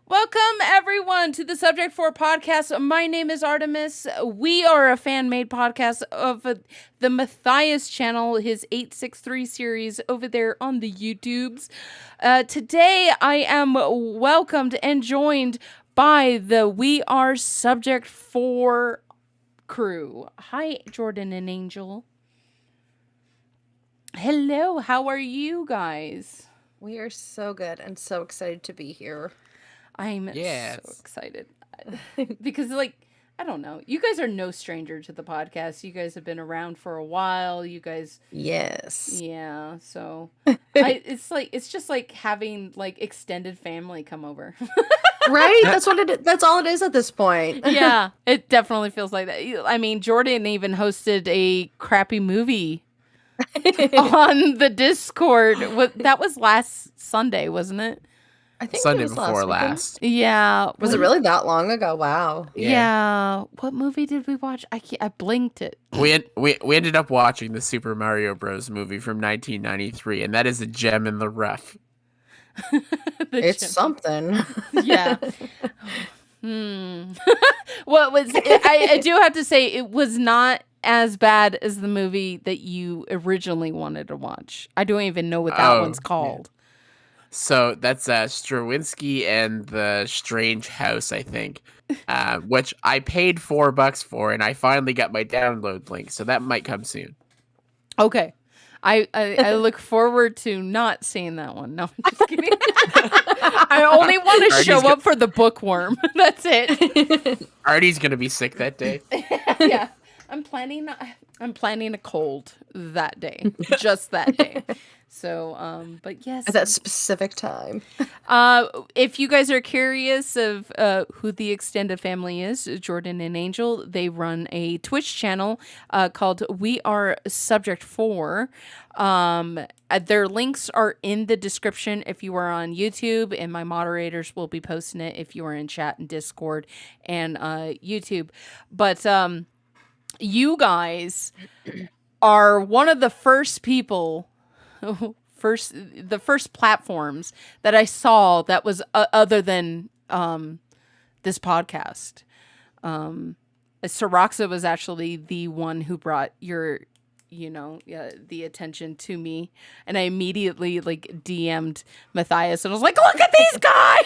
Welcome, everyone, to the Subject 4 podcast. My name is Artemis. We are a fan-made podcast of the Matthias channel, his 863 series over there on the YouTubes. Today, I am welcomed and joined by the We Are Subject 4 crew. Hi, Jordan and Angel. Hello, how are you guys? We are so good and so excited to be here. I'm so excited because, I don't know. You guys are no stranger to the podcast. You guys have been around for a while. You guys, yes, yeah. So it's just like having extended family come over, right? That's what it. That's all it is at this point. Yeah, it definitely feels like that. I mean, Jordan even hosted a crappy movie on the Discord. That was last Sunday, wasn't it? I think Sunday it was before last. Yeah. Was it really that long ago? Wow. Yeah. What movie did we watch? I blinked it. We ended up watching the Super Mario Bros. Movie from 1993, and that is a gem in the rough. It's something. Yeah. What was I do have to say it was not as bad as the movie that you originally wanted to watch. I don't even know what that one's called. Yeah. So that's Straczynski and the Strange House, I think, which I paid $4 for, and I finally got my download link, so that might come soon. Okay. I look forward to not seeing that one. No, I'm just kidding. I only want to show up for the bookworm. That's it. Artie's gonna be sick that day. Yeah. I'm planning a cold that day. Just that day. So, but yes. At that specific time. If you guys are curious of who the extended family is, Jordan and Angel, they run a Twitch channel called We Are Subject 4. Their links are in the description if you are on YouTube, and my moderators will be posting it if you are in chat and Discord and YouTube. But you guys are one of the first people... the first platforms that I saw that was other than this podcast. Soroxa was actually the one who brought the attention to me, and I immediately DM'd Matthias and I was like, "Look at these guys!"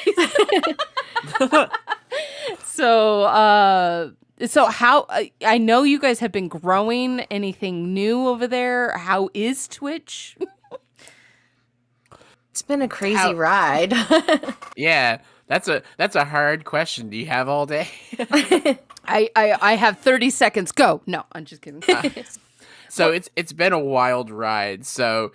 So how I know you guys have been growing. Anything new over there? How is Twitch? It's been a crazy ride. Yeah, that's a hard question. Do you have all day? I have 30 seconds. Go. No, I'm just kidding. So it's been a wild ride. So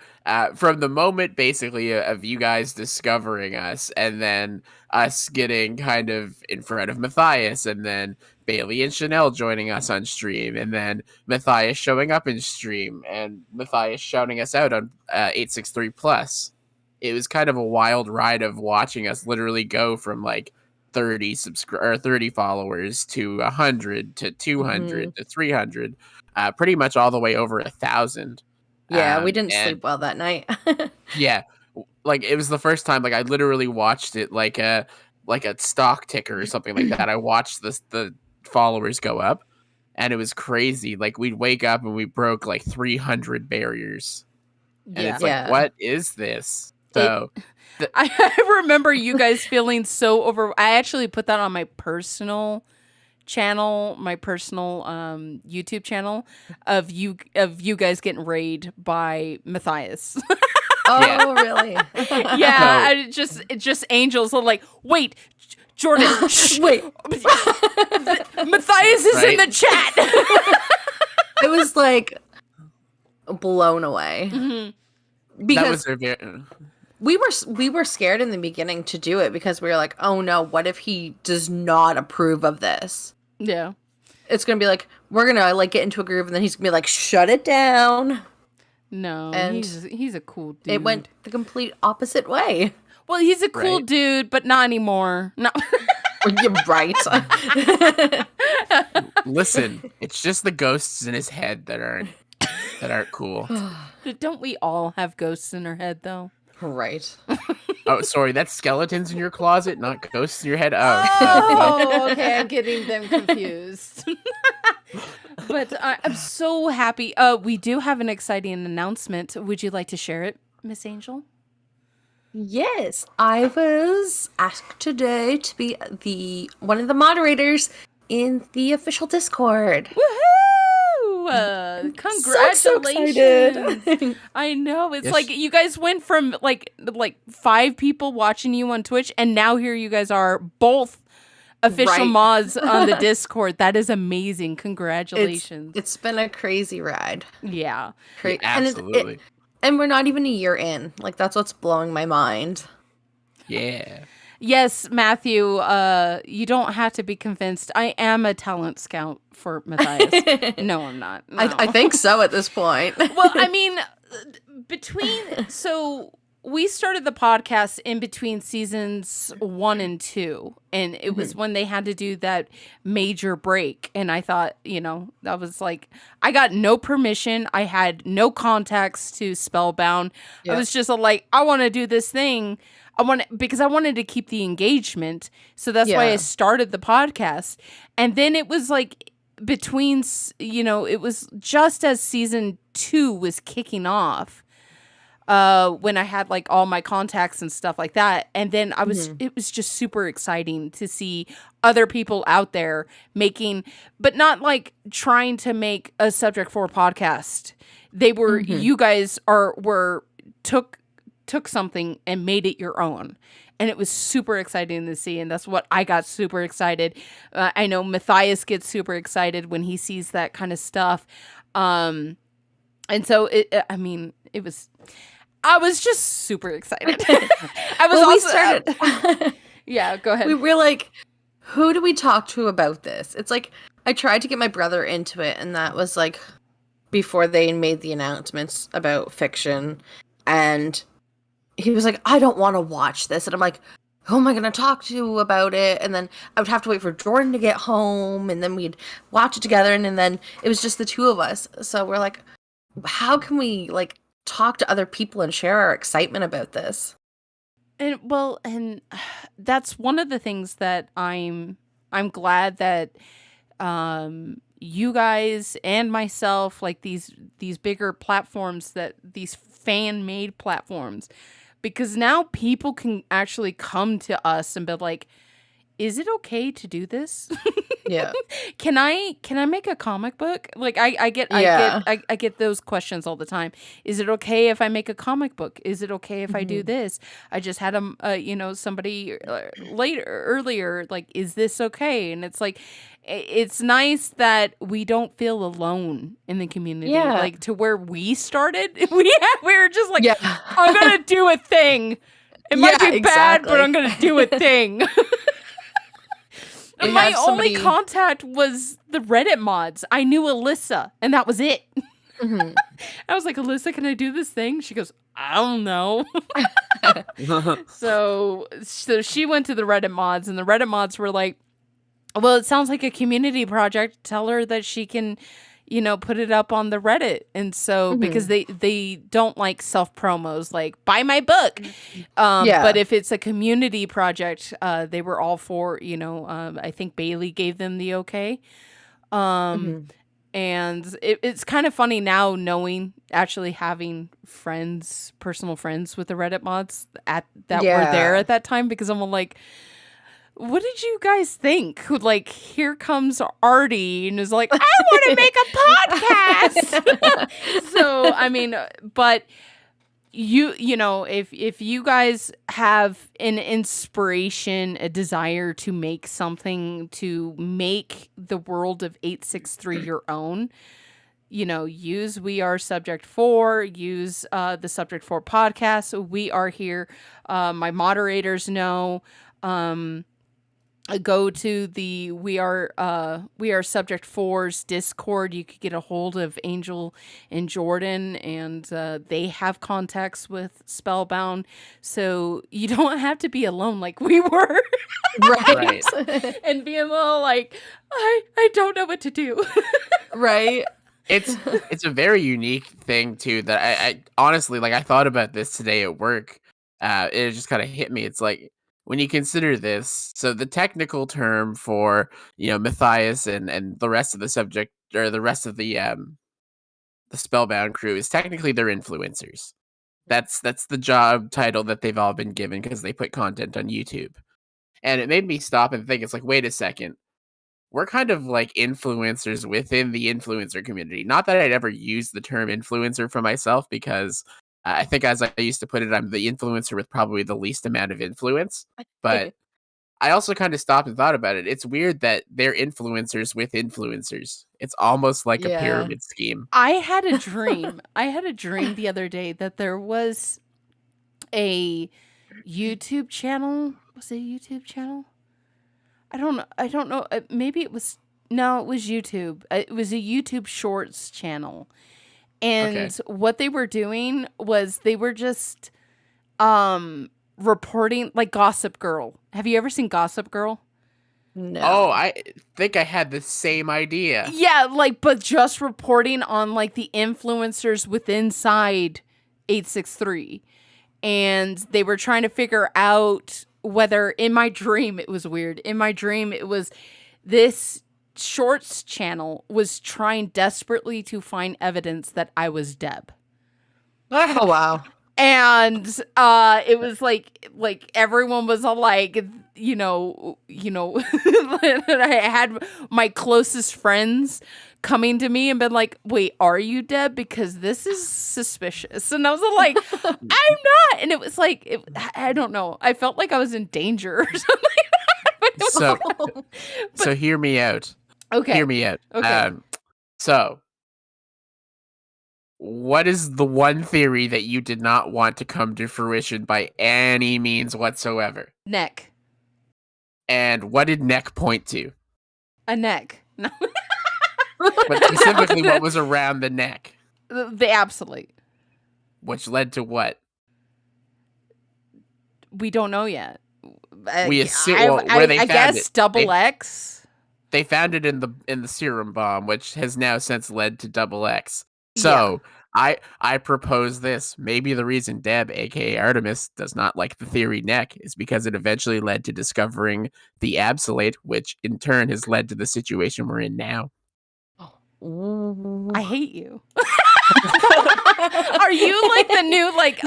from the moment basically of you guys discovering us, and then us getting kind of in front of Matthias, and then Bailey and Shenelle joining us on stream, and then Matthias showing up in stream, and Matthias shouting us out on 863 plus. It was kind of a wild ride of watching us literally go from 30 30 followers to 100 to 200 to 300, pretty much all the way over 1,000. Yeah, we didn't sleep well that night. Yeah, it was the first time I literally watched it like a stock ticker or something like that. I watched the followers go up, and it was crazy. We'd wake up and we broke 300 barriers, and it's what is this? So I remember you guys feeling so I actually put that on my personal channel, my personal YouTube channel of you guys getting raided by Matthias. Oh, really? Yeah, it just angels are wait, Jordan, shh, wait. Matthias is in the chat. It was blown away. Mm-hmm. Because that was we were scared in the beginning to do it because we were like, oh no, what if he does not approve of this? Yeah. It's going to be we're going to get into a groove, and then he's going to be shut it down. No, and he's a cool dude. It went the complete opposite way. Well, he's a cool dude, but not anymore. No. You're right. Listen, it's just the ghosts in his head that aren't cool. Don't we all have ghosts in our head, though? Right. Oh, sorry, that's skeletons in your closet, not ghosts in your head. Oh, okay. I'm getting them confused. But I'm so happy. We do have an exciting announcement. Would you like to share it, Miss Angel? Yes, I was asked today to be one of the moderators in the official Discord. Woohoo! Congratulations! So excited. I know. It's Yes. like you guys went from like 5 people watching you on Twitch, and now here you guys are, both official Right. mods on the Discord. That is amazing. Congratulations. It's been a crazy ride. Yeah. Yeah, absolutely. And we're not even a year in. Like, that's what's blowing my mind. Yeah. Yes, Matthew, you don't have to be convinced. I am a talent scout for Matthias. No, I'm not. No. I think so at this point. Well, I mean, so we started the podcast in between seasons 1 and 2, and it was when they had to do that major break. And I thought, that was like, I got no permission. I had no contacts to Spellbound. Yeah. I was just like, I want to do this thing. Because I wanted to keep the engagement. So that's why I started the podcast. And then it was like between, it was just as season 2 was kicking off, when I had like all my contacts and stuff like that. And then it was just super exciting to see other people out there making, but not like trying to make a subject for a podcast. They were, you guys took something and made it your own. And it was super exciting to see. And that's what I got super excited. I know Matthias gets super excited when he sees that kind of stuff. And so I was just super excited. We started. Yeah, go ahead. We were like, who do we talk to about this? It's like, I tried to get my brother into it, and that was like before they made the announcements about fiction. And he was like, I don't want to watch this. And I'm like, who am I going to talk to about it? And then I would have to wait for Jordan to get home, and then we'd watch it together. And then it was just the two of us. So we're like, how can we like talk to other people and share our excitement about this? And that's one of the things that I'm glad that you guys and myself, like these bigger platforms, that these fan-made platforms, because now people can actually come to us and be like, is it okay to do this? Yeah. Can I make a comic book? Like I get those questions all the time. Is it okay if I make a comic book? Is it okay if I do this? I just had somebody earlier, like, is this okay? And it's like, it's nice that we don't feel alone in the community. Yeah. Like, to where we started, we were just like, Yeah. I'm gonna do a thing. It might be bad, but I'm gonna do a thing. We My have somebody- only contact was the Reddit mods. I knew Alyssa, and that was it. I was like, Alyssa, can I do this thing? She goes, I don't know. So she went to the Reddit mods, and the Reddit mods were like, well, it sounds like a community project. Tell her that she can, put it up on the Reddit. And so, because they don't like self promos, like, buy my book. But if it's a community project, they were all for, I think Bailey gave them the okay. And it's kind of funny now knowing, actually having personal friends with the Reddit mods that were there at that time, because I'm like, what did you guys think? Like, here comes Artie and is like, I want to make a podcast. So, I mean, but if you guys have an inspiration, a desire to make something, to make the world of 863 your own, use We Are Subject 4, use the Subject 4 podcast. We are here. My moderators know. Go to the We Are Subject 4's Discord. You could get a hold of Angel and Jordan, and they have contacts with Spellbound, so you don't have to be alone like we were. Right. And being a little like, I don't know what to do. Right. It's a very unique thing too, that I honestly, like, I thought about this today at work. it just kind of hit me. It's like, when you consider this, so the technical term for, Matthias and the rest of the subject, or the rest of the Spellbound crew, is technically they're influencers. That's the job title that they've all been given because they put content on YouTube. And it made me stop and think, it's like, wait a second. We're kind of like influencers within the influencer community. Not that I'd ever use the term influencer for myself, because I think, as I used to put it, I'm the influencer with probably the least amount of influence. But I also kind of stopped and thought about it. It's weird that they're influencers with influencers. It's almost like a pyramid scheme. I had a dream. The other day that there was a YouTube channel. Was it a YouTube channel? I don't know. Maybe it was. No, it was YouTube. It was a YouTube Shorts channel. And what they were doing was they were just reporting, like Gossip Girl. Have you ever seen Gossip Girl? No. Oh, I think I had the same idea. Yeah, but just reporting on the influencers inside 863. And they were trying to figure out whether, in my dream, it was weird. In my dream, it was this Shorts channel was trying desperately to find evidence that I was Deb. Oh, wow. And it was like everyone was all like, I had my closest friends coming to me and been like, wait, are you Deb? Because this is suspicious. And I was like, I'm not. And it was like, I don't know. I felt like I was in danger or something. So hear me out. Okay. Hear me out. Okay. So, what is the one theory that you did not want to come to fruition by any means whatsoever? Neck. And what did neck point to? A neck. No. But specifically, what was around the neck? The absolute. Which led to what? We don't know yet. We assume where they I found guess it. double X. They found it in the Serum bomb, which has now since led to double X. So I propose this. Maybe the reason Deb, aka Artemis, does not like the theory neck is because it eventually led to discovering the absolute, which in turn has led to the situation we're in now. I hate you. Are you like the new like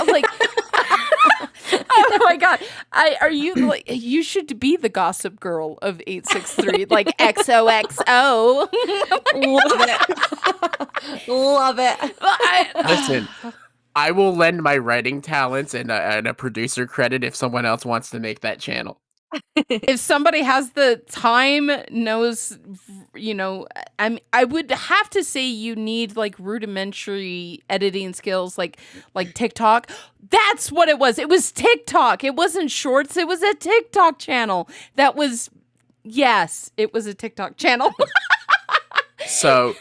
oh my god. Are you like, you should be the Gossip Girl of 863, like XOXO. Love it. Listen, I will lend my writing talents and a producer credit if someone else wants to make that channel. If somebody has the time, knows, I would have to say you need like rudimentary editing skills, like TikTok. That's what it was. It was TikTok. It wasn't Shorts. It was a TikTok channel. Yes, it was a TikTok channel. So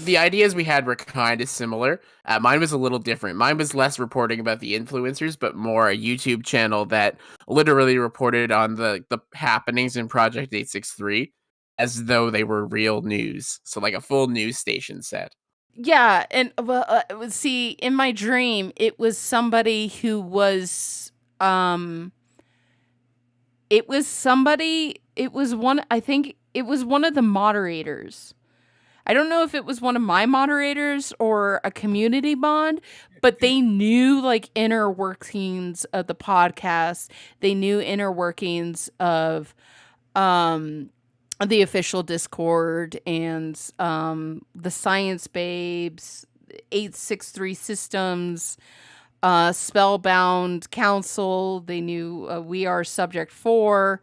the ideas we had were kind of similar. Mine was a little different. Mine was less reporting about the influencers, but more a YouTube channel that literally reported on the happenings in Project 863 as though they were real news. So like a full news station set. Yeah, and see, in my dream, it was somebody who was, it was one of the moderators. I don't know if it was one of my moderators or a community mod, but they knew like inner workings of the podcast. They knew inner workings of the official Discord and the Science Babes, 863 Systems, Spellbound Council. They knew We Are Subject 4.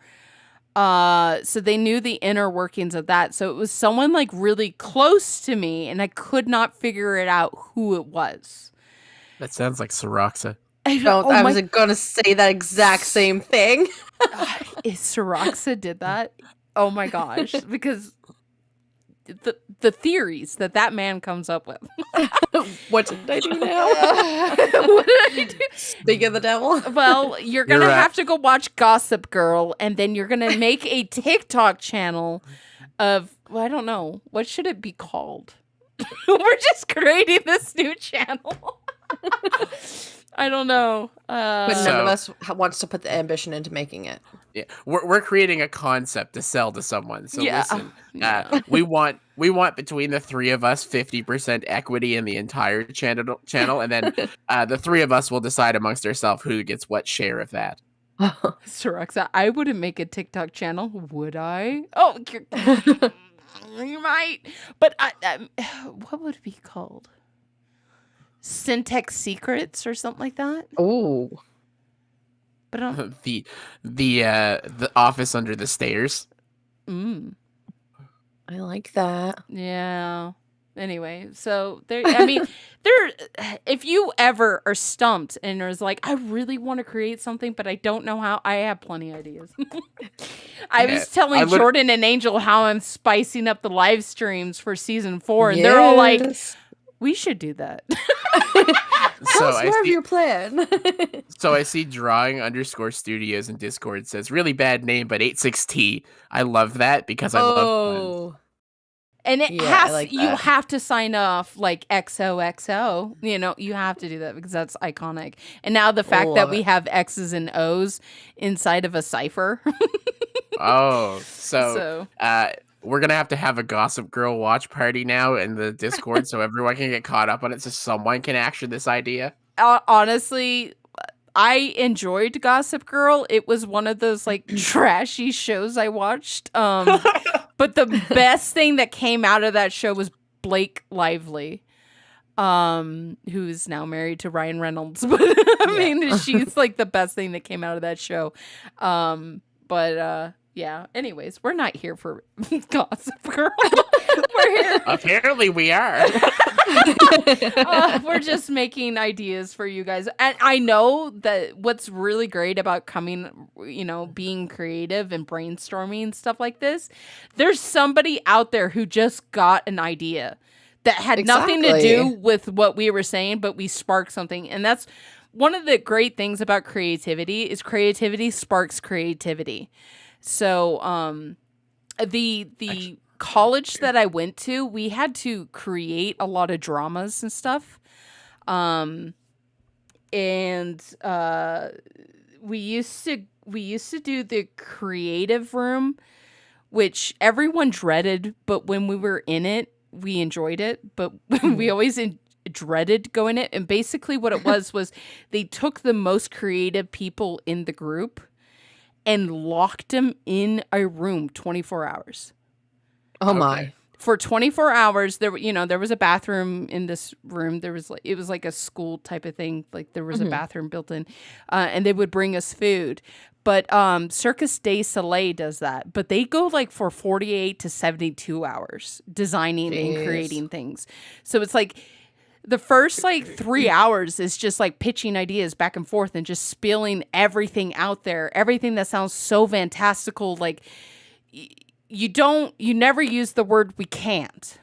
So they knew the inner workings of that. So it was someone like really close to me, and I could not figure it out who it was. That sounds like Syroxa. I was gonna say that exact same thing. Is Syroxa did that? Oh my gosh! Because the theories that man comes up with. What did I do now? What did I do? Speak of the devil. Well, you're gonna have to go watch Gossip Girl, and then you're gonna make a TikTok channel of, well, I don't know, what should it be called? We're just creating this new channel. I don't know. But none of us wants to put the ambition into making it. Yeah, we're creating a concept to sell to someone. So Yeah. listen, Yeah. we want between the three of us 50% equity in the entire channel, and then the three of us will decide amongst ourselves who gets what share of that. Sorexa, I wouldn't make a TikTok channel, would I? Oh, you might. But what would it be called? Syntec Secrets or something like that? Oh. But I don't... the office under the stairs. Mm. I like that. Yeah. Anyway, so there. I mean, there. If you ever are stumped and there's like, I really want to create something, but I don't know how. I have plenty of ideas. I was telling Jordan and Angel how I'm spicing up the live streams for season 4, and they're all like, "We should do that." Tell us more of your plan. So I see drawing_studios in Discord says really bad name, but 86T. I love that because I love puns. And it you have to sign off like XOXO. You know, you have to do that because that's iconic. And now the fact that we have X's and O's inside of a cipher. So we're going to have a Gossip Girl watch party now in the Discord so everyone can get caught up on it so someone can action this idea. Honestly, I enjoyed Gossip Girl. It was one of those like trashy shows I watched. But the best thing that came out of that show was Blake Lively, who is now married to Ryan Reynolds. But I mean, she's like the best thing that came out of that show. Yeah. Anyways, we're not here for Gossip Girl. We're here. Apparently, we are. We're just making ideas for you guys. And I know that what's really great about being creative and brainstorming and stuff like this, there's somebody out there who just got an idea that had nothing to do with what we were saying, but we sparked something. And that's one of the great things about creativity is creativity sparks creativity. So, the college that I went to, we had to create a lot of dramas and stuff. We used to do the creative room, which everyone dreaded, but when we were in it, we enjoyed it, but we always dreaded going it. And basically what it was they took the most creative people in the group and locked them in a room 24 hours. Oh my. For 24 hours, there was a bathroom in this room. It was like a school type of thing. Like there was a bathroom built in, and they would bring us food. But Circus du Soleil does that. But they go like for 48 to 72 hours designing and creating things. So it's like the first like 3 hours is just like pitching ideas back and forth and just spilling everything out there. Everything that sounds so fantastical. Like you never use the word we can't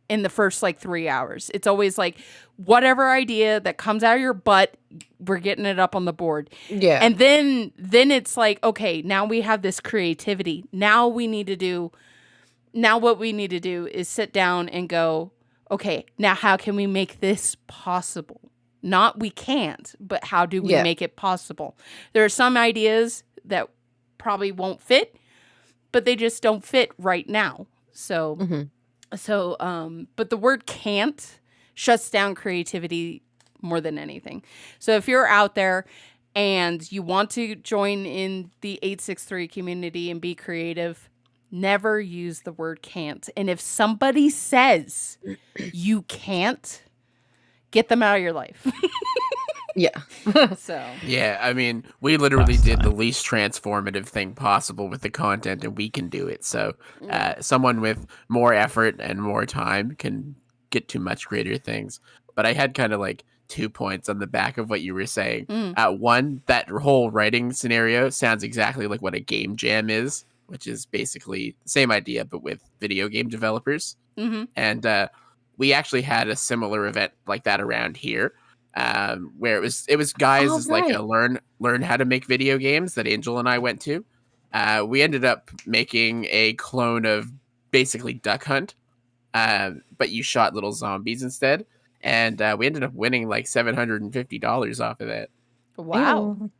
in the first like 3 hours. It's always like whatever idea that comes out of your butt, we're getting it up on the board. Yeah. And then it's like, okay, now we have this creativity. Now what we need to do is sit down and go, okay, now how can we make this possible? Not we can't, but how do we make it possible? There are some ideas that probably won't fit, but they just don't fit right now. So, but the word can't shuts down creativity more than anything. So if you're out there and you want to join in the 863 community and be creative, never use the word can't. And if somebody says you can't, get them out of your life. Yeah. Yeah, I mean, we literally did the least transformative thing possible with the content, and we can do it. So someone with more effort and more time can get to much greater things. But I had kind of like 2 points on the back of what you were saying. One, that whole writing scenario sounds exactly like what a game jam is, which is basically the same idea, but with video game developers. And we actually had a similar event like that around here, where it was guys like a learn how to make video games that Angel and I went to. We ended up making a clone of basically Duck Hunt, but you shot little zombies instead. and we ended up winning like $750 off of that. Wow. Ew.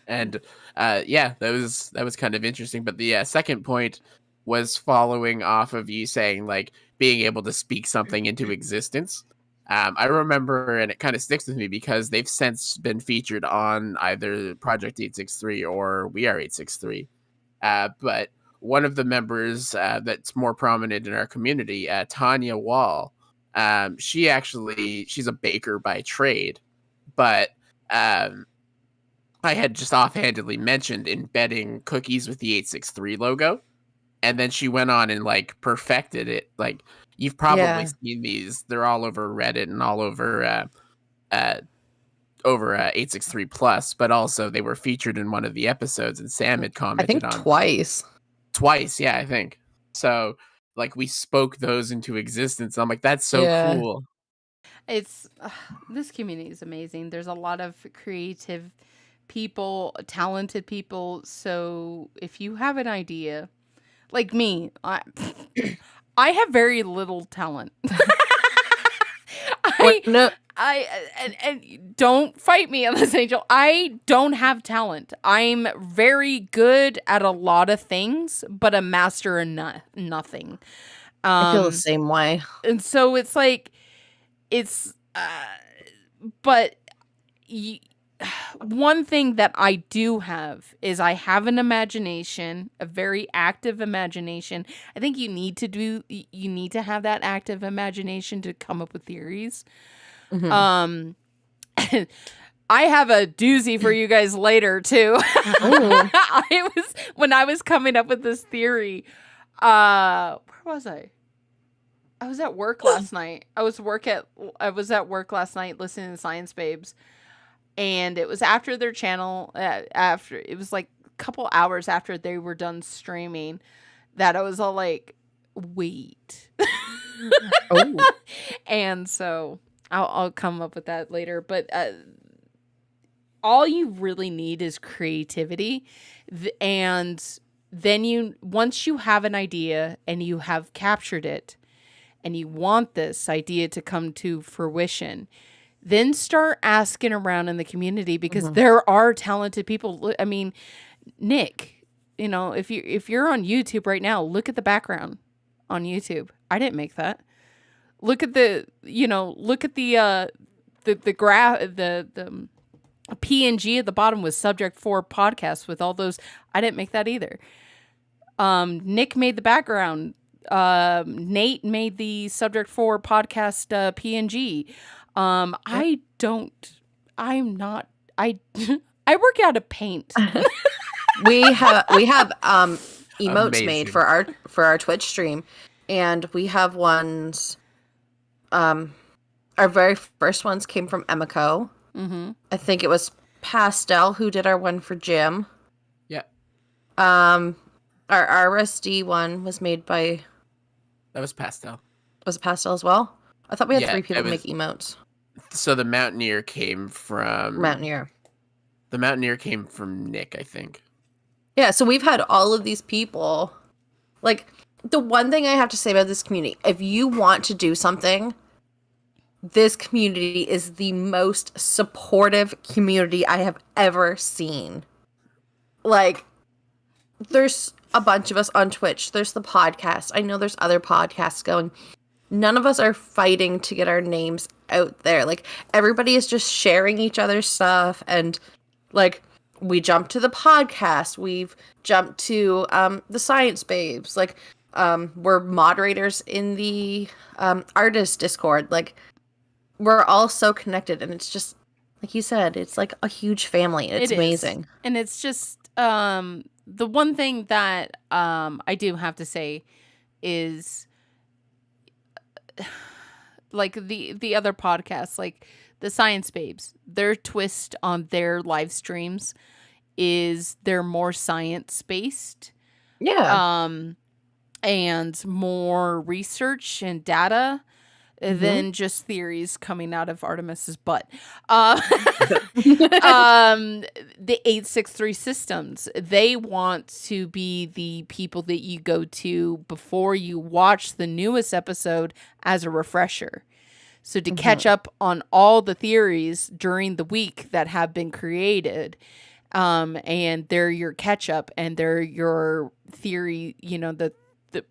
And yeah, that was kind of interesting. But the second point was following off of you saying like being able to speak something into existence. I remember, and it kind of sticks with me because they've since been featured on either Project 863 or We Are 863. But one of the members that's more prominent in our community, Tanya Wall, she's a baker by trade, but I had just offhandedly mentioned embedding cookies with the 863 logo, and then she went on and like perfected it. Like you've probably Yeah. seen these; they're all over Reddit and all over 863 Plus. But also, they were featured in one of the episodes, and Sam had I commented think on twice. Yeah, I think so. Like we spoke those into existence. I'm like, that's so Yeah. cool. It's this community is amazing. There's a lot of creative people, talented people. So if you have an idea, like me, I have very little talent. What? No. And don't fight me on this, Angel. I don't have talent. I'm very good at a lot of things, but a master in nothing. I feel the same way. And so it's like, but one thing that I do have is I have an imagination, a very active imagination. I think you need to have that active imagination to come up with theories. Mhm. I have a doozy for you guys later too. When I was coming up with this theory, where was I? I was at work last night. I was at work last night listening to Science Babes, and it was after their channel. It was like a couple hours after they were done streaming, that I was all like, "Wait." Oh. And so I'll come up with that later. But all you really need is creativity, and then once you have an idea and you have captured it, and you want this idea to come to fruition, then start asking around in the community, because there are talented people. I mean, Nick, if you're on YouTube right now, look at the background on YouTube. I didn't make that. Look at the graph, the PNG at the bottom was subject for podcast with all those. I didn't make that either. Nick made the background. Nate made the subject for podcast PNG. I work out of paint. we have emotes Amazing. made for our Twitch stream, and we have ones. Our very first ones came from Emiko. Mm-hmm. I think it was Pastel who did our one for Jim. Yeah. Our RSD one was made by. That was Pastel. Was it Pastel as well? I thought we had Yeah, 3 people it was- make emotes. So the Mountaineer came from Mountaineer. The Mountaineer came from Nick, I think. Yeah, so we've had all of these people. Like, the one thing I have to say about this community, if you want to do something, this community is the most supportive community I have ever seen. Like, there's a bunch of us on Twitch. There's the podcast. I know there's other podcasts going. None of us are fighting to get our names out there. Like, everybody is just sharing each other's stuff. And, like, we jumped to the podcast. We've jumped to the Science Babes. Like, we're moderators in the artist Discord. Like, we're all so connected. And it's just, like you said, it's like a huge family. It's amazing. And it's just the one thing that I do have to say is, like, the other podcasts, like the Science Babes, their twist on their live streams is they're more science based. Yeah. And more research and data than just theories coming out of Artemis's butt. The 863 systems, they want to be the people that you go to before you watch the newest episode as a refresher. So to catch up on all the theories during the week that have been created, and they're your catch up and they're your theory, the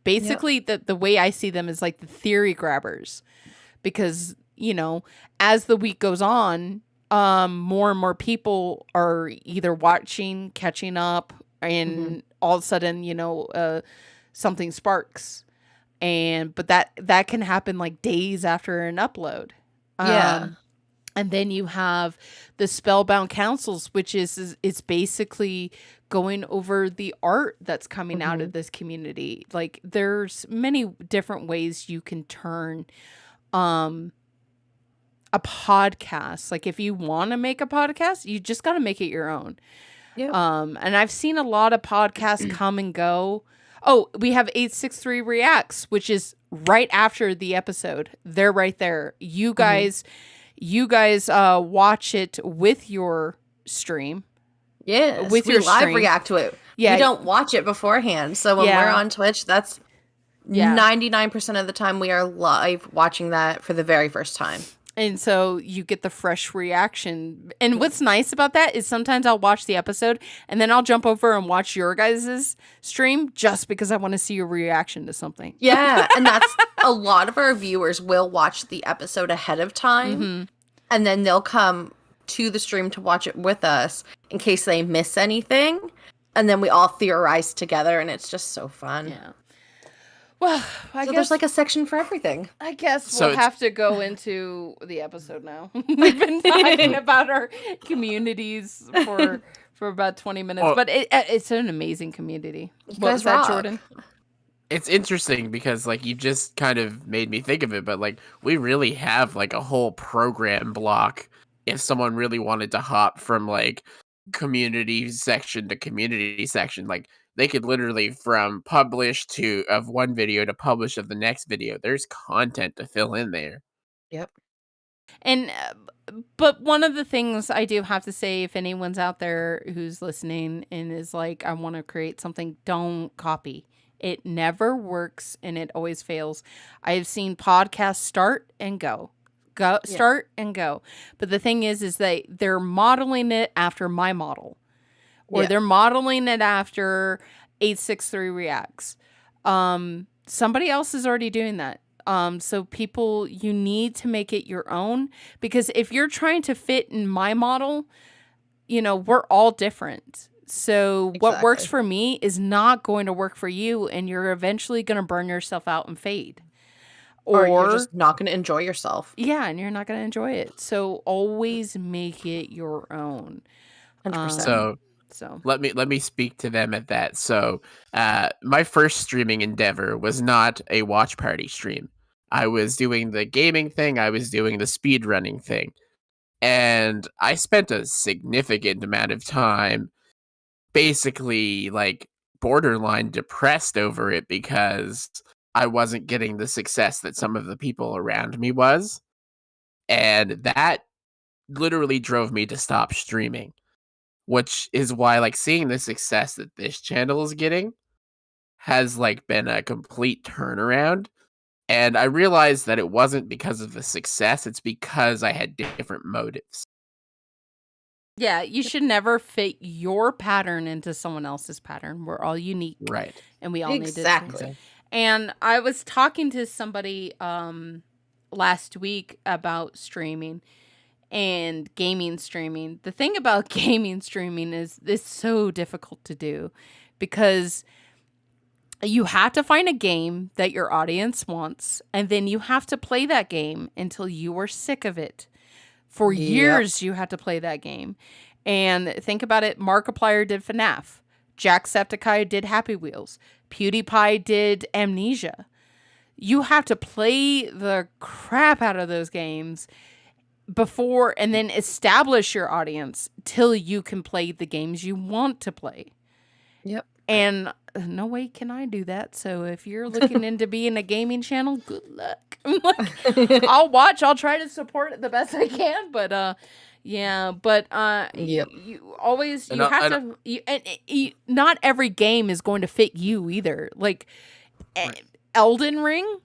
basically the way I see them is like the theory grabbers, because, as the week goes on, more and more people are either watching, catching up, and all of a sudden, something sparks. But that can happen like days after an upload. And then you have the Spellbound Councils, which is it's basically going over the art that's coming out of this community. Like, there's many different ways you can turn a podcast. Like, if you want to make a podcast, you just got to make it your own. Yep. And I've seen a lot of podcasts come and go. Oh, we have 863 Reacts, which is right after the episode. They're right there. You guys watch it with your stream. Yes, with we your live stream. react to it. Yeah. We don't watch it beforehand. So when we're on Twitch, that's 99% of the time we are live watching that for the very first time. And so you get the fresh reaction. And what's nice about that is sometimes I'll watch the episode and then I'll jump over and watch your guys' stream just because I want to see your reaction to something. Yeah, and that's a lot of our viewers will watch the episode ahead of time, and then they'll come to the stream to watch it with us in case they miss anything, and then we all theorize together, and it's just so fun. Yeah. Well, I guess there's like a section for everything. I guess we'll have to go into the episode now. We've been talking about our communities for about 20 minutes, but it's an amazing community. What was that, Jordan? It's interesting because, like, you just kind of made me think of it, but, like, we really have, like, a whole program block if someone really wanted to hop from, like, community section to community section. Like, they could literally, from publish of one video to publish of the next video, there's content to fill in there. Yep. And but one of the things I do have to say, if anyone's out there who's listening and is like, I want to create something, don't copy. It never works and it always fails. I've seen podcasts start and go. Start and go. But the thing is they're modeling it after my model. Or they're modeling it after 863 Reacts. Somebody else is already doing that. So people, you need to make it your own, because if you're trying to fit in my model, we're all different. So what works for me is not going to work for you, and you're eventually going to burn yourself out and fade. Or you're just not going to enjoy yourself. Yeah, and you're not going to enjoy it. So always make it your own. 100%. So let me speak to them at that. So my first streaming endeavor was not a watch party stream. I was doing the gaming thing. I was doing the speed running thing. And I spent a significant amount of time basically like borderline depressed over it because I wasn't getting the success that some of the people around me was. And that literally drove me to stop streaming. Which is why, like, seeing the success that this channel is getting has, like, been a complete turnaround. And I realized that it wasn't because of the success, it's because I had different motives. Yeah, you should never fit your pattern into someone else's pattern. We're all unique. Right. And we all need to. Exactly. And I was talking to somebody last week about streaming and gaming streaming. The thing about gaming streaming is it's so difficult to do because you have to find a game that your audience wants, and then you have to play that game until you are sick of it. For years, you had to play that game. And think about it. Markiplier did FNAF. Jacksepticeye did Happy Wheels. PewDiePie did Amnesia. You have to play the crap out of those games before and then establish your audience till you can play the games you want to play. Yep. And no way can I do that. So if you're looking into being a gaming channel, good luck. I'll watch. I'll try to support it the best I can. But you always not every game is going to fit you either. Like Elden Ring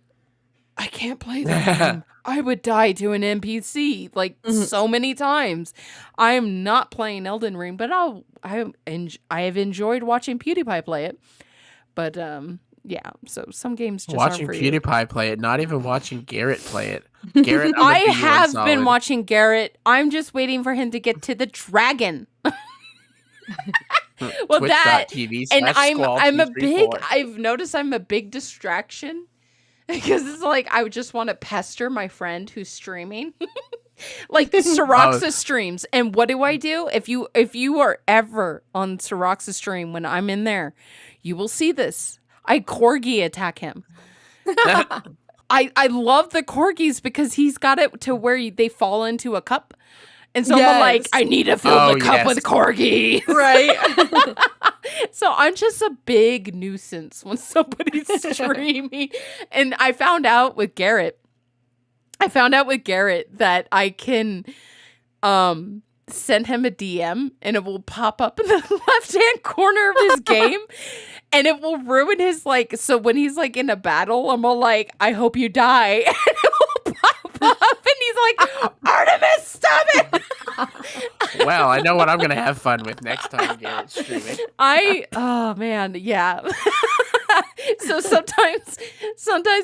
I can't play that game. I would die to an NPC like so many times. I am not playing Elden Ring, but I have enjoyed watching PewDiePie play it. But yeah, so some games just watching aren't for you. PewDiePie play it, not even watching Garrett play it. Garrett, I have been watching Garrett. I'm just waiting for him to get to the dragon. Well, that and I'm a big. I've noticed I'm a big distraction because it's like I would just want to pester my friend who's streaming, like Syroxa streams. And what do? If you are ever on Syroxa stream when I'm in there, you will see this. I corgi attack him. I love the corgis because he's got it to where they fall into a cup. And so I'm like, I need to fill the cup with corgi. Right. So I'm just a big nuisance when somebody's streaming. And I found out with Garrett that I can send him a DM and it will pop up in the left-hand corner of his game. And it will ruin his, like, so when he's, like, in a battle, I'm all like, I hope you die. And it will pop up, and he's like, Artemis, stop it! Well, I know what I'm going to have fun with next time Garrett's streaming. Oh, man, yeah. So sometimes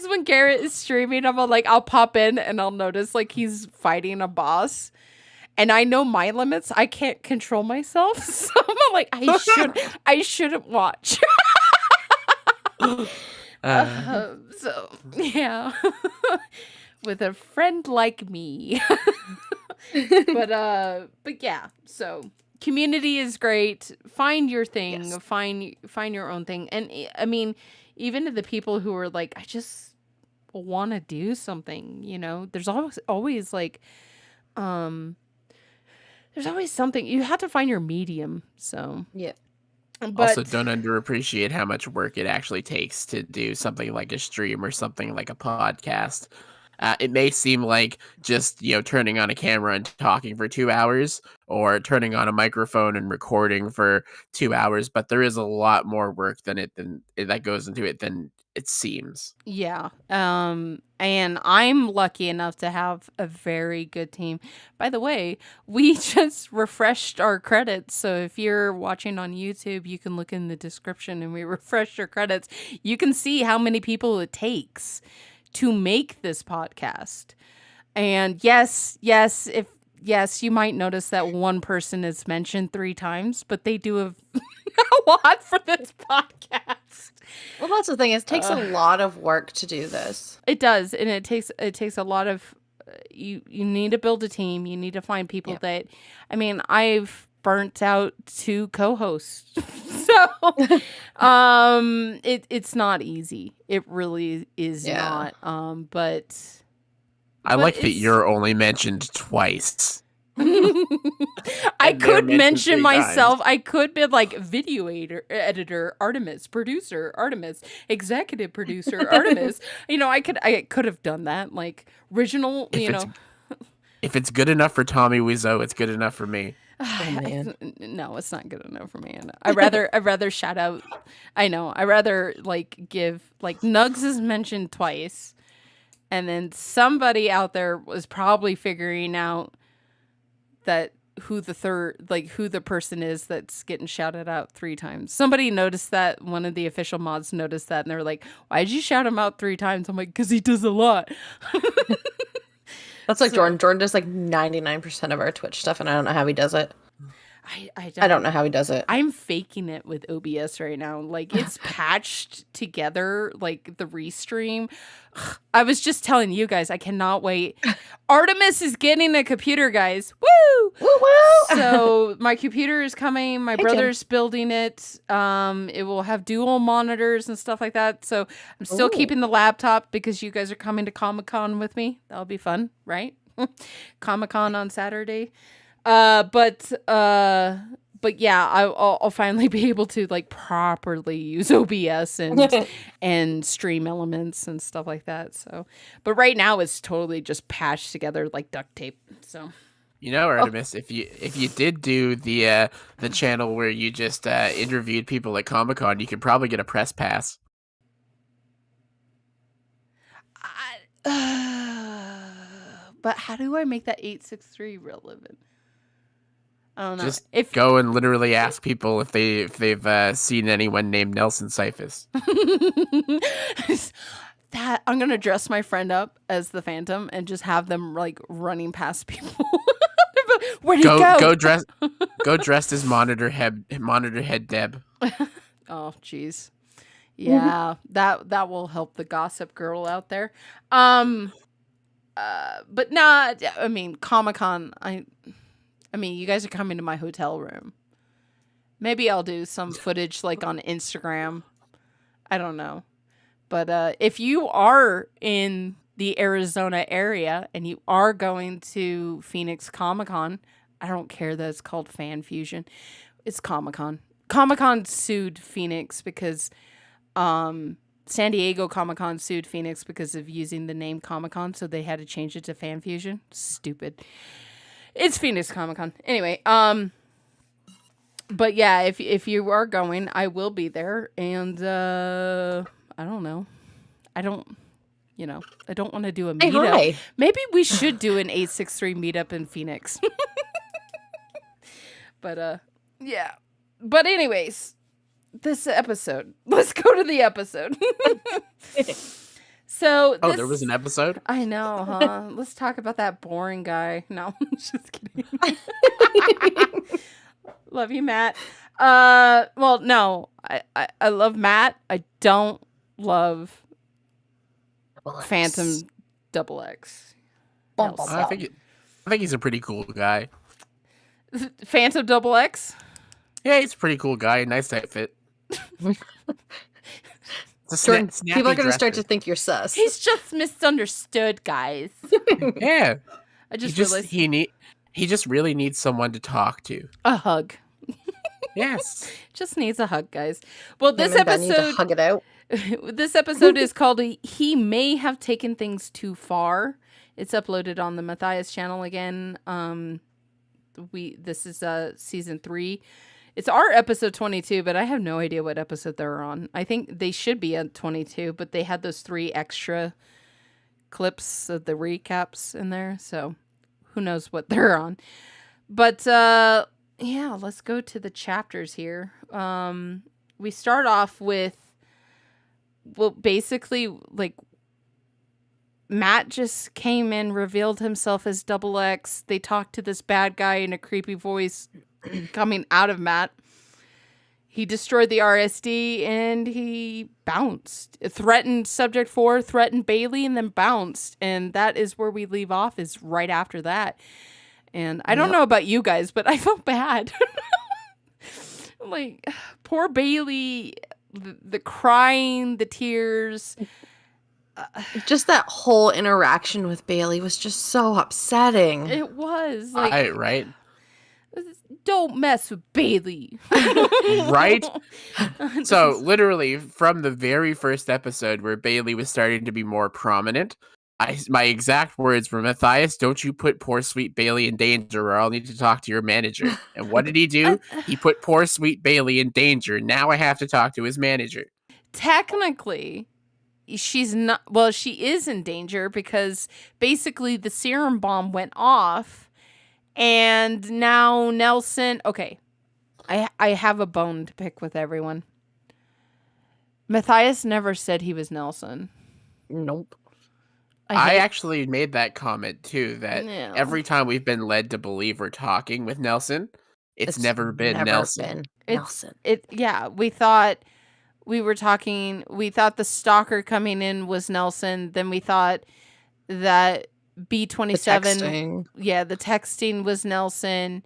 when Garrett is streaming, I'm all like, I'll pop in, and I'll notice, like, he's fighting a boss. And I know my limits. I can't control myself. So I'm like, I shouldn't watch. So yeah, with a friend like me. but yeah. So community is great. Find your thing. Yes. Find your own thing. And I mean, even to the people who are like, I just want to do something. You know, there's always like, there's always something. You have to find your medium. So yeah. But also, don't underappreciate how much work it actually takes to do something like a stream or something like a podcast. It may seem like just, turning on a camera and talking for 2 hours or turning on a microphone and recording for 2 hours, but there is a lot more work that goes into it than it seems. Yeah. And I'm lucky enough to have a very good team. By the way, we just refreshed our credits. So if you're watching on YouTube, you can look in the description and we refreshed our credits. You can see how many people it takes to make this podcast. And yes, you might notice that one person is mentioned 3 times, but they do a lot for this podcast. Well, that's the thing. It takes a lot of work to do this. It does, and it takes a lot of. You need to build a team. You need to find people that. I mean, I've burnt out 2 co-hosts, so it's not easy. It really is not. But I like that you're only mentioned twice. I could mention myself. I could be like video editor Artemis, producer Artemis, executive producer Artemis. I could have done that. Like original, If it's good enough for Tommy Wiseau, it's good enough for me. Oh, man. No, it's not good enough for me. I'd rather shout out. I know. I rather give Nugs is mentioned twice, and then somebody out there was probably figuring out that who the person is that's getting shouted out 3 times. Somebody noticed that. One of the official mods noticed that, and they're like, "Why did you shout him out 3 times?" I'm like, "Because he does a lot." That's like Jordan. Jordan does 99% of our Twitch stuff, and I don't know how he does it. I don't know how he does it. I'm faking it with OBS right now. It's patched together, the restream. I was just telling you guys, I cannot wait. Artemis is getting a computer, guys. Woo! Woo woo! So my computer is coming. My brother's building it. It will have dual monitors and stuff like that. So I'm still keeping the laptop because you guys are coming to Comic-Con with me. That'll be fun, right? Comic-Con on Saturday. But yeah, I'll finally be able to properly use OBS and stream elements and stuff like that. So, but right now it's totally just patched together like duct tape. So, Artemis, if you did do the channel where you just interviewed people at Comic-Con, you could probably get a press pass. But how do I make that 863 relevant? I don't know. Just go and literally ask people if they've seen anyone named Nelson Cyphus. That I'm gonna dress my friend up as the Phantom and just have them like running past people. Where'd he go? Go dressed as Monitor Head Deb. Oh, jeez. Yeah, that will help the gossip girl out there. But nah, I mean, Comic-Con, I mean, you guys are coming to my hotel room. Maybe I'll do some footage like on Instagram. I don't know. But if you are in the Arizona area and you are going to Phoenix Comic-Con, I don't care that it's called Fan Fusion. It's Comic-Con. Comic-Con sued Phoenix because San Diego Comic-Con sued Phoenix because of using the name Comic-Con, so they had to change it to Fan Fusion. Stupid. It's Phoenix Comic-Con. Anyway, but yeah, if you are going, I will be there, and I don't know. I don't want to do a meetup. Hi. Maybe we should do an 863 meetup in Phoenix. But yeah. But anyways, this episode. Let's go to the episode. So there was an episode? I know, huh? Let's talk about that boring guy. No, just kidding. Love you, Matt. Well, no. I love Matt. I don't love Phantom XX. I think he's a pretty cool guy. Phantom XX? Yeah, he's a pretty cool guy. Nice outfit. Jordan, people are going to start to think you're sus. He's just misunderstood, guys. Yeah. I just realized he just really needs someone to talk to. A hug. Yes. Just needs a hug, guys. Well, this Him and Ben need to episode hug it out. This episode is called He May Have Taken Things Too Far. It's uploaded on the Matthias channel again. This is season 3. It's our episode 22, but I have no idea what episode they're on. I think they should be at 22, but they had those 3 extra clips of the recaps in there, so who knows what they're on. But yeah, let's go to the chapters here. We start off with, well, basically, like, Matt just came in, revealed himself as Double X. They talked to this bad guy in a creepy voice coming out of Matt. He destroyed the RSD and he bounced. Threatened Subject 4, threatened Bailey, and then bounced. And that is where we leave off, is right after that. And I don't know about you guys, but I felt bad. Like, poor Bailey, the crying, the tears. Just that whole interaction with Bailey was just so upsetting. It was. Like, right? Don't mess with Bailey. Right? So, literally, from the very first episode where Bailey was starting to be more prominent, my exact words were, Matthias, don't you put poor sweet Bailey in danger, or I'll need to talk to your manager. And what did he do? He put poor sweet Bailey in danger. Now I have to talk to his manager. Technically, she's not. Well, she is in danger because basically the serum bomb went off. And now Nelson, okay, I have a bone to pick with everyone. Matthias never said he was Nelson. Nope. I actually made that comment too, that every time we've been led to believe we're talking with Nelson, it's never been Nelson. Nelson. We thought we were talking, we thought the Stalker coming in was Nelson, then we thought that B27, the texting was Nelson.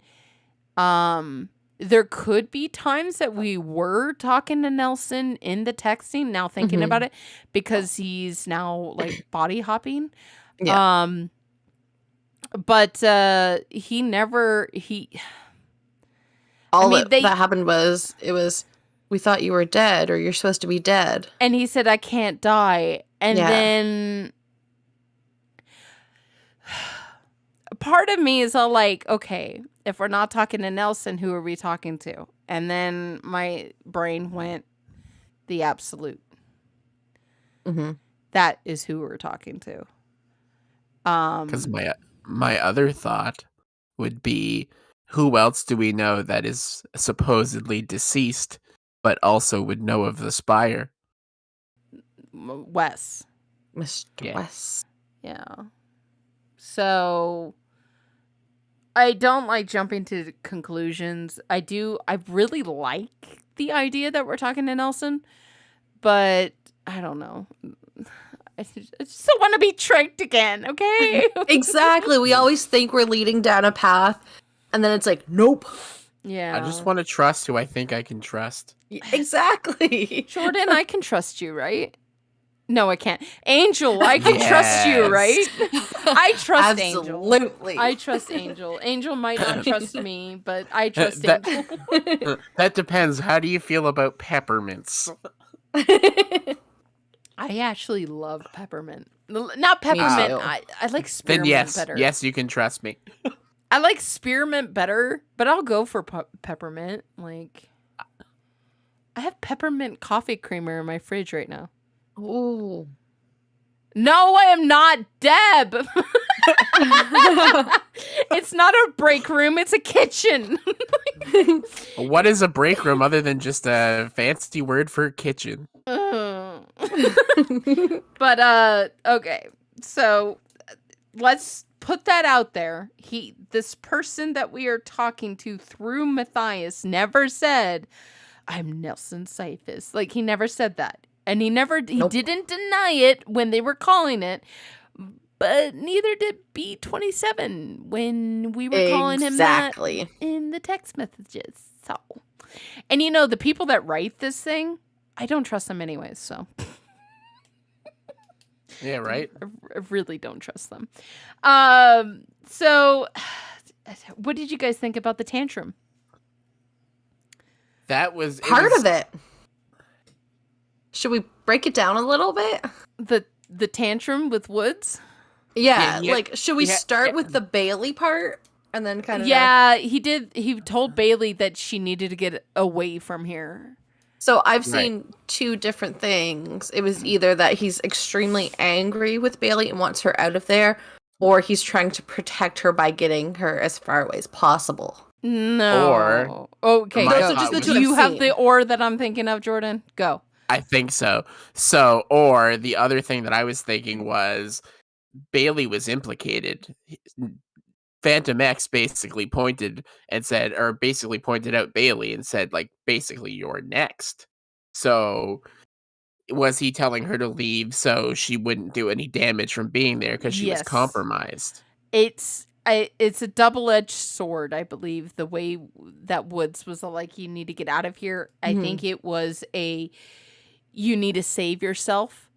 There could be times that we were talking to Nelson in the texting, now thinking about it, because he's now like body hopping. Yeah. But he never that happened was, we thought you were dead, or you're supposed to be dead. And he said, I can't die. And then part of me is all like, okay, if we're not talking to Nelson, who are we talking to? And then my brain went, the Absolute. That is who we're talking to. Because my other thought would be, who else do we know that is supposedly deceased, but also would know of the spire? Wes. Mr. Yeah. West. Yeah. So I don't like jumping to conclusions. I really like the idea that we're talking to Nelson, but I don't know. I just don't want to be tricked again, okay? Exactly. We always think we're leading down a path, and then it's like, nope. Yeah. I just want to trust who I think I can trust. Exactly. Jordan, I can trust you, right? No, I can't. Angel, I can trust you, Yes. right? I trust Angel. Absolutely. I trust Angel. Angel might not trust me, but I trust That- Angel. That depends. How do you feel about peppermints? I actually love peppermint. Not peppermint. too. I like Then spearmint yes, better. yes, you can trust me. I like spearmint better, but I'll go for peppermint. Like, I have peppermint coffee creamer in my fridge right now. Ooh. No, I am not Deb. It's not a break room, it's a kitchen. What is a break room other than just a fancy word for kitchen? But okay. So let's put that out there. This person that we are talking to through Matthias never said, "I'm Nelson Cyphus." Like, he never said that. And he didn't deny it when they were calling it. But neither did B27 when we were calling him that Exactly. in the text messages. So, and you know, the people that write this thing, I don't trust them anyways. So, Yeah, right? I really don't trust them. So, what did you guys think about the tantrum? That was Part of it. Should we break it down a little bit? The tantrum with Woods? Yeah, Yeah, like, should we yeah, start yeah. with the Bailey part and then kind of... Yeah, he did. He told Bailey that she needed to get away from here. So I've Right. seen two different things. It was either that he's extremely angry with Bailey and wants her out of there, or he's trying to protect her by getting her as far away as possible. No. Or- Okay, My go. thought just the was- two Do you I've have seen. the or that I'm thinking of, Jordan? Go. I think so. So, or the other thing that I was thinking was Bailey was implicated. Phantom X basically pointed out Bailey and said, like, basically, you're next. So, was he telling her to leave so she wouldn't do any damage from being there because she was Yes. compromised? It's a double-edged sword, I believe. The way that Woods was like, you need to get out of here. I Mhm. think it was you need to save yourself.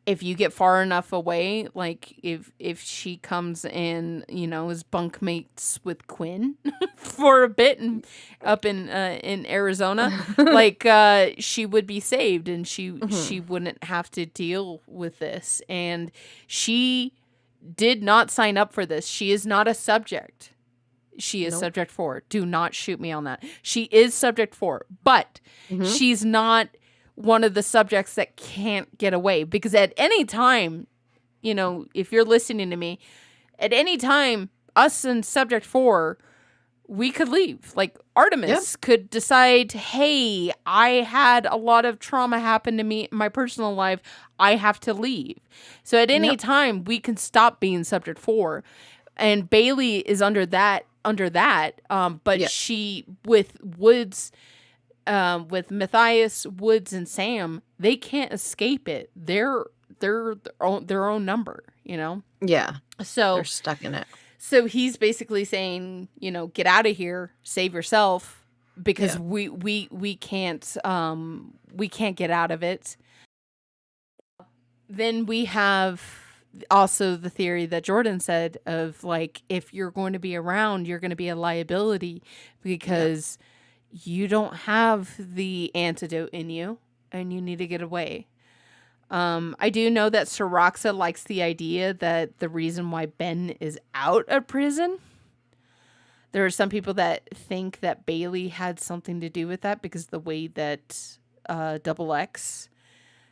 If you get far enough away, like if she comes in, as bunkmates with Quinn for a bit and up in Arizona, like she would be saved and she wouldn't have to deal with this. And she did not sign up for this. She is not a subject. She is Nope. subject 4. Do not shoot me on that. She is subject 4, but Mhm. she's not one of the subjects that can't get away, because at any time, if you're listening to me, at any time, us and subject 4, we could leave. Like, Artemis could decide, hey, I had a lot of trauma happen to me in my personal life. I have to leave. So at any time, we can stop being subject 4. And Bailey is under that. But Yeah. she, with Woods, with Matthias, Woods, and Sam, they can't escape it. They're their own number, Yeah, So they're stuck in it. So he's basically saying, get out of here, save yourself, because we can't get out of it. Then we have also the theory that Jordan said of, like, if you're going to be around, you're going to be a liability because you don't have the antidote in you and you need to get away. I do know that Soroxa likes the idea that the reason why Ben is out of prison, there are some people that think that Bailey had something to do with that, because the way that Double X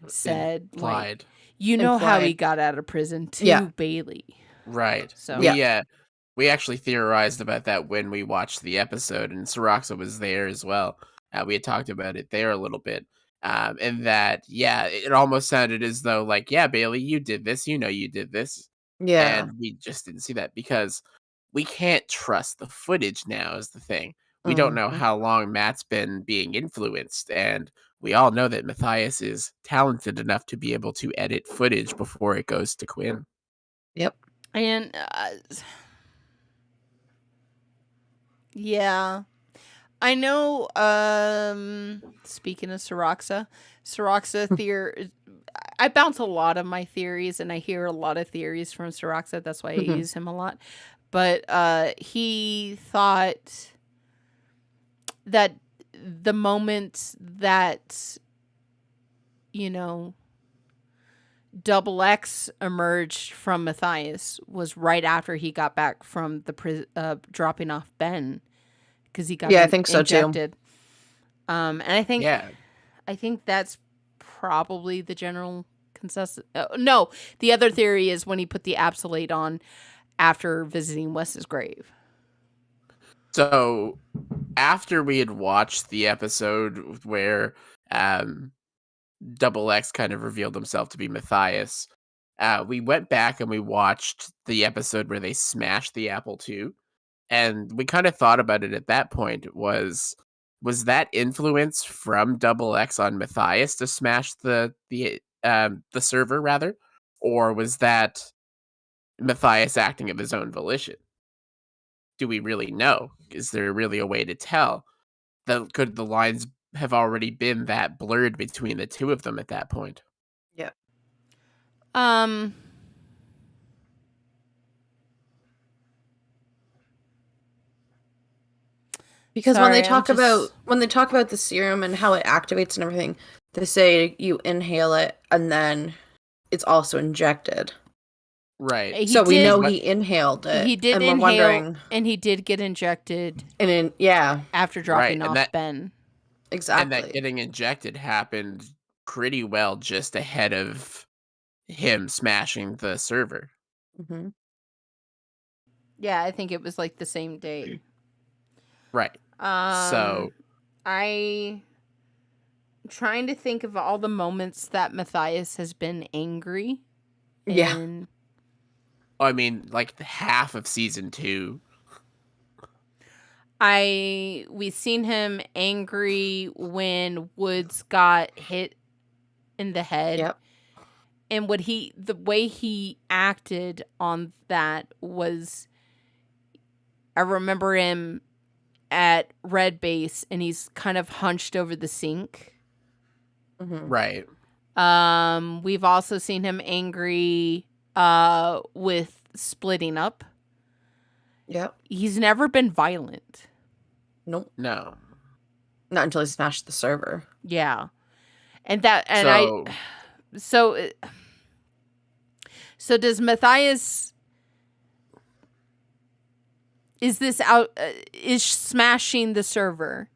said, like, Implied. you know how he Implied. got out of prison to Yeah. Bailey. Right. So We actually theorized about that when we watched the episode, and Soroxa was there as well. We had talked about it there a little bit. And that, it almost sounded as though, like, yeah, Bailey, you did this. You did this. Yeah. And we just didn't see that because we can't trust the footage now is the thing. We don't know Mhm. how long Matt's been being influenced. And we all know that Matthias is talented enough to be able to edit footage before it goes to Quinn. Yep. and yeah, I know. Speaking of Soroxa theory, I bounce a lot of my theories, and I hear a lot of theories from Soroxa. That's why I use him a lot. But he thought that the moment that, you know, Double X emerged from Matthias was right after he got back from the dropping off Ben, because he got Yeah, I think so too. injected. And I think Yeah. that's probably the general consensus. No, the other theory is when he put the Absolate on after visiting Wes's grave. So after we had watched the episode where Double X kind of revealed himself to be Matthias, we went back and we watched the episode where they smashed the Apple II, and we kind of thought about it at that point. Was that influence from Double X on Matthias to smash the server rather, or was that Matthias acting of his own volition? Do we really know? Is there really a way to tell? Could the lines have already been that blurred between the two of them at that point? Yeah. Because when they talk about the serum and how it activates and everything, they say you inhale it and then it's also injected. Right. So we know he inhaled it. He did and inhale, we're wondering, and he did get injected after dropping Right, off Ben. Exactly. And that getting injected happened pretty well just ahead of him smashing the server. Mm-hmm. Yeah, I think it was like the same day. Right. So I'm trying to think of all the moments that Matthias has been angry. Yeah. I mean, like half of season 2. We've seen him angry when Woods got hit in the head. Yep. And the way he acted on that was, I remember him at Red Base and he's kind of hunched over the sink. Mm-hmm. Right. We've also seen him angry with splitting up. Yep. He's never been violent. Nope. No. Not until he smashed the server. Yeah. So does Matthias, is smashing the server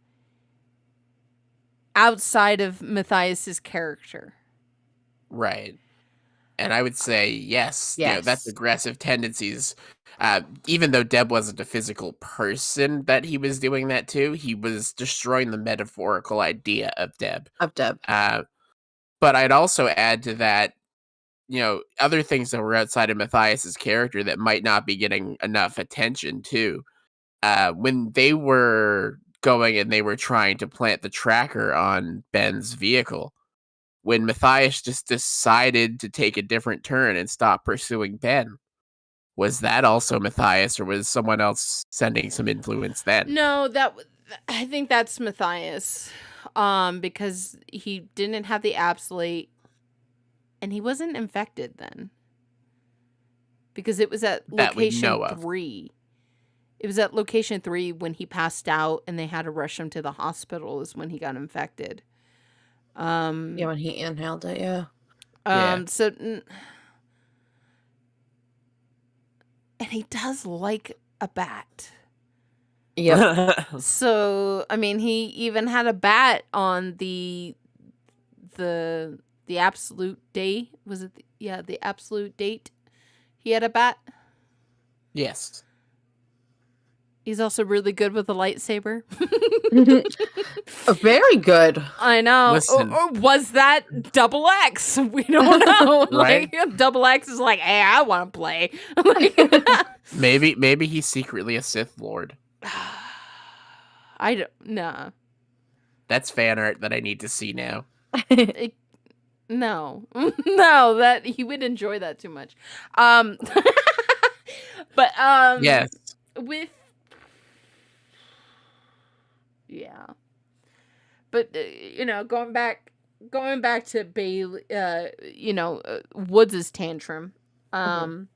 outside of Matthias's character? Right. And I would say yes. Yes. That's aggressive tendencies. Even though Deb wasn't a physical person that he was doing that to, he was destroying the metaphorical idea of Deb. But I'd also add to that, other things that were outside of Matthias's character that might not be getting enough attention too. When they were going and they were trying to plant the tracker on Ben's vehicle, when Matthias just decided to take a different turn and stop pursuing Ben, was that also Matthias, or was someone else sending some influence then? No, I think that's Matthias, because he didn't have the Absolate, and he wasn't infected then, because it was at location 3. It was at location 3 when he passed out, and they had to rush him to the hospital. Is when he got infected. When he inhaled it, yeah. So, and he does like a bat. Yeah. So, I mean, he even had a bat on the absolute day. Was it? The absolute date. He had a bat. Yes. He's also really good with a lightsaber. Very good. I know. Listen. Or was that double X? We don't know. Right? Like double X is like, hey, I want to play. Like, Maybe he's secretly a Sith Lord. I don't. Nah. That's fan art that I need to see now. No, no, that he would enjoy that too much. But Yes. with yeah, but going back to Bailey, Woods's tantrum. The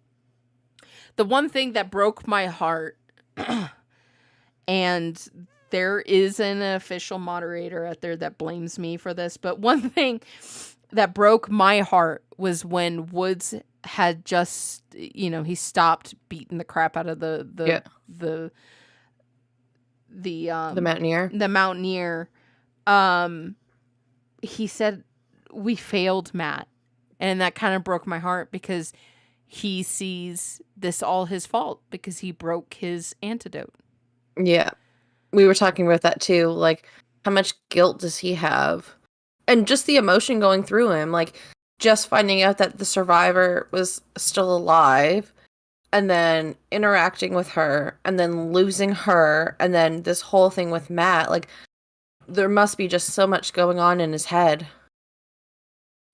one thing that broke my heart, and there is an official moderator out there that blames me for this, but one thing that broke my heart was when Woods had just, he stopped beating the crap out of the Mountaineer. The Mountaineer. He said, "We failed, Matt," and that kind of broke my heart because he sees this all his fault because he broke his antidote. Yeah. We were talking about that too. Like, how much guilt does he have? And just the emotion going through him. Like, just finding out that the survivor was still alive, and then interacting with her, and then losing her, and then this whole thing with Matt. Like, there must be just so much going on in his head.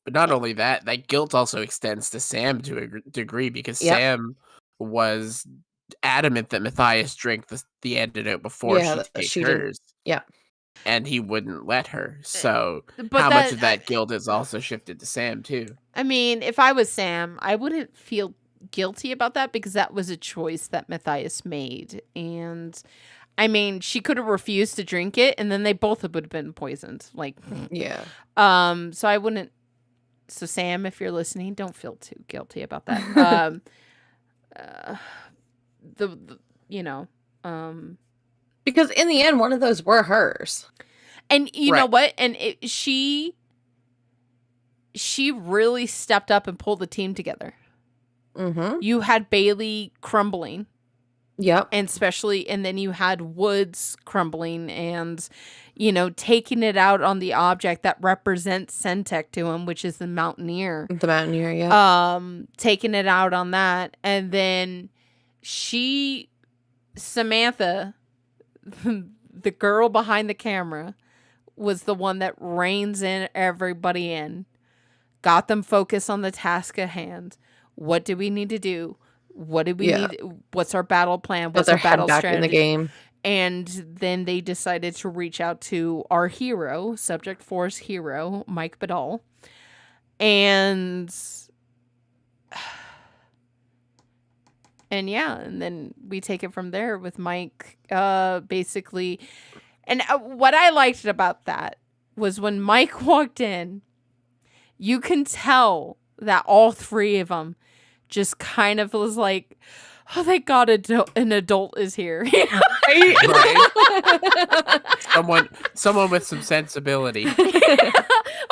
But not only that guilt also extends to Sam to a degree because Sam was adamant that Matthias drank the antidote before she took hers. Yeah. And he wouldn't let her. So But much of that guilt is also shifted to Sam too? I mean, if I was Sam, I wouldn't feel guilty about that because that was a choice that Matthias made. And I mean, she could have refused to drink it and then they both would have been poisoned. Like, yeah. So I wouldn't. So Sam, if you're listening, don't feel too guilty about that. Because in the end, one of those were hers. And you know what? And she really stepped up and pulled the team together. Mm-hmm. You had Bailey crumbling. Yep. And then you had Woods crumbling and, taking it out on the object that represents Syntec to him, which is the Mountaineer. The Mountaineer, yeah. Taking it out on that. And then Samantha, the girl behind the camera, was the one that reins everybody in, got them focused on the task at hand. What do we need to do? What do we need? What's our battle plan? What's our battle strategy? In the game. And then they decided to reach out to our hero, Subject 4's hero, Mike Badal. And then we take it from there with Mike, basically. And what I liked about that was when Mike walked in, you can tell that all three of them just kind of was like, oh, thank God an adult is here. Right? Someone with some sensibility.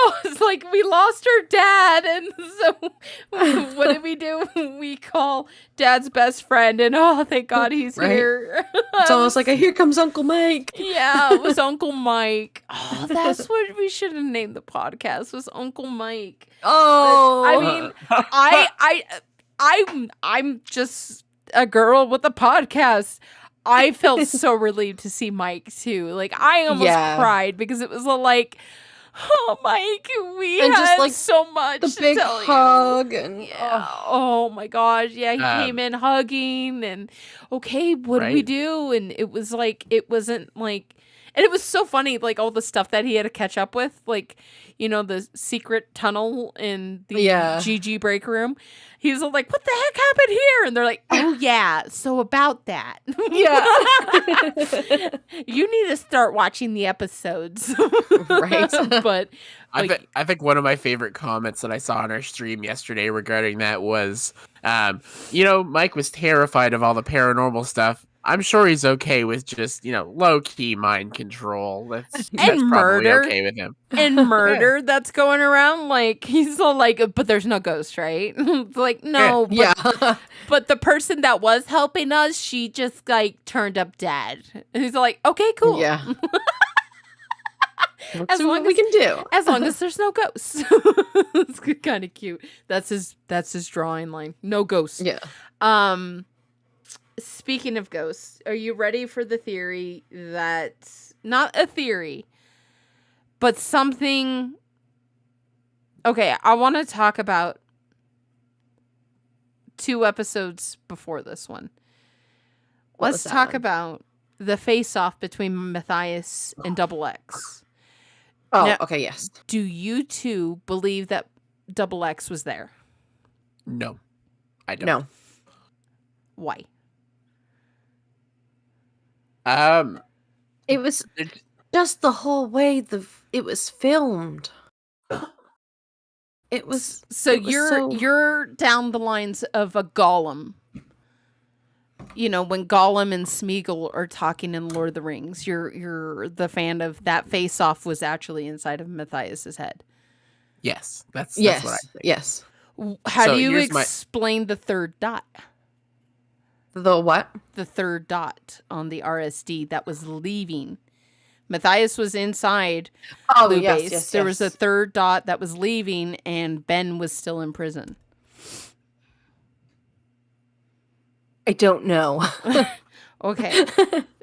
Oh, it's like we lost our dad, and so what did we do? We call Dad's best friend, and oh, thank God he's here. It's almost like here comes Uncle Mike. Yeah, it was Uncle Mike. Oh, that's what we should have named the podcast. Was Uncle Mike. Oh, I mean, I'm just a girl with a podcast. I felt so relieved to see Mike too. Like I almost cried because it was like, oh, Mike, we had just like so much the big hug and oh my gosh, yeah, he came in hugging and okay, what do we do? And it was like it wasn't like, and it was so funny, like all the stuff that he had to catch up with, like the secret tunnel in the GG break room. He was like, what the heck happened here? And they're like, oh, yeah. So about that. Yeah. You need to start watching the episodes. Right. But I think one of my favorite comments that I saw on our stream yesterday regarding that was, Mike was terrified of all the paranormal stuff. I'm sure he's okay with just, low key mind control. That's And probably murder. okay with him. And murder that's going around. Like, he's all like, but there's no ghost, right? It's like, no, but, Yeah. but the person that was helping us, she just like turned up dead. And he's like, okay, cool. Yeah. As Let's see long what we as- can do. As long as there's no ghosts. It's kind of cute. That's his drawing line. No ghosts. Yeah. Speaking of ghosts, are you ready for the theory that, not a theory, but something... Okay, I want to talk about 2 episodes before this one. What Let's was that talk one? about the face-off between Matthias and Double X. Oh, Now- okay, yes. Do you two believe that Double X was there? No, I don't. No. Why? It was just the whole way it was filmed. It was So it was you're down the lines of a Gollum. You know, when Gollum and Smeagol are talking in Lord of the Rings, you're the fan of that face off was actually inside of Matthias's head. Yes, that's yes, what I think. yes. How So do you here's my- explain the third dot? The what? The third dot on the RSD that was leaving. Matthias was inside Oh, Blue yes, Base. yes, There yes. was a third dot that was leaving, and Ben was still in prison. I don't know. Okay.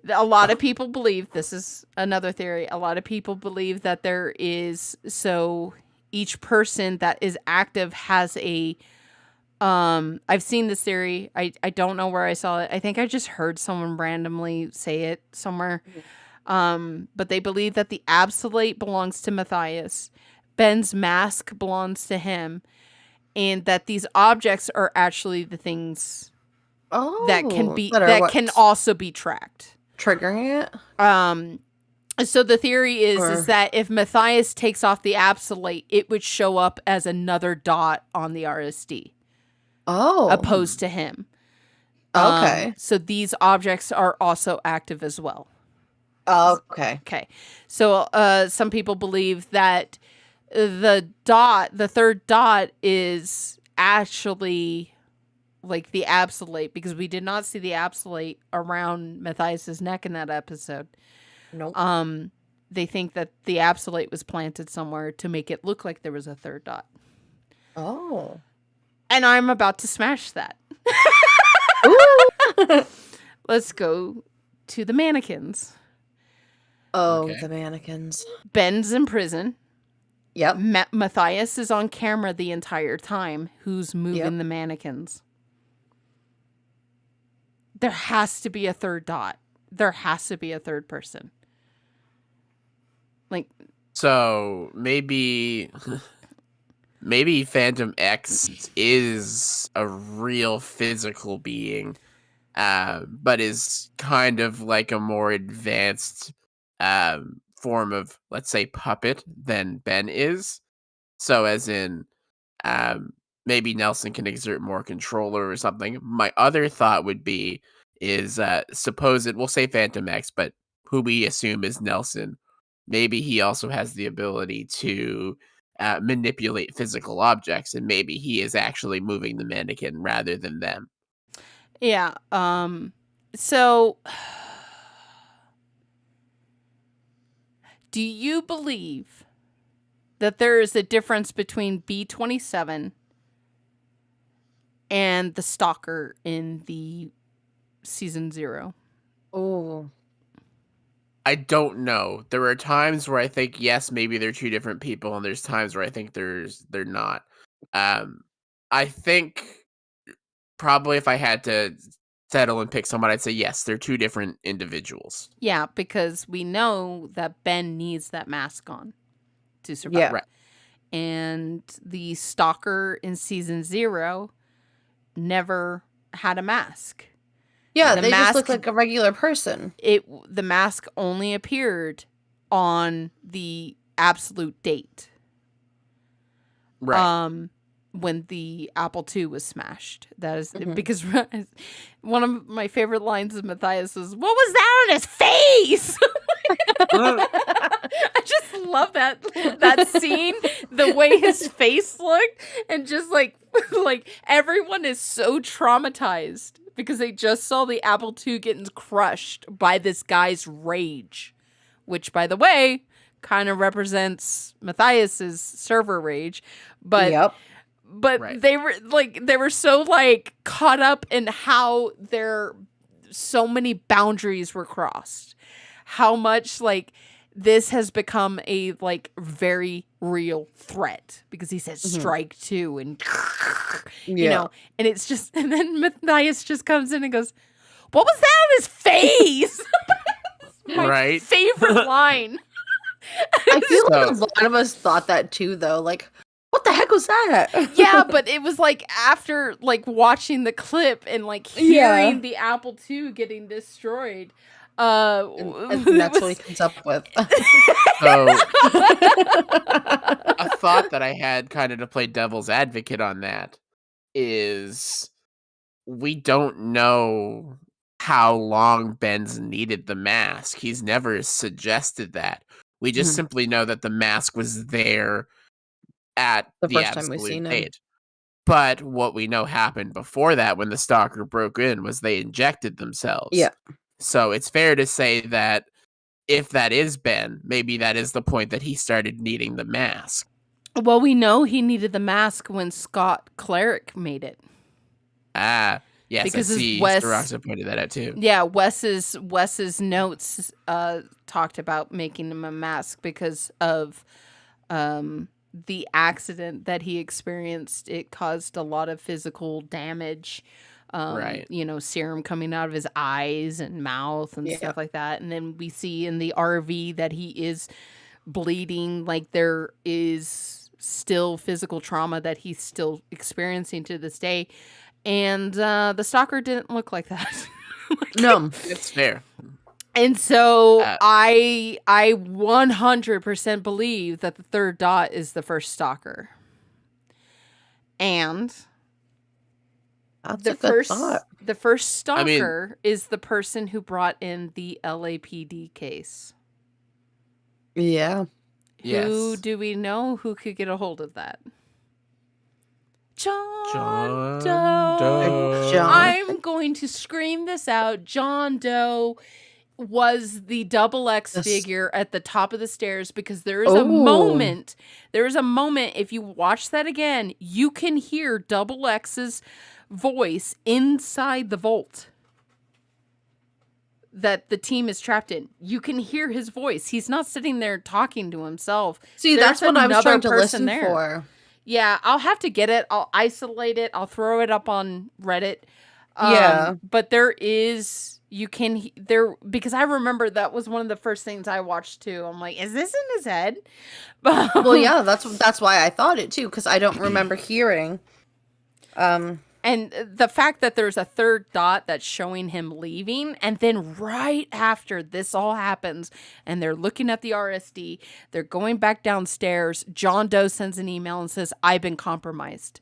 A lot of people believe, this is another theory, a lot of people believe that there is, so each person that is active has a, I've seen this theory. I don't know where I saw it. I think I just heard someone randomly say it somewhere. But they believe that the absolute belongs to Matthias. Ben's mask belongs to him. And that these objects are actually the things Oh, that can be, are that what's can also be tracked. triggering it. So the theory is Or- that if Matthias takes off the absolute, it would show up as another dot on the RSD, Oh, opposed to him. okay. So these objects are also active as well. Oh, okay. Okay. So some people believe that the third dot is actually like the absolute, because we did not see the absolute around Matthias's neck in that episode. Nope. They think that the absolute was planted somewhere to make it look like there was a third dot. Oh. And I'm about to smash that. Ooh. Let's go to the mannequins. Oh, Okay. the mannequins. Ben's in prison. Yep. Matthias is on camera the entire time. Who's moving Yep. the mannequins? There has to be a third dot. There has to be a third person. Like, So maybe Phantom X is a real physical being, but is kind of like a more advanced form of, let's say, puppet than Ben is. So as in, maybe Nelson can exert more control or something. My other thought would be we'll say Phantom X, but who we assume is Nelson. Maybe he also has the ability to manipulate physical objects, and maybe he is actually moving the mannequin rather than them. yeah. So, do you believe that there is a difference between B-27 and the Stalker in the season 0? Oh. I don't know. There are times where I think yes, maybe they're two different people, and there's times where I think they're not. I think probably if I had to settle and pick someone, I'd say yes, they're two different individuals. Yeah, because we know that Ben needs that mask on to survive. Yeah. Right. And the Stalker in season 0 never had a mask. Yeah, The they just look mask- like a regular person. The mask only appeared on the absolute date. Right. when the Apple II was smashed. That is Mhm. because one of my favorite lines of Matthias was, "What was that on his face?" I just love that scene, the way his face looked, and just like everyone is so traumatized because they just saw the Apple II getting crushed by this guy's rage, which, by the way, kind of represents Matthias's server rage, but Yep. Right. they were so like caught up in how their so many boundaries were crossed, how much like this has become a like very real threat because he says strike two and you know, and it's just, and then Matthias just comes in and goes, "What was that on his face?" My Right. favorite line. I feel like So- a lot of us thought that too, though. Like, what the heck was that? Yeah, but it was like after like watching the clip and like hearing Yeah. the Apple II getting destroyed. And that's what he comes up with. So a thought that I had kind of to play devil's advocate on that is we don't know how long Ben's needed the mask. He's never suggested that. We just Mhm. simply know that the mask was there at The the first time we absolute seen him. date. But what we know happened before that when the Stalker broke in was they injected themselves. Yeah. So it's fair to say that if that is Ben, maybe that is the point that he started needing the mask. Well, we know he needed the mask when Scott Cleric made it. Ah, yes, Because I as see. Wes- Staroxa pointed that out too. Yeah, Wes's notes talked about making him a mask because of the accident that he experienced. It caused a lot of physical damage. Right. You know, serum coming out of his eyes and mouth and Yeah. stuff like that. And then we see in the RV that he is bleeding, like there is still physical trauma that he's still experiencing to this day. And the Stalker didn't look like that. No. It's fair. And so Uh, I 100% believe that the third dot is the first Stalker. And That's the a good first thought. the first I mean- Stalker is the person who brought in the LAPD case. Yeah. Who Yes. do we know who could get a hold of that? John John Doe. Doe. John- I'm going to scream this out. John Doe was the double X Yes. figure at the top of the stairs because there is a Oh. moment. There is a moment, if you watch that again, you can hear double X's voice inside the vault that the team is trapped in. You can hear his voice. He's not sitting there talking to himself. See, There's that's what I was another trying to person listen there. for. Yeah, I'll have to get it. I'll isolate it. I'll throw it up on Reddit. Yeah. But there is, you can, there, because I remember that was one of the first things I watched too. I'm like, is this in his head? Well, yeah, that's why I thought it too, because I don't remember hearing. And the fact that there's a third dot that's showing him leaving, and then right after this all happens, and they're looking at the RSD, they're going back downstairs, John Doe sends an email and says, "I've been compromised."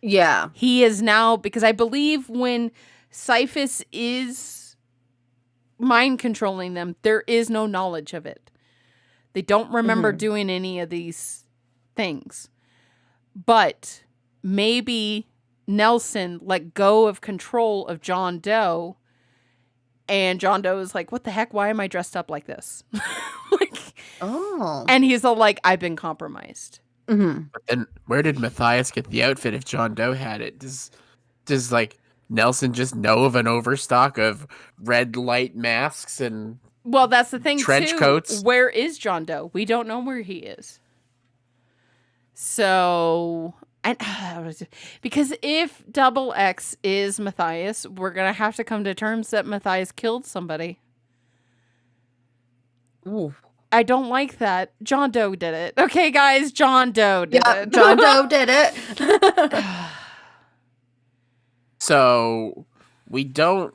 Yeah. He is now, because I believe when Cyphus is mind controlling them, there is no knowledge of it. They don't remember doing any of these things. But maybe Nelson let go of control of John Doe, and John Doe is like, "What the heck? Why am I dressed up like this?" Oh. And he's all like, "I've been compromised." Mm-hmm. But then where did Matthias get the outfit if John Doe had it? Does like Nelson just know of an overstock of red light masks and Well, that's the thing, trench too. coats? Where is John Doe? We don't know where he is. So, and because if Double X is Matthias, we're going to have to come to terms that Matthias killed somebody. Ooh. I don't like that. John Doe did it. Okay, guys, John Doe did Yeah, it. John Doe did it. So we don't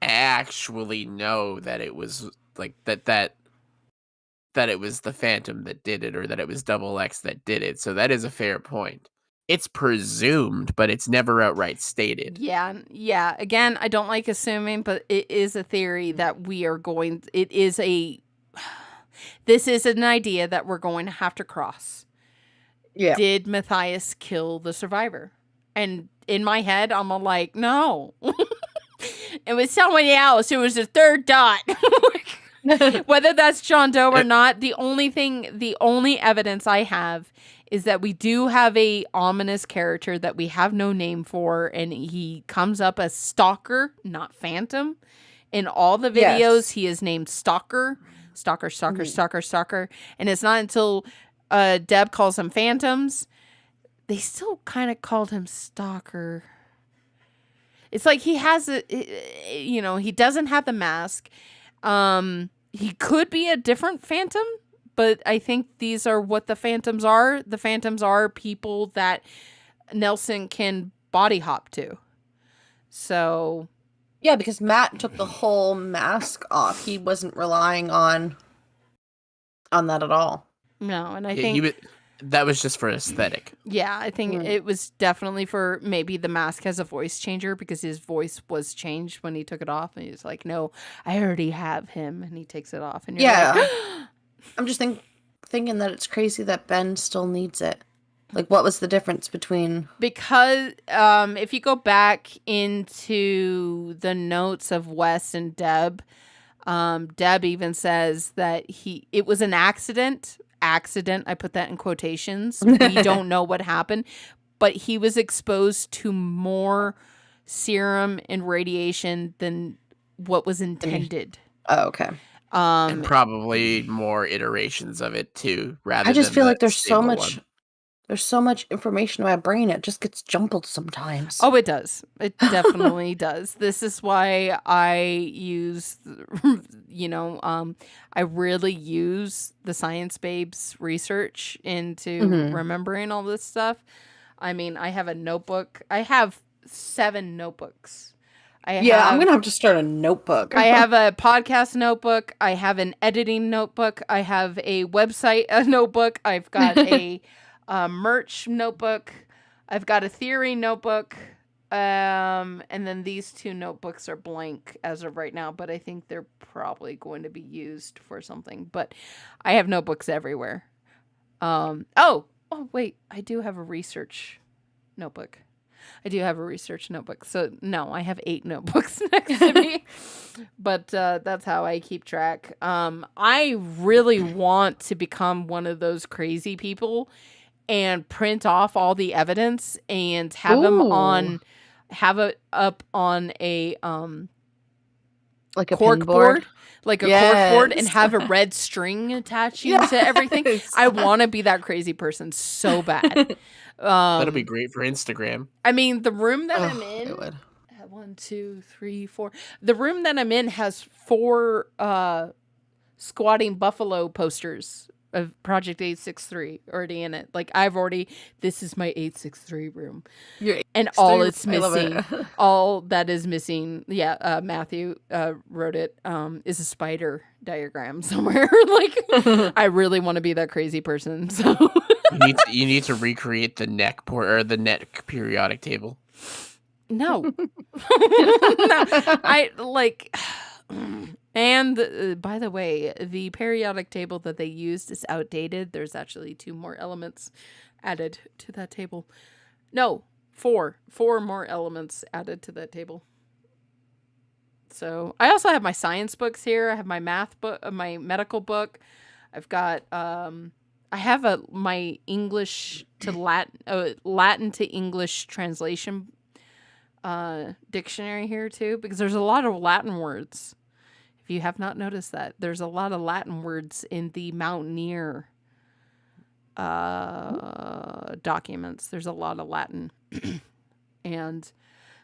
actually know that it was like that it was the Phantom that did it or that it was Double X that did it. So that is a fair point. it's presumed, but it's never outright stated. Yeah. Again, I don't like assuming, but it is a theory that this is an idea that we're going to have to cross. Yeah. Did Matthias kill the survivor? And in my head, I'm all like, no. It was somebody else. It was the third dot. Whether that's John Doe or not, the only evidence I have is that we do have a ominous character that we have no name for, and he comes up as Stalker, not Phantom. In all the videos, he is named Stalker. Stalker. And it's not until Deb calls him Phantoms. They still kind of called him Stalker. It's like he has he doesn't have the mask. He could be a different Phantom, but I think these are what the Phantoms are. The Phantoms are people that Nelson can body hop to. So... Yeah, because Matt took the whole mask off. He wasn't relying on that at all. No, and I think... that was just for aesthetic. Yeah, I think it was definitely for maybe the mask has a voice changer because his voice was changed when he took it off. And he's like, no, I already have him. And he takes it off. And you're like... I'm just thinking that it's crazy that Ben still needs it. Like, what was the difference between... Because if you go back into the notes of Wes and Deb, Deb even says that it was an accident. Accident, I put that in quotations. We don't know what happened. But he was exposed to more serum and radiation than what was intended. Oh, okay. And probably more iterations of it, too, rather I just than feel like there's so single much... one. There's so much information in my brain, it just gets jumbled sometimes. Oh, it does. It definitely does. This is why I use, I really use the Science Babes research into remembering all this stuff. I mean, I have a notebook. I have 7 notebooks. I'm going to have to start a notebook. I have a podcast notebook. I have an editing notebook. I have a website notebook. I've got a... merch notebook. I've got a theory notebook. And then these 2 notebooks are blank as of right now, but I think they're probably going to be used for something. But I have notebooks everywhere. Wait, I do have a research notebook. So no, I have 8 notebooks next to me. But that's how I keep track. I really want to become one of those crazy people and print off all the evidence and have it up on a like a cork board, like a cork board, and have a red string attaching to everything. I want to be that crazy person so bad. That'll be great for Instagram. I mean, the room that I'm in, it would. 1, 2, 3, 4. The room that I'm in has 4 squatting buffalo posters of Project 863 already in it. Like this is my 863 room. And all it's missing, all that is missing, Matthew wrote it, is a spider diagram somewhere. Like, I really want to be that crazy person. So you need to recreate the neck periodic table. No. No. I like... And by the way, the periodic table that they used is outdated. There's actually 2 more elements added to that table. No, 4 more elements added to that table. So I also have my science books here. I have my math book, my medical book. I've got I have my English to Latin to English translation dictionary here too, because there's a lot of Latin words. If you have not noticed that, there's a lot of Latin words in the Mountaineer documents. There's a lot of Latin. And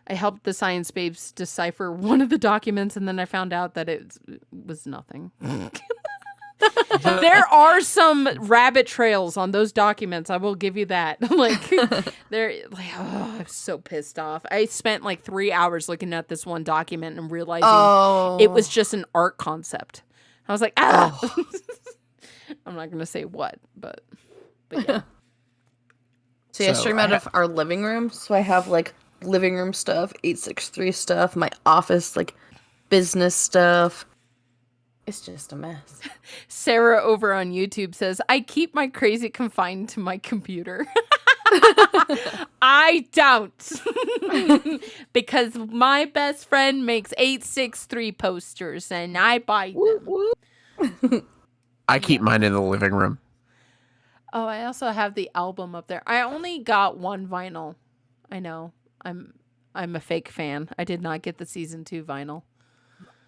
I helped the Science Babes decipher one of the documents, and then I found out that it was nothing. There are some rabbit trails on those documents. I will give you that. I'm so pissed off. I spent 3 hours looking at this one document and realizing it was just an art concept. I was like, I'm not going to say what, but yeah. See, I stream out of our living room, so I have like living room stuff, 863 stuff, my office, like business stuff. It's just a mess. Sarah over on YouTube says, I keep my crazy confined to my computer. I don't. Because my best friend makes 863 posters and I buy them. I keep mine in the living room. Oh, I also have the album up there. I only got one vinyl. I know. I'm a fake fan. I did not get the season 2 vinyl.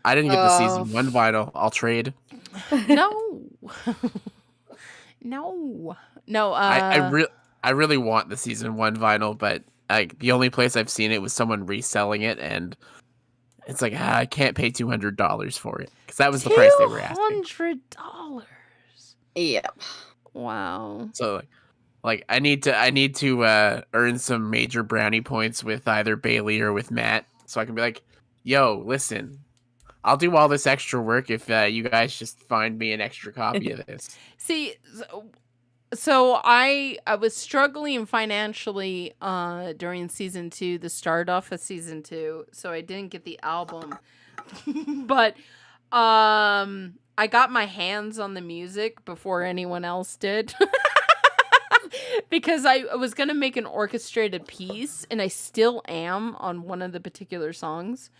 I didn't get the season 1 vinyl. I'll trade. No. No. I really want the season 1 vinyl, but the only place I've seen it was someone reselling it, and it's like I can't pay $200 for it because that was the price they were asking. $200. Yep. Wow. So like I need to earn some major brownie points with either Bailey or with Matt, so I can be like, yo, listen, I'll do all this extra work if you guys just find me an extra copy of this. See, so I was struggling financially during season 2, the start off of season 2, so I didn't get the album. But I got my hands on the music before anyone else did. Because I was going to make an orchestrated piece, and I still am on one of the particular songs.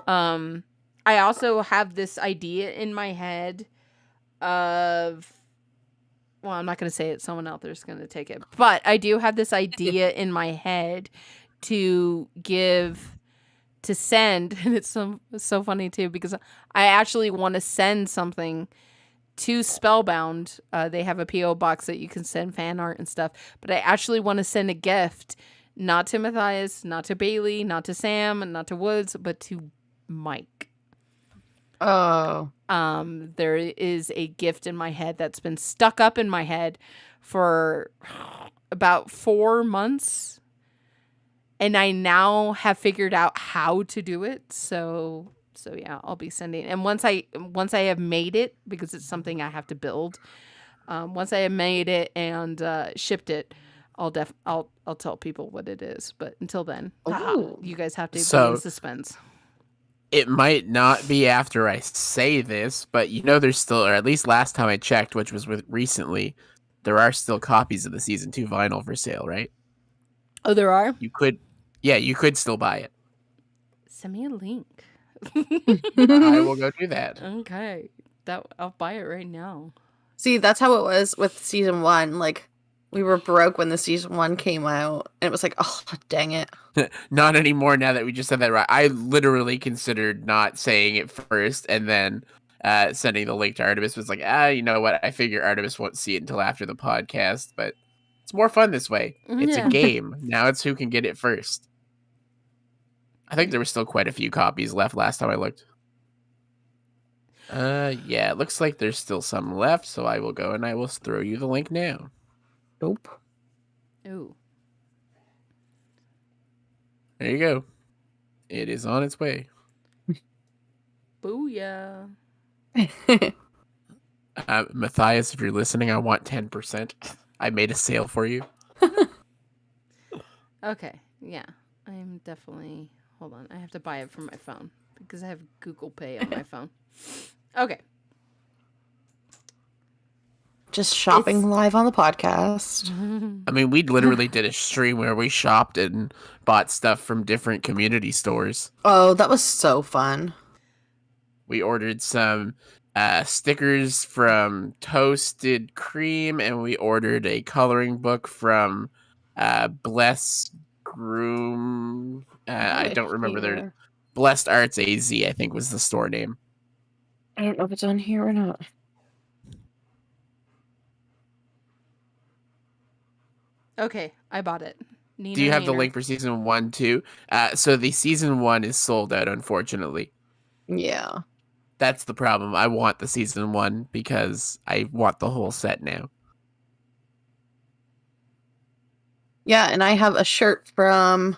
I also have this idea in my head of, well, I'm not going to say it. Someone out there is going to take it. But I do have this idea in my head to send. And it's so funny, too, because I actually want to send something to Spellbound. They have a P.O. box that you can send fan art and stuff. But I actually want to send a gift, not to Matthias, not to Bailey, not to Sam, not to Woods, but to Mike. Oh. There is a gift in my head that's been stuck up in my head for about 4 months. And I now have figured out how to do it. So yeah, I'll be sending. And once I have made it, because it's something I have to build, once I have made it and shipped it, I'll tell people what it is. But until then, you guys have to be in suspense. It might not be after I say this, but there's still, or at least last time I checked, which was recently, there are still copies of the season 2 vinyl for sale, right? Oh, there are? You could still buy it. Send me a link. I will go do that. Okay. I'll buy it right now. See, that's how it was with season 1. Like, we were broke when the season 1 came out, and it was like, oh, dang it. Not anymore now that we just said that right. I literally considered not saying it first and then sending the link to Artemis. Was like, you know what? I figure Artemis won't see it until after the podcast, but it's more fun this way. It's a game. Now it's who can get it first. I think there were still quite a few copies left last time I looked. Yeah, it looks like there's still some left, so I will go and I will throw you the link now. Nope. Ooh. There you go. It is on its way. Booyah. Matthias, if you're listening, I want 10%. I made a sale for you. Okay, yeah. I'm definitely... Hold on, I have to buy it from my phone because I have Google Pay on my phone. Okay. Just shopping live on the podcast. I mean, we literally did a stream where we shopped and bought stuff from different community stores. Oh, that was so fun. We ordered some stickers from Toasted Cream, and we ordered a coloring book from Bless Groom. I don't remember their Blessed Arts AZ, I think was the store name. I don't know if it's on here or not. Okay, I bought it. Do you have the link for season 1 too? So the season 1 is sold out, unfortunately. Yeah. That's the problem. I want the season 1 because I want the whole set now. Yeah, and I have a shirt from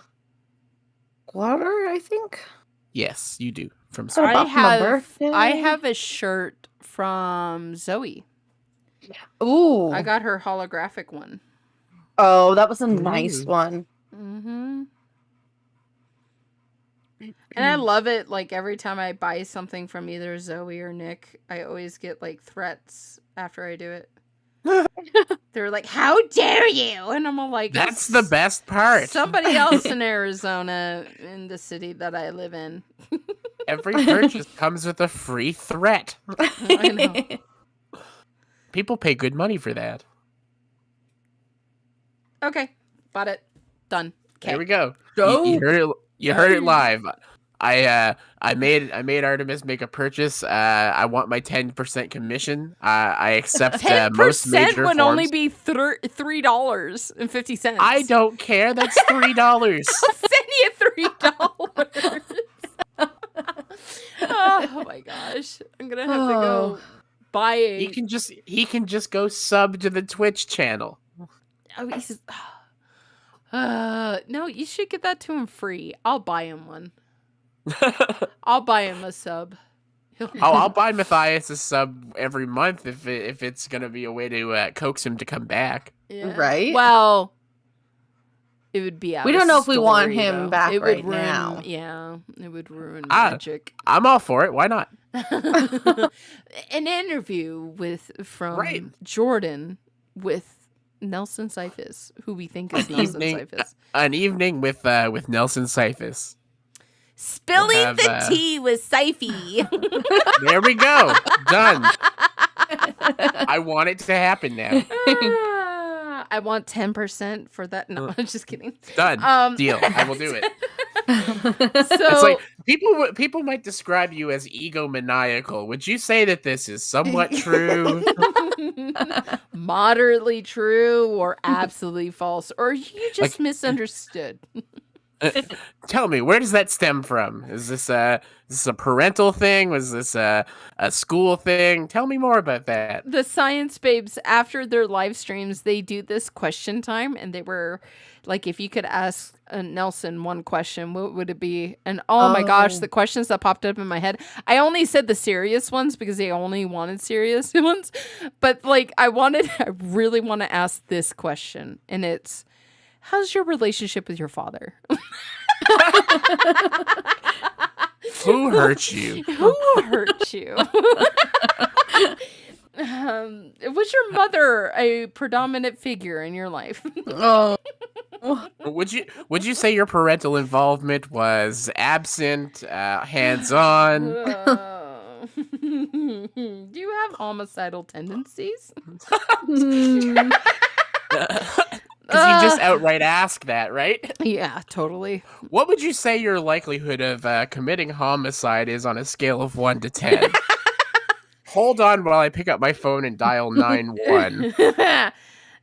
Water, I think. Yes, you do. From I have a shirt from Zoe. Ooh. I got her holographic one. Oh, that was a nice one. Mm-hmm. And I love it. Like every time I buy something from either Zoe or Nick, I always get like threats after I do it. They're like, "How dare you?" And I'm all like, That's the best part. Somebody else in Arizona, in the city that I live in. Every purchase comes with a free threat. I know. People pay good money for that. Okay, bought it. Done. Okay. There we go. Go. You heard it. You heard it live. I made Artemis make a purchase. I want my 10% commission. I accept most 10% major would forms. only be $3.50. I don't care. That's $3. I'll send you $3. Oh my gosh! I'm gonna have to go buy a. He can just go sub to the Twitch channel. Oh, he says, no, you should get that to him free. I'll buy him one. I'll buy him a sub. I'll buy Matthias a sub every month if it's gonna be a way to coax him to come back. Yeah. Right? Well, it would be out We of don't know if we want story, him though. back It would right ruin, now. Yeah, it would ruin magic. I'm all for it. Why not? An interview from Right. Jordan with Nelson Cyphus, who we think is Nelson Cyphus. An evening with Nelson Cyphus. Spilling We'll have, the tea with Cyphy. There we go. Done. I want it to happen now. I want 10% for that. No, I'm just kidding. Done. Deal. I will do it. So It's like people might describe you as egomaniacal. Would you say that this is somewhat true? moderately true or absolutely false, or you just Like- misunderstood. Tell me, where does that stem from? Is this a parental thing? Was this a school thing? Tell me more about that. The Science Babes, after their live streams, they do this question time, and they were like, if you could ask Nelson one question, what would it be? And oh my gosh, the questions that popped up in my head. I only said the serious ones because they only wanted serious ones. But like, I really want to ask this question, and it's, how's your relationship with your father? Who hurt you? Who hurt you? Was your mother a predominant figure in your life? Oh. Would you say your parental involvement was absent, hands-on? Do you have homicidal tendencies? Because you just outright ask that, right? Yeah, totally. What would you say your likelihood of committing homicide is on a scale of 1 to 10? Hold on while I pick up my phone and dial 91.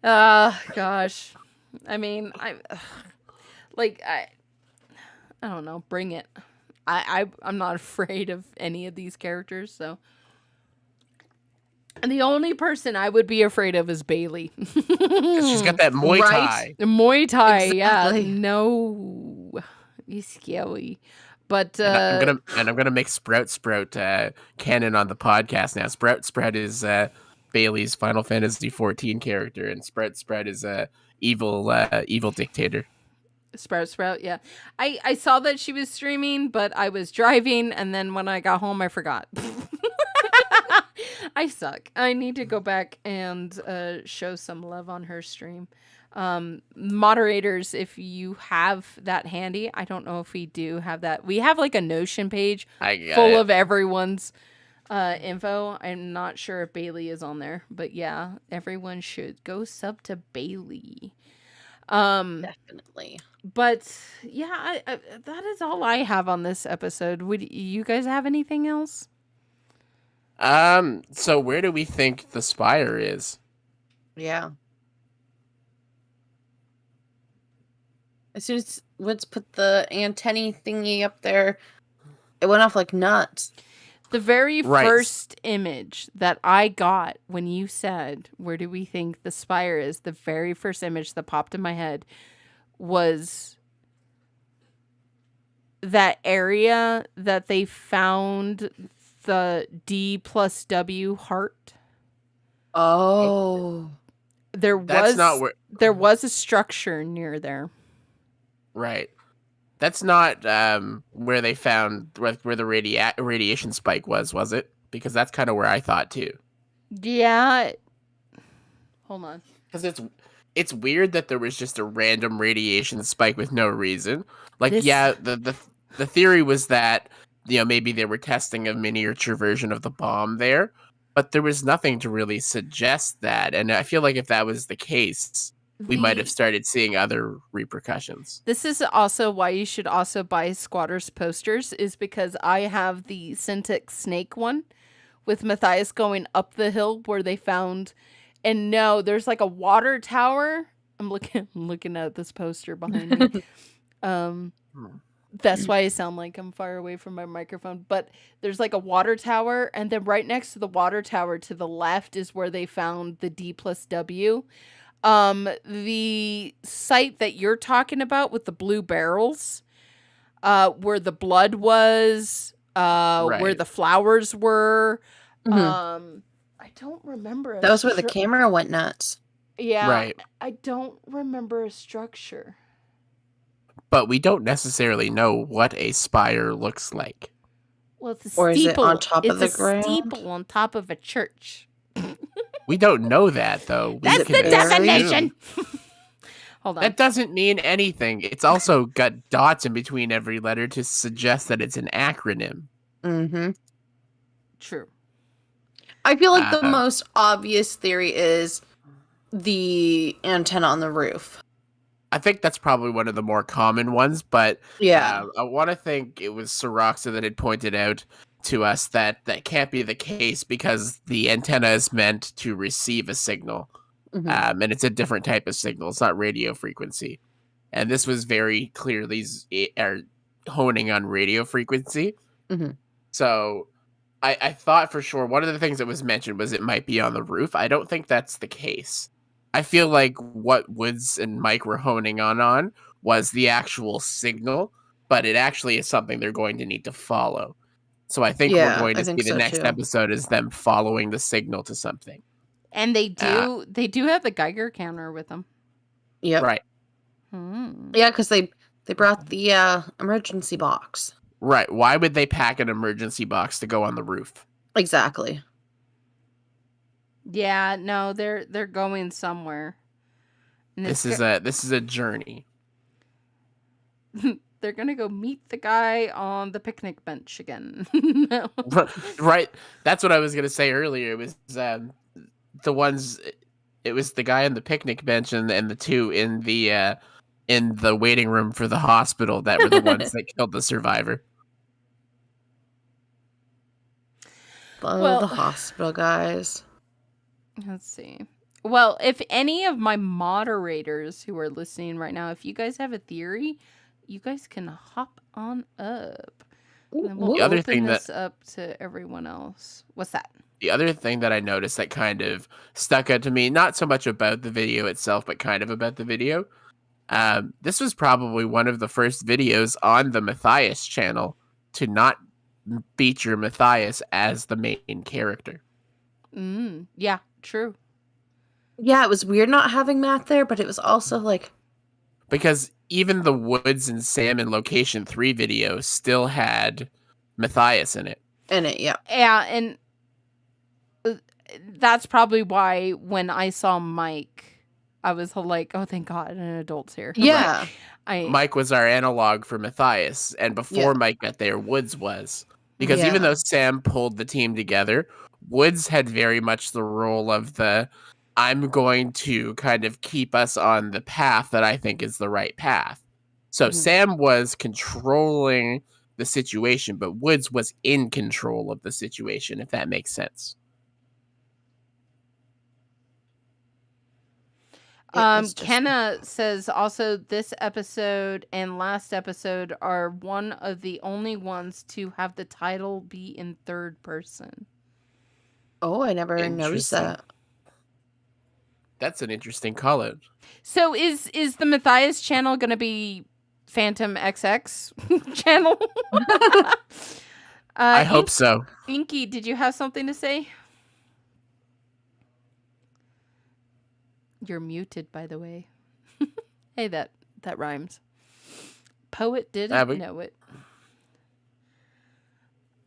Gosh. I mean, I don't know. Bring it. I'm not afraid of any of these characters, so. And the only person I would be afraid of is Bailey. She's got that Muay Thai. Right? Muay Thai, Exactly. yeah. No, he's scary. But I'm gonna make Sprout canon on the podcast now. Sprout is Bailey's Final Fantasy 14 character, and Sprout is a evil dictator. Sprout, yeah. I saw that she was streaming, but I was driving, and then when I got home, I forgot. I suck. I need to go back and show some love on her stream. Moderators, if you have that handy, I don't know if we do have that. We have like a Notion page full of everyone's info. I'm not sure if Bailey is on there, but yeah, everyone should go sub to Bailey. Definitely. But yeah, I that is all I have on this episode. Would you guys have anything else? So where do we think the spire is? Yeah. As soon as Woods put the antennae thingy up there, it went off like nuts. The very Right. first image that I got when you said, where do we think the spire is? The very first image that popped in my head was that area that they found the D+W heart. Oh. That's not where. there was a structure near there. Right. That's not where they found where the radiation spike was it? Because that's kind of where I thought too. Yeah. Hold on. Because it's weird that there was just a random radiation spike with no reason. Like, This- yeah, the theory was that, you know, maybe they were testing a miniature version of the bomb there, but there was nothing to really suggest that. And I feel like if that was the case, we might have started seeing other repercussions. This is also why you should also buy Squatters posters, is because I have the Syntec snake one with Matthias going up the hill where they found, and no, there's like a water tower. I'm looking at this poster behind me. That's why I sound like I'm far away from my microphone. But there's like a water tower, and then right next to the water tower to the left is where they found the D+W. The site that you're talking about with the blue barrels, where the blood was, where the flowers were. I don't remember. That was where the camera went nuts. Yeah. Right. I don't remember a structure. But we don't necessarily know what a spire looks like. Well, it's a steeple. Or is it on top of the ground? It's a steeple on top of a church. We don't know that, though. That's the definition. Hold on. That doesn't mean anything. It's also got dots in between every letter to suggest that it's an acronym. Mm-hmm. True. I feel like the most obvious theory is the antenna on the roof. I think that's probably one of the more common ones, but yeah, I want to think it was Soroxa that had pointed out to us that that can't be the case because the antenna is meant to receive a signal, and it's a different type of signal. It's not radio frequency, and this was very clearly honing on radio frequency. So I thought for sure one of the things that was mentioned was it might be on the roof. I don't think that's the case. I feel like what Woods and Mike were honing on was the actual signal, but it actually is something they're going to need to follow. So I think we're going to see the next episode is them following the signal to something. And they do have the Geiger counter with them. Yep. Right. Yeah, because they brought the emergency box. Right. Why would they pack an emergency box to go on the roof? Exactly. Yeah, no, they're going somewhere. And This is a journey. They're gonna go meet the guy on the picnic bench again. Right. That's what I was gonna say earlier. It was the ones. It was the guy on the picnic bench and the two in the waiting room for the hospital that were the ones that killed the survivor. Well, the hospital guys. Let's see. Well, if any of my moderators who are listening right now, if you guys have a theory, you guys can hop on up. And then we'll open this up to everyone else. What's that? The other thing that I noticed that kind of stuck out to me, not so much about the video itself, but kind of about the video. This was probably one of the first videos on the Matthias channel to not feature Matthias as the main character. Yeah, true. Yeah, it was weird not having Matt there, but it was also like... Because even the Woods and Sam in Location 3 video still had Matthias in it. Yeah. Yeah, and that's probably why when I saw Mike, I was like, oh, thank God, an adult's here. Yeah. Mike was our analog for Matthias, and before Mike got there, Woods was. Because even though Sam pulled the team together, Woods had very much the role of the, I'm going to kind of keep us on the path that I think is the right path. So Sam was controlling the situation, but Woods was in control of the situation, if that makes sense. Kenna says also this episode and last episode are one of the only ones to have the title be in third person. Oh, I never noticed that. That's an interesting call out. So is the Matthias channel going to be Phantom XX channel? I hope so. Inky, did you have something to say? You're muted, by the way. Hey, that rhymes. Poet didn't know it.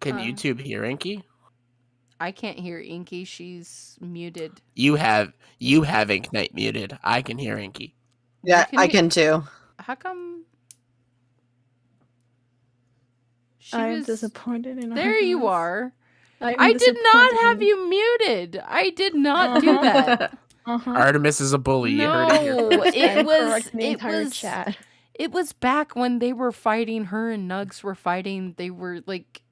Can YouTube hear Inky? I can't hear Inky. She's muted. You have Inknight muted. I can hear Inky. Yeah, I can too. How come? I'm disappointed in There Artemis. you are. I did not have you muted. I did not do that. Artemis is a bully. No, You heard it here. Chat. It was back when they were fighting. Her and Nugs were fighting. They were like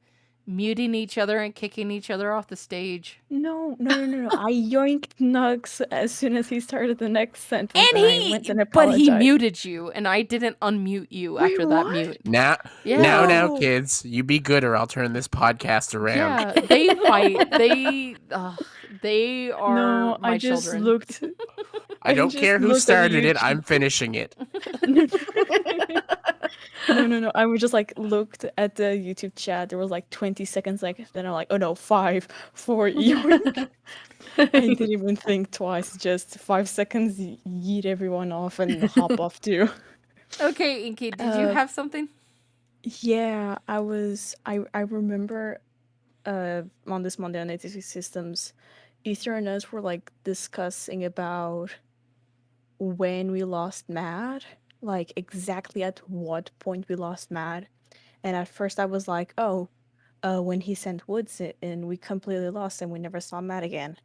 muting each other and kicking each other off the stage. No. I yoinked Nugs as soon as he started the next sentence. But he muted you, and I didn't unmute you after that mute. Now, kids, you be good, or I'll turn this podcast around. Yeah, they fight. They are my I just children. Looked. I don't care who started it. I'm finishing it. No. I was just like looked at the YouTube chat. There was like 20 seconds. Then I'm like, oh no, 5, 4, yoink. I didn't even think twice. Just 5 seconds, yeet everyone off and hop off too. Okay, Inky, did you have something? Yeah, I remember on this Monday on 86 Systems, Ether and us were like discussing about when we lost Matt, like exactly at what point we lost Matt. And at first I was like, when he sent Woods in, we completely lost and we never saw Matt again.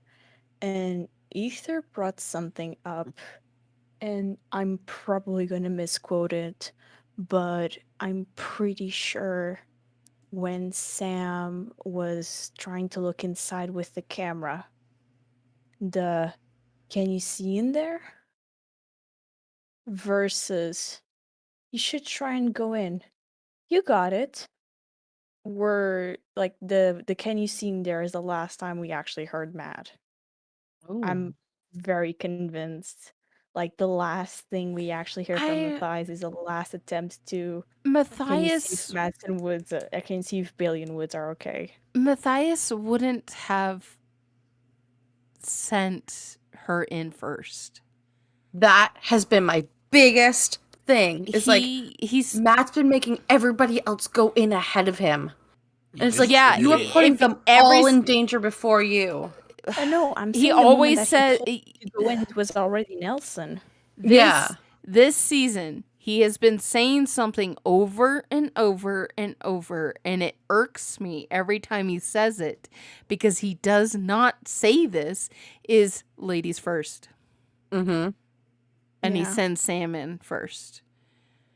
And Ether brought something up, and I'm probably going to misquote it, but I'm pretty sure when Sam was trying to look inside with the camera, can you see in there? Versus, you should try and go in. You got it. We're like the can you see in there is the last time we actually heard Matt. Ooh. I'm very convinced. Like the last thing we actually hear from Matthias is the last attempt to Matthias. Can you see if Matt and Woods. I can see if Bailey and Woods are okay. Matthias wouldn't have sent her in first. That has been my biggest thing. It's Matt's been making everybody else go in ahead of him. And it's like, you are putting them all in danger before you. I know. I'm saying he always said when it was already Nelson. This season, he has been saying something over and over and over, and it irks me every time he says it because he does not say this is ladies first. Mm-hmm. And he sends Sam in first.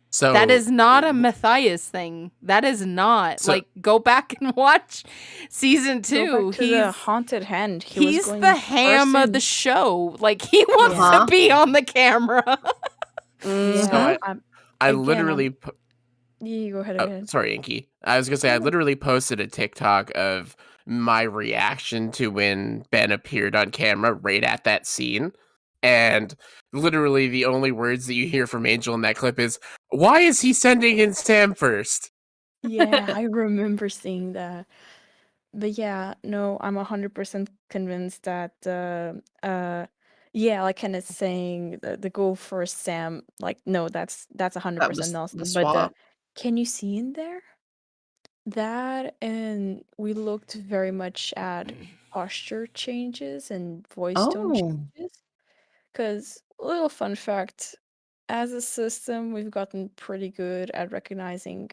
So that is not a Matthias thing. That is not. Go back and watch season 2. He's the haunted hand. He's the ham of the show. Like, he wants to be on the camera. So I literally... You go ahead. Sorry, Inky. I was going to say, I literally posted a TikTok of my reaction to when Ben appeared on camera right at that scene. And literally the only words that you hear from Angel in that clip is, why is he sending in Sam first? Yeah, I remember seeing that. But yeah, no, I'm 100% convinced that, like Kenneth's saying, the go first Sam, like, no, that's 100% Nelson. But can you see in there? That, and we looked very much at posture changes and voice tone changes. Because, little fun fact, as a system, we've gotten pretty good at recognizing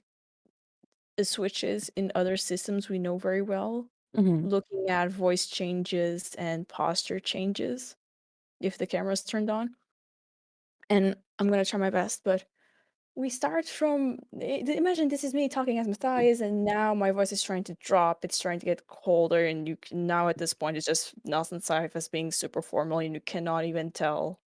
the switches in other systems we know very well. Mm-hmm. Looking at voice changes and posture changes if the camera's turned on. And I'm going to try my best, but we start from... Imagine this is me talking as Matthias, and now my voice is trying to drop. It's trying to get colder, and you can, now at this point, it's just Nelson Cyphers being super formal, and you cannot even tell.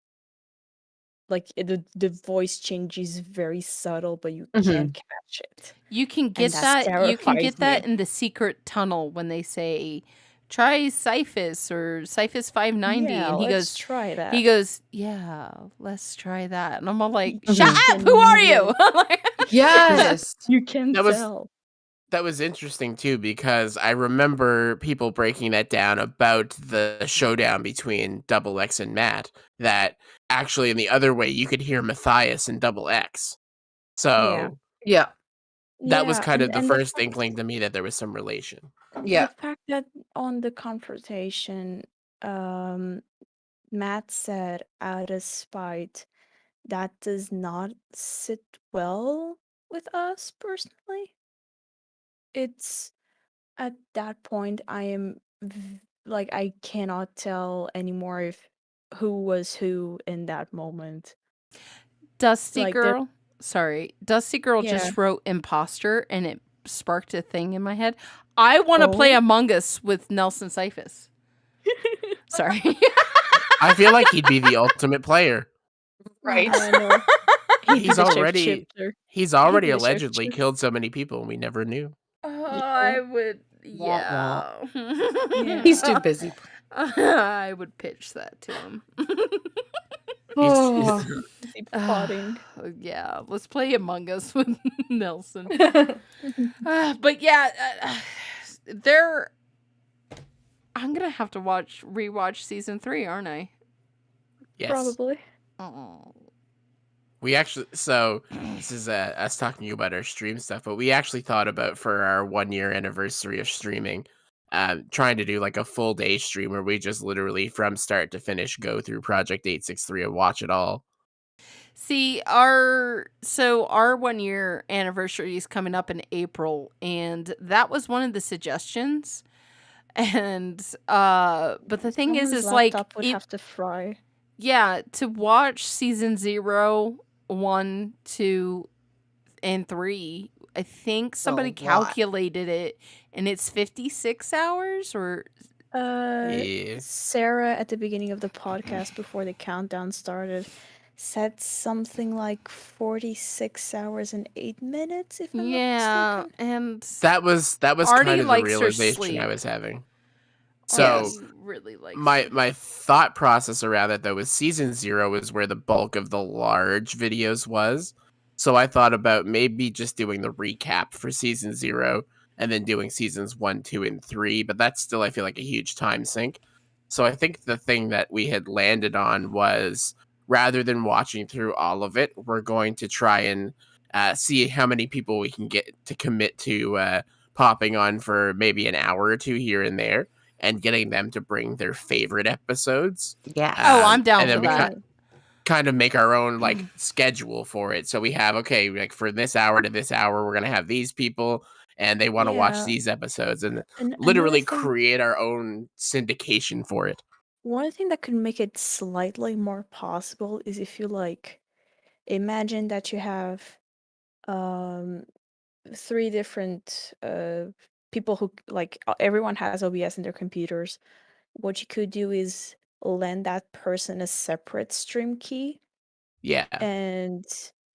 Like, the voice change is very subtle, but you can't catch it. You can get that. You can get that in the secret tunnel when they say, "Try Cyphus or Cyphus 590," and he goes, "Try that." He goes, "Yeah, let's try that." And I'm all like, "Shut up! Who are you?" Yes, you can tell. That was interesting too, because I remember people breaking that down about the showdown between Double X and Matt. That actually in the other way, you could hear Matthias and Double X. So Yeah. that was Yeah, kind of the and first inkling to me that there was some relation. Yeah. the fact that on the confrontation, Matt said out of spite, that does not sit well with us personally. It's at that point I am like I cannot tell anymore if who was who in that moment. Dusty Like there, Girl. Sorry. Dusty Girl yeah. just wrote imposter and it sparked a thing in my head. I want to play Oh. Among Us with Nelson Cyphus. Sorry. I feel like he'd be the ultimate player. Right. No. He's already the allegedly shapeshifter. killed so many people and we never knew. I would, Wah, yeah. He's too busy. I would pitch that to him. Oh. Busy plotting. Yeah, let's play Among Us with Nelson. But yeah, I'm gonna have to rewatch season 3, aren't I? Yes. Probably. Oh. We actually, so this is us talking to you about our stream stuff, but we actually thought about for our 1-year anniversary of streaming, trying to do like a full day stream where we just literally from start to finish go through Project 863 and watch it all. See, our 1-year anniversary is coming up in April, and that was one of the suggestions. And but the thing is Someone's like laptop would have to fry. yeah, to watch season 0, 1, 2, and 3, I think somebody lot. calculated it, and it's 56 hours or Yeah. Sarah at the beginning of the podcast before the countdown started said something like 46 hours and 8 minutes, if I'm not mistaken. and That was Artie kind of the likes her realization I sleep. was having. So Artie really likes my thought process around it though was season 0 is where the bulk of the large videos was. So I thought about maybe just doing the recap for season 0 and then doing seasons 1, 2, and 3, but that's still I feel like a huge time sink. So I think the thing that we had landed on was rather than watching through all of it, we're going to try and see how many people we can get to commit to popping on for maybe an hour or two here and there and getting them to bring their favorite episodes. Yeah. I'm down and then for we that. kind of make our own like schedule for it. So we have, okay, like for this hour to this hour, we're going to have these people and they want to watch Yeah. these episodes and another literally thing- create our own syndication for it. One thing that could make it slightly more possible is if you like imagine that you have 3 different people who like everyone has OBS in their computers. What you could do is lend that person a separate stream key Yeah. and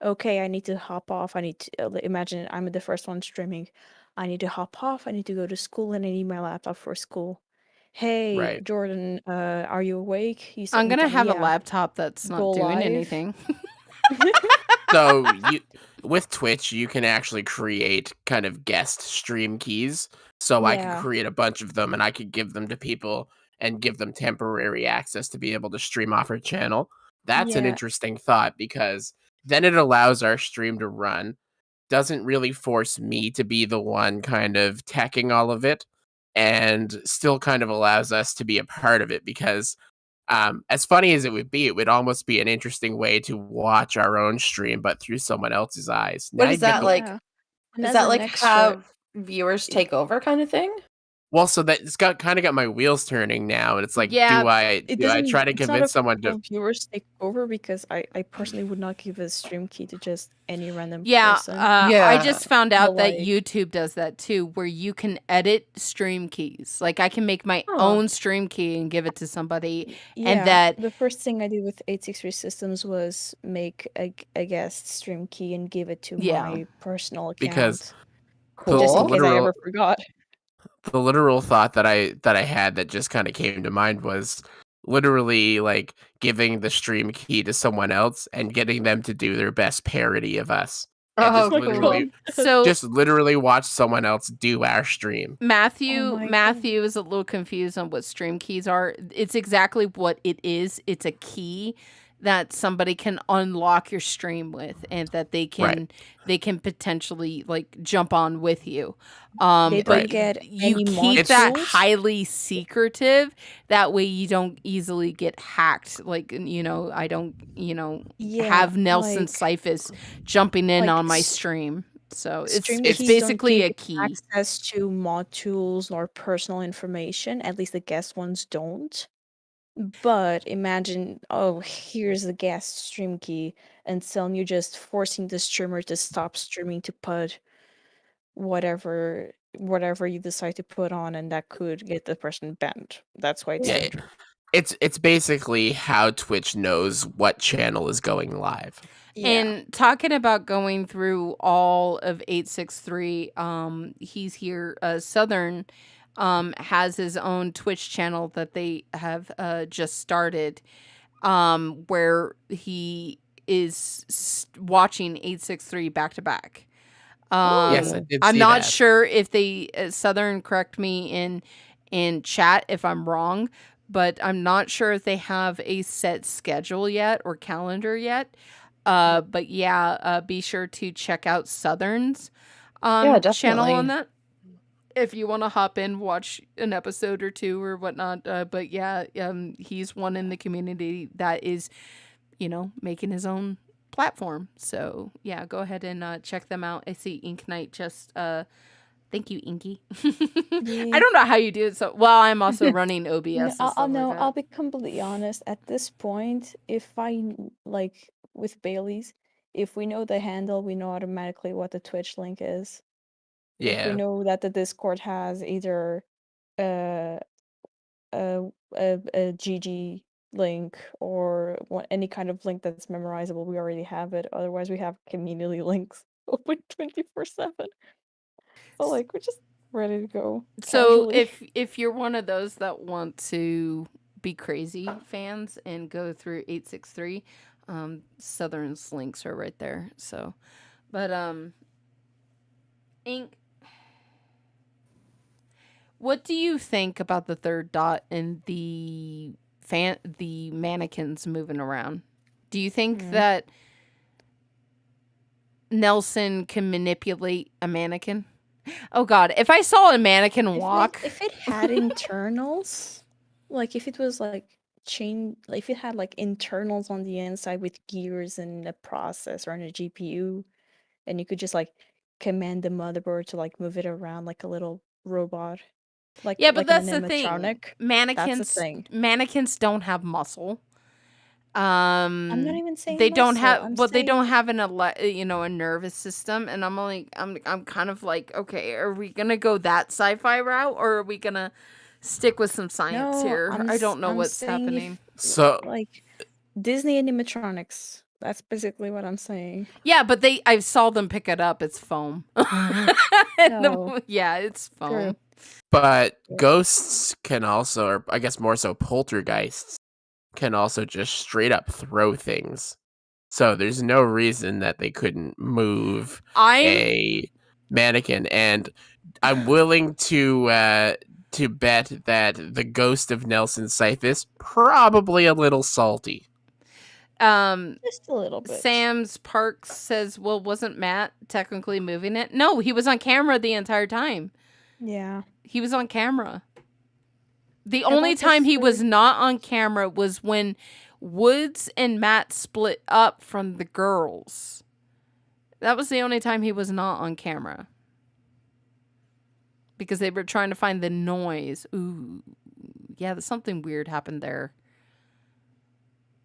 okay, I need to hop off. I need to imagine I'm the first one streaming. I need to hop off. I need to go to school and I need my laptop for school. Hey, Right. Jordan, are you awake? You I'm gonna have a yeah. laptop that's not Go doing live. anything. So with Twitch, you can actually create kind of guest stream keys. So I Yeah. could create a bunch of them and I could give them to people and give them temporary access to be able to stream off our channel. That's an Yeah. interesting thought because then it allows our stream to run. Doesn't really force me to be the one kind of teching all of it and still kind of allows us to be a part of it because as funny as it would almost be an interesting way to watch our own stream, but through someone else's eyes. What Now is you get that the- like? Yeah. Is as that an like extra- have viewers take over kind of thing? Well, so that it's got my wheels turning now, and it's like, Yeah, do I try to it's not convince a someone to? full viewers take over because I personally would not give a stream key to just any random Yeah, person. I Yeah. just found out that like- YouTube does that too, where you can edit stream keys. Like I can make my Huh. own stream key and give it to somebody. Yeah, that- the first thing I did with 863 Systems was make a guest stream key and give it to Yeah. my personal account. Because Cool. just in the case I literal- ever forgot. The literal thought that I had that just kind of came to mind was literally like giving the stream key to someone else and getting them to do their best parody of us. And Oh, just cool. literally, So just literally watch someone else do our stream. Matthew Oh my Matthew is a little confused on what stream keys are. It's exactly what it is. It's a key that somebody can unlock your stream with, and that they can potentially like jump on with you. They But don't get you any keep that modules. highly secretive. That way you don't easily get hacked. Like, I don't, Yeah, have Nelson like Cyphus jumping in like on my stream. So stream it's keys don't basically give a you key. access to modules or personal information. At least the guest ones don't. But imagine, oh, here's the guest stream key, and suddenly you're just forcing the streamer to stop streaming to put whatever you decide to put on, and that could get the person banned. That's why it's Yeah, dangerous. it's basically how Twitch knows what channel is going live. And talking about going through all of 863, he's here. Southern has his own Twitch channel that they have just started, where he is watching 863 back to back. Yes, I did I'm see not that. sure if they Southern, correct me in chat if I'm wrong, but I'm not sure if they have a set schedule yet or calendar yet. But yeah, be sure to check out Southern's Yeah, channel on definitely. that if you want to hop in, watch an episode or two or whatnot. But yeah, he's one in the community that is, making his own platform. So yeah, go ahead and check them out. I see Ink Knight just thank you, Inky. I don't know how you do it. So well, I'm also running OBS. No, and stuff like that. I'll be completely honest. At this point, if like with Bailey's, if we know the handle, we know automatically what the Twitch link is. If we Yeah. know that the Discord has either a GG link or any kind of link that's memorizable, we already have it. Otherwise, we have community links open 24/7. So like we're just ready to go. So Casually. if you're one of those that want to be crazy fans and go through 863, Southern's links are right there. So, but Ink, what do you think about the third dot and the mannequins moving around? Do you think that Nelson can manipulate a mannequin? Oh God, if I saw a mannequin walk, if it had internals, like if it was like if it had like internals on the inside with gears and a processor and a GPU, and you could just like command the motherboard to like move it around like a little robot. Like yeah, but like that's an the thing. animatronic. Mannequins, That's the thing. Mannequins don't have muscle. I'm not even saying they don't muscle. have, I'm well, they don't saying- have a nervous system, and I'm kind of like, okay, are we gonna go that sci-fi route, or are we gonna stick with some science No, here? I don't know I'm what's saying happening. So like Disney animatronics. That's basically what I'm saying. Yeah, but I saw them pick it up. It's foam. No. Yeah, it's foam. True. but ghosts can also, or I guess more so poltergeists, can also just straight up throw things. So there's no reason that they couldn't move a mannequin, and I'm willing to bet that the ghost of Nelson Cyphus probably a little salty. Just a little bit. Sam's Parks says, well, wasn't Matt technically moving it? No, he was on camera the entire time. Yeah. He was on camera. The only time he was not on camera was when Woods and Matt split up from the girls. That was the only time he was not on camera. Because they were trying to find the noise. Ooh. Yeah, something weird happened there.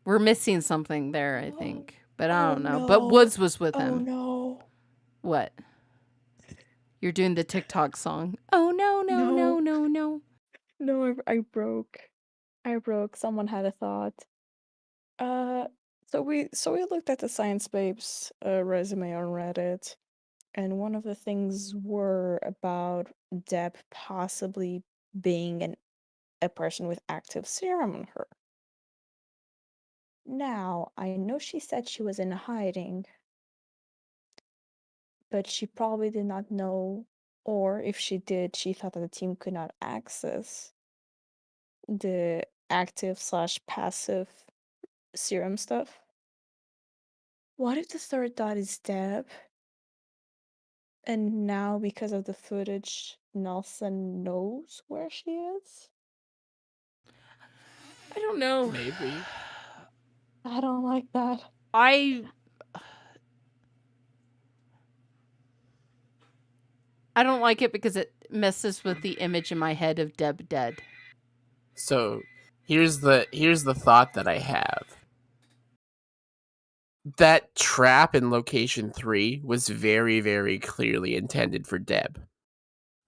We're missing something there, I think. But I don't know. No. But Woods was with him. Oh no. What? You're doing the TikTok song. Oh no, no, no, no, no. No, I broke. Someone had a thought. So we looked at the Science Babes resume on Reddit, and one of the things were about Deb possibly being a person with active serum on her. Now, I know she said she was in hiding, but she probably did not know, or if she did, she thought that the team could not access the active/passive serum stuff. What if the third dot is Deb? And now, because of the footage, Nelson knows where she is? I don't know. Maybe. I don't like that. I don't like it because it messes with the image in my head of Deb dead. So here's the thought that I have. That trap in location 3 was very, very clearly intended for Deb.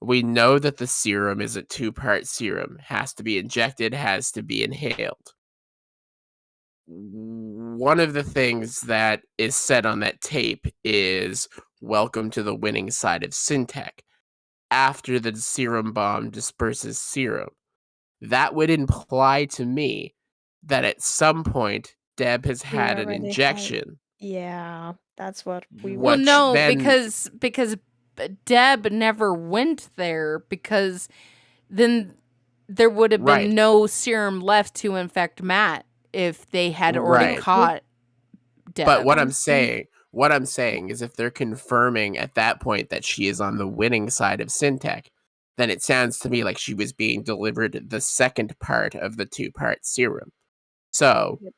We know that the serum is a 2-part serum. Has to be injected, has to be inhaled. One of the things that is said on that tape is, "Welcome to the winning side of Syntec," after the serum bomb disperses serum. That would imply to me that at some point Deb has had an already had- injection. Yeah, that's what we Well, Which no, then- because Deb never went there, because then there would have been Right. no serum left to infect Matt if they had already Right. caught Deb. But what I'm Honestly- saying is if they're confirming at that point that she is on the winning side of Syntec, then it sounds to me like she was being delivered the second part of the 2-part serum. So Yep.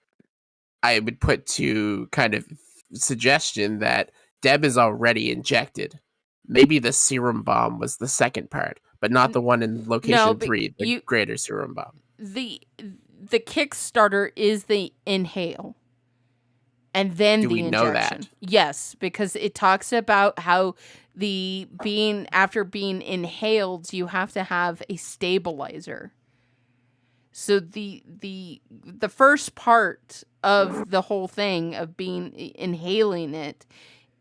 I would put to kind of suggestion that Deb is already injected. Maybe the serum bomb was the second part, but not the one in location but 3, the you- greater serum bomb. the Kickstarter is the inhale, and then Do the we know injection. that? Yes, because it talks about how after being inhaled, you have to have a stabilizer. So the first part of the whole thing of inhaling it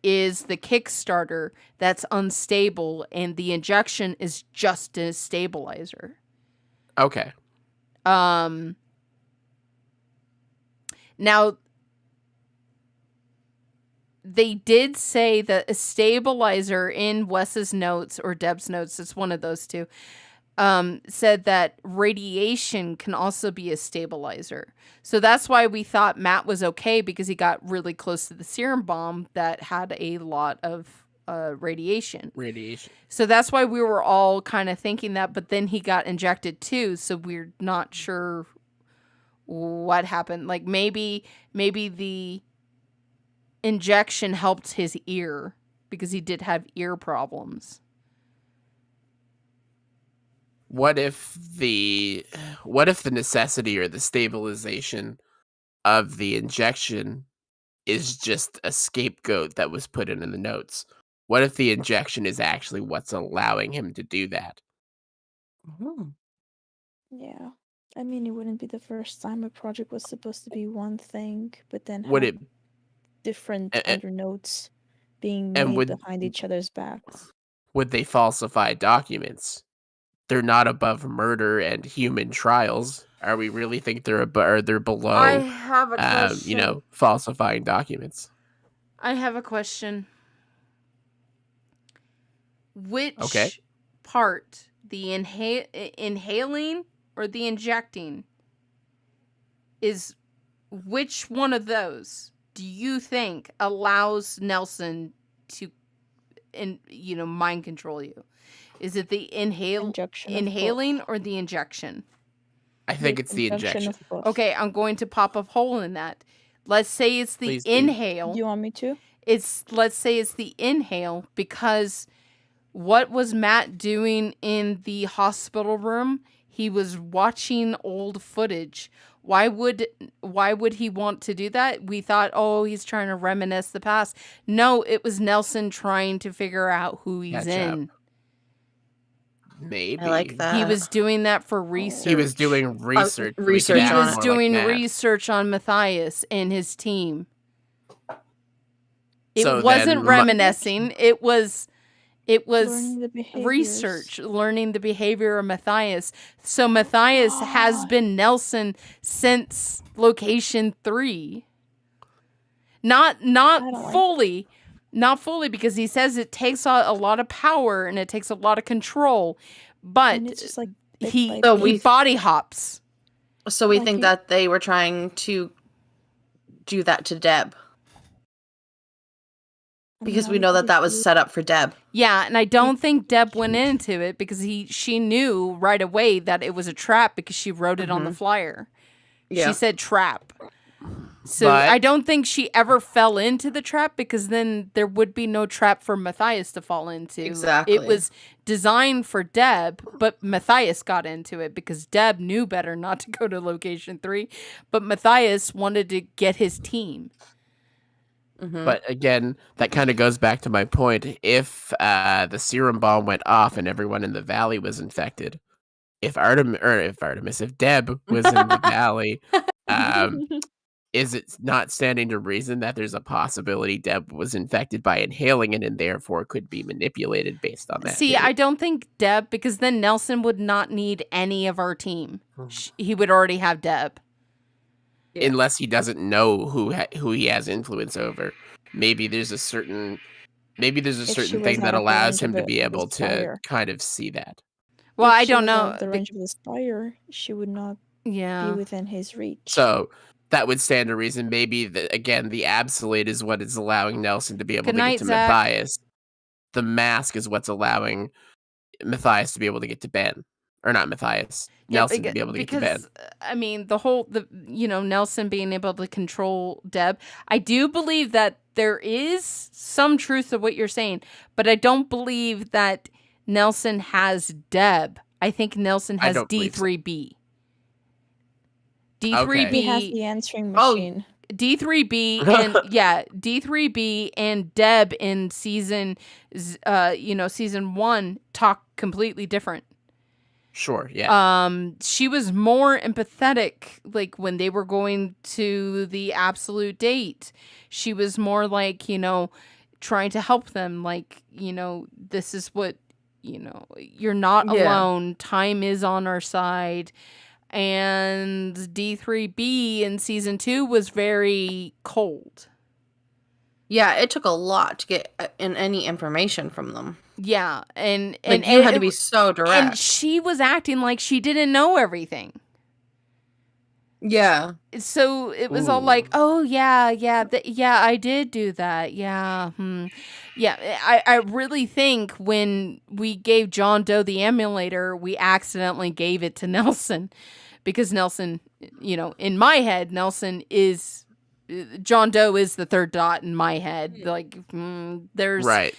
is the Kickstarter that's unstable, and the injection is just a stabilizer. Okay. Now, they did say that a stabilizer in Wes's notes or Deb's notes, it's one of those two, said that radiation can also be a stabilizer. So that's why we thought Matt was okay, because he got really close to the serum bomb that had a lot of radiation. So that's why we were all kind of thinking that, but then he got injected too, so we're not sure what happened. Like maybe the injection helped his ear, because he did have ear problems. What if the necessity or the stabilization of the injection is just a scapegoat that was put in the notes? What if the injection is actually what's allowing him to do that? Yeah. I mean, it wouldn't be the first time a project was supposed to be one thing, but then Would have it different a- under notes being and made would- behind each other's backs. would they falsify documents? They're not above murder and human trials. Are we really think they're they're below? I have a question. Falsifying documents. I have a question. Which Okay. part, the inhaling or the injecting, is which one of those do you think allows Nelson to mind control you? Is it the Injection of inhaling both. or the injection? I think it's the injection. of both. Okay, I'm going to pop a hole in that. Let's say it's the Please do. inhale. Do you want me to? Let's say it's the inhale, because what was Matt doing in the hospital room? He was watching old footage. Why would he want to do that? We thought, oh, he's trying to reminisce the past. No, it was Nelson trying to figure out who he's Catch in. Maybe I like that. He was doing that for research. He was doing research. so research could He act on was more doing like Matt. research on Matthias and his team. It So wasn't then reminiscing. It was Learning the behaviors. research, learning the behavior of Matthias. So Matthias has been Nelson since location 3. Not don't like fully. Not fully, because he says it takes a lot of power and it takes a lot of control. But And it's just like bit he by So bit. we- body hops. So we Like think he- that they were trying to do that to Deb? Because we Not know that that was really. set up for Deb. Yeah, and I don't think Deb went into it because she knew right away that it was a trap because she wrote it on the flyer. Yeah. She said trap. So But- I don't think she ever fell into the trap because then there would be no trap for Matthias to fall into. Exactly. It was designed for Deb, but Matthias got into it because Deb knew better not to go to location 3, but Matthias wanted to get his team. But again, that kind of goes back to my point. If the serum bomb went off and everyone in the valley was infected, if Deb was in the valley, is it not standing to reason that there's a possibility Deb was infected by inhaling it and therefore could be manipulated based on that? See, theory? I don't think Deb, because then Nelson would not need any of our team. He would already have Deb. Yeah. Unless he doesn't know who he has influence over. Maybe there's a certain she thing was that out of the allows range him of to the- be of the able to spire. kind of see that. Well, If I she don't was know. out of the range of the spire, she would not Yeah. be within his reach. So that would stand to reason. Maybe again, the absolute is what is allowing Nelson to be able Good to night, get to Zach. Matthias. The mask is what's allowing Matthias to be able to get to Ben, or not Matthias. Nelson to be able to get to Ben. I mean, Nelson being able to control Deb. I do believe that there is some truth to what you're saying, but I don't believe that Nelson has Deb. I think Nelson has don't believe so. D3B. he D3B, has the answering Oh, machine. D3B, and D3B and Deb in season 1 talk completely different. Sure, yeah. She was more empathetic, like when they were going to the absolute date. She was more like, trying to help them. Like, this is what, you're not Yeah. alone. Time is on our side. And D3B in season 2 was very cold. Yeah, it took a lot to get in any information from them. Yeah, and You had to be so direct. And she was acting like she didn't know everything. Yeah. So it was all like, oh yeah, I did do that. Yeah, yeah. I really think when we gave John Doe the emulator, we accidentally gave it to Nelson, because Nelson, in my head, John Doe is the third dot in my head. Like, there's Right.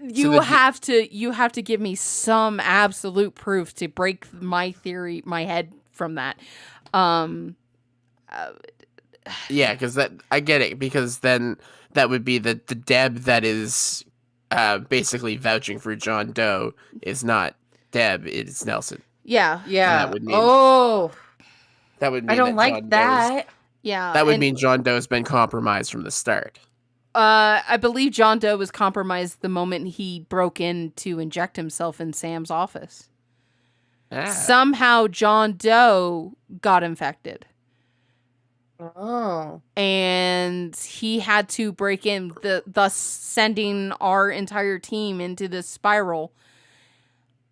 you have to give me some absolute proof to break my theory, my head from that. Yeah, because I get it, because then that would be the Deb that is basically vouching for John Doe is not Deb, it's Nelson. Yeah. Yeah. That would mean- That would mean I don't that like John Doe's- that. Yeah. That would and, mean John Doe's been compromised from the start. I believe John Doe was compromised the moment he broke in to inject himself in Sam's office. Ah. Somehow John Doe got infected. Oh. And he had to break in, thus sending our entire team into this spiral.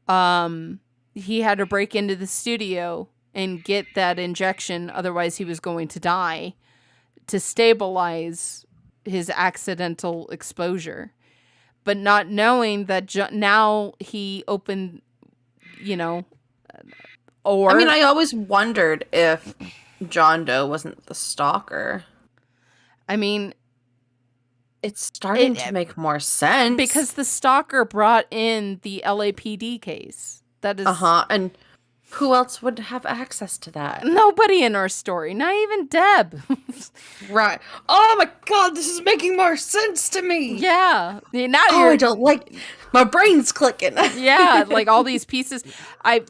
He had to break into the studio and get that injection, otherwise he was going to die, to stabilize his accidental exposure. But not knowing that now he opened, or... I mean, I always wondered if John Doe wasn't the stalker. I mean... It's starting to make more sense. Because the stalker brought in the LAPD case. That is... And who else would have access to that? Nobody in our story. Not even Deb. Right. Oh my god, this is making more sense to me. Yeah. Now I don't like... My brain's clicking. Yeah, like all these pieces.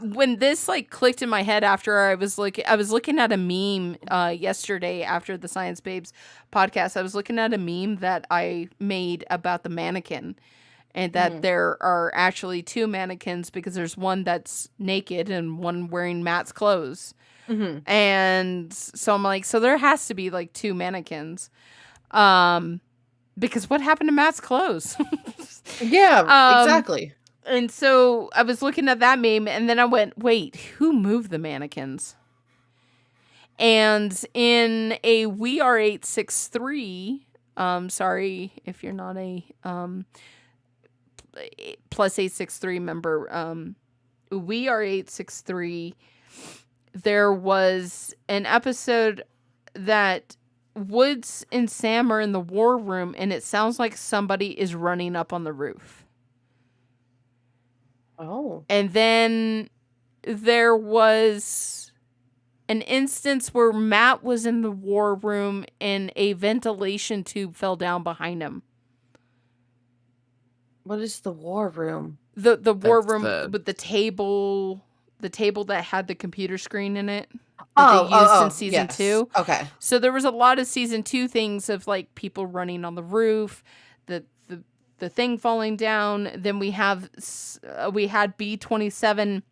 When this clicked in my head after I was looking at a meme yesterday after the Science Babes podcast. I was looking at a meme that I made about the mannequin, and that there are actually 2 mannequins, because there's one that's naked and one wearing Matt's clothes. Mm-hmm. And so I'm like, so there has to be 2 mannequins. Because what happened to Matt's clothes? Yeah, exactly. And so I was looking at that meme, and then I went, wait, who moved the mannequins? And in a We Are 863, sorry if you're not a plus 863 member, We Are 863, there was an episode that Woods and Sam are in the war room, and it sounds like somebody is running up on the roof. Oh. And then there was an instance where Matt was in the war room and a ventilation tube fell down behind him. What is the war room? The war That's room the- with the table that had the computer screen in it. Oh, they used in season yes. 2. Okay. So there was a lot of season 2 things of like people running on the roof, the thing falling down. Then we had B27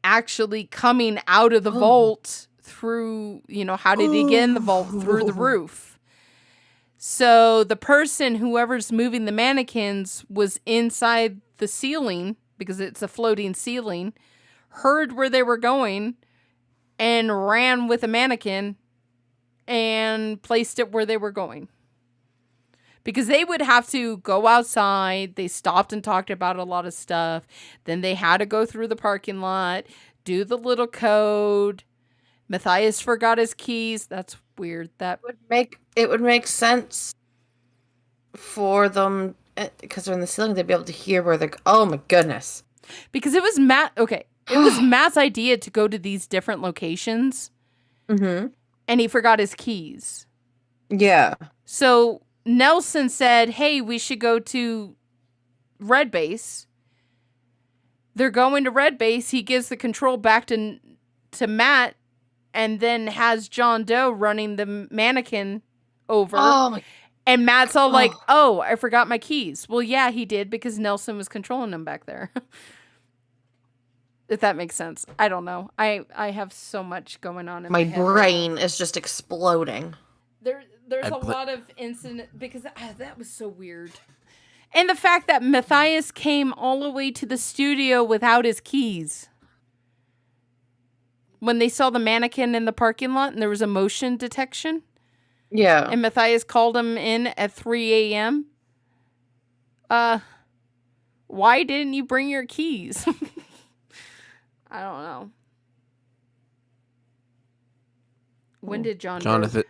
actually coming out of the vault through, how did he get in the vault? Through the roof. So the person, whoever's moving the mannequins, was inside the ceiling, because it's a floating ceiling, heard where they were going, and ran with a mannequin and placed it where they were going. Because they would have to go outside. They stopped and talked about a lot of stuff. Then they had to go through the parking lot, do the little code. Matthias forgot his keys. That's weird. It would make sense for them, because they're in the ceiling, they'd be able to hear where they're. Oh my goodness! Because it was Matt. Okay, it was Matt's idea to go to these different locations, Mm-hmm. and he forgot his keys. Yeah. So Nelson said, "Hey, we should go to Red Base." They're going to Red Base. He gives the control back to Matt, and then has John Doe running the mannequin over. Oh my. And Matt's all like, "Oh, I forgot my keys." Well, yeah, he did, because Nelson was controlling him back there. If that makes sense. I don't know. I have so much going on in my My head right brain is just exploding. now. There's a lot of incident, because that was so weird. And the fact that Matthias came all the way to the studio without his keys. When they saw the mannequin in the parking lot and there was a motion detection. Yeah. And Matthias called him in at 3 a.m. Why didn't you bring your keys? I don't know. When did Jonathan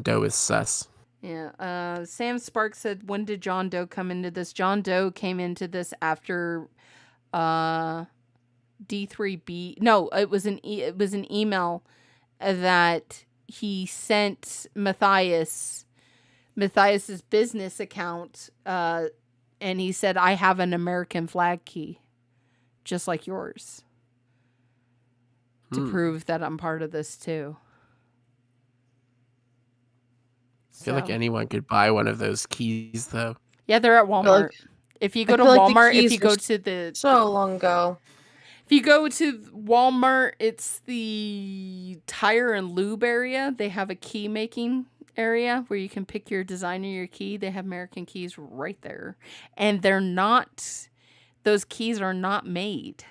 Doe is sus. Yeah. Sam Sparks said, when did John Doe come into this? John Doe came into this after D3B. No, it was an email that he sent Matthias's business account, and he said, "I have an American flag key, just like yours, to prove that I'm part of this too." I feel like anyone could buy one of those keys, though. Yeah, they're at Walmart. If you go to Walmart, if you go to the so long ago. If you go to Walmart, it's the tire and lube area. They have a key making area where you can pick your design or your key. They have American keys right there. And those keys are not made.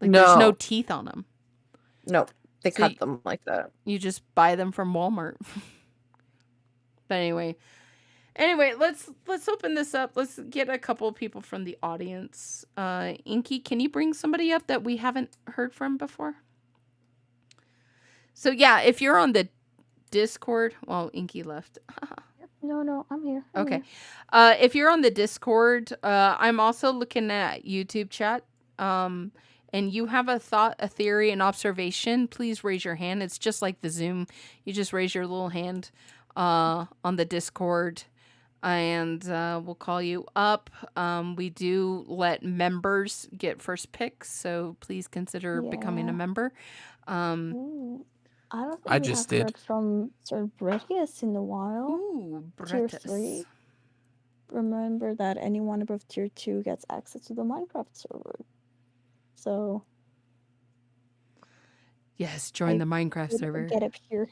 Like, there's no teeth on them. No, they cut them like that. You just buy them from Walmart. But anyway, let's open this up. Let's get a couple of people from the audience. Inky, can you bring somebody up that we haven't heard from before? So yeah, if you're on the Discord, well, Inky left. No, I'm here. Okay. If you're on the Discord, I'm also looking at YouTube chat. And you have a thought, a theory, an observation, please raise your hand. It's just like the Zoom. You just raise your little hand on the Discord, and we'll call you up. We do let members get first picks, so please consider becoming a member. I don't think I we just have did. heard from Sir Bretius in a while. Ooh, Tier Bretis. 3. Remember that anyone above tier 2 gets access to the Minecraft server. So Yes, join the Minecraft we'll server. get up here.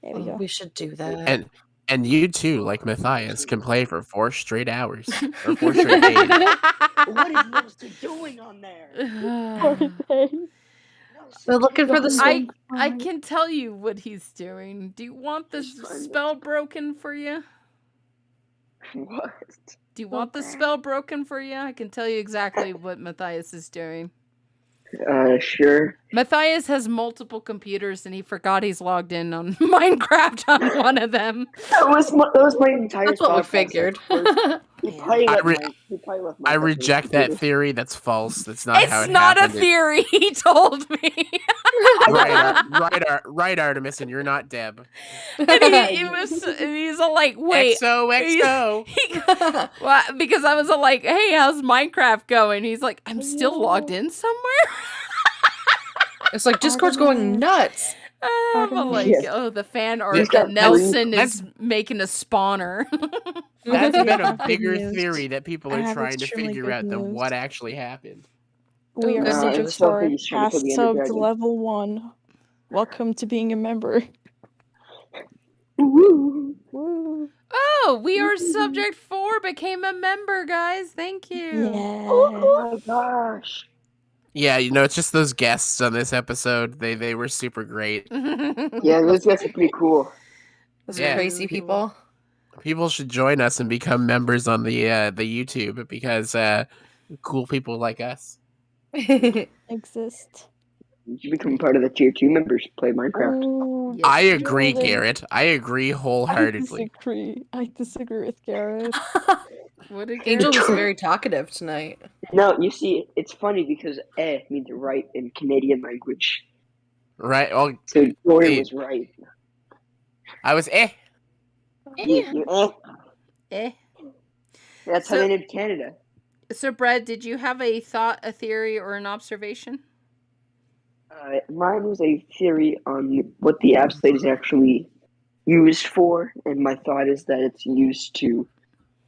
There we go. We should do that. And you too, like Matthias, can play for 4 straight hours. Or 4 straight days. What is Monster doing on there? Poor thing. No, They're looking for the I can tell you what he's doing. Do you want the spell broken for you? What? Do you want the spell broken for you? I can tell you exactly what Matthias is doing. Sure. Matthias has multiple computers and he forgot he's logged in on Minecraft on one of them. That was my entire. That's what we thought figured. process. He probably I left I Minecraft reject on that his theory. That's false. That's not how It's it not a happened. theory, he told me. Right, Artemis, and you're not Deb. And he's all like, wait. XOXO. Well, because I was all like, hey, how's Minecraft going? He's like, I'm still logged in somewhere. It's like Discord's going nuts. I'm all like, Yeah. oh, the fan art He's that got Nelson three- is making a spawner. That's been a Good bigger news. theory that people I are have trying to extremely figure good out than news. what actually happened. We Oh, are good subject news. for He's trying to past kill the sub Ender Dragon. level 1. Welcome to being a member. Woo! Woo. Oh, we are subject 4 became a member, guys. Thank you. Oh my gosh! Yeah, it's just those guests on this episode. They were super great. Yeah, those guys are pretty cool. Those Yeah. crazy people. People should join us and become members on the YouTube because cool people like us. Exist. You should become part of the tier 2 members. Play Minecraft. Oh, Yes, I you agree, Jordan. Garrett. I agree wholeheartedly. I disagree with Garrett. What did Angel Garrett was say? very talkative tonight. No, you see, it's funny because means right in Canadian language. Right? Well, So Jordan Hey. was right. I was Yeah, Eh. That's how So- they named Canada. So, Brad, did you have a thought, a theory, or an observation? Mine was a theory on what the absolute is actually used for, and my thought is that it's used to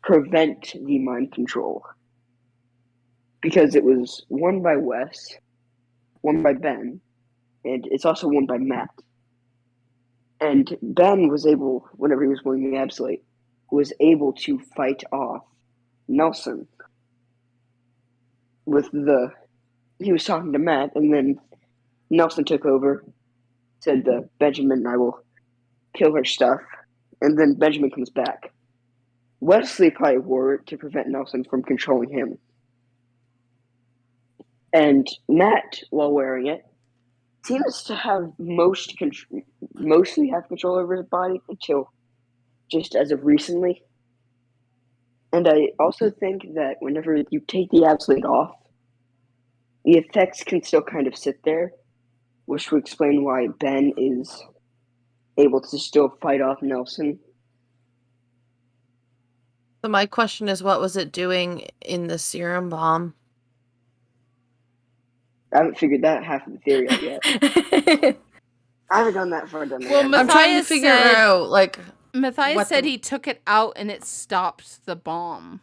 prevent the mind control. Because it was won by Wes, won by Ben, and it's also won by Matt. And Ben was able, whenever he was winning the absolute, was able to fight off Nelson he was talking to Matt, and then Nelson took over, said Benjamin, I will kill her stuff, and then Benjamin comes back. Wesley probably wore it to prevent Nelson from controlling him. And Matt, while wearing it, seems to have mostly have control over his body until just as of recently. And I also think that whenever you take the absolute off, the effects can still kind of sit there, which would explain why Ben is able to still fight off Nelson. So my question is, what was it doing in the serum bomb? I haven't figured that half of the theory out yet. I haven't gone that far down the Well, rabbit I'm hole. trying to Matthias figure said- out, like, Matthias What said the- he took it out and it stopped the bomb.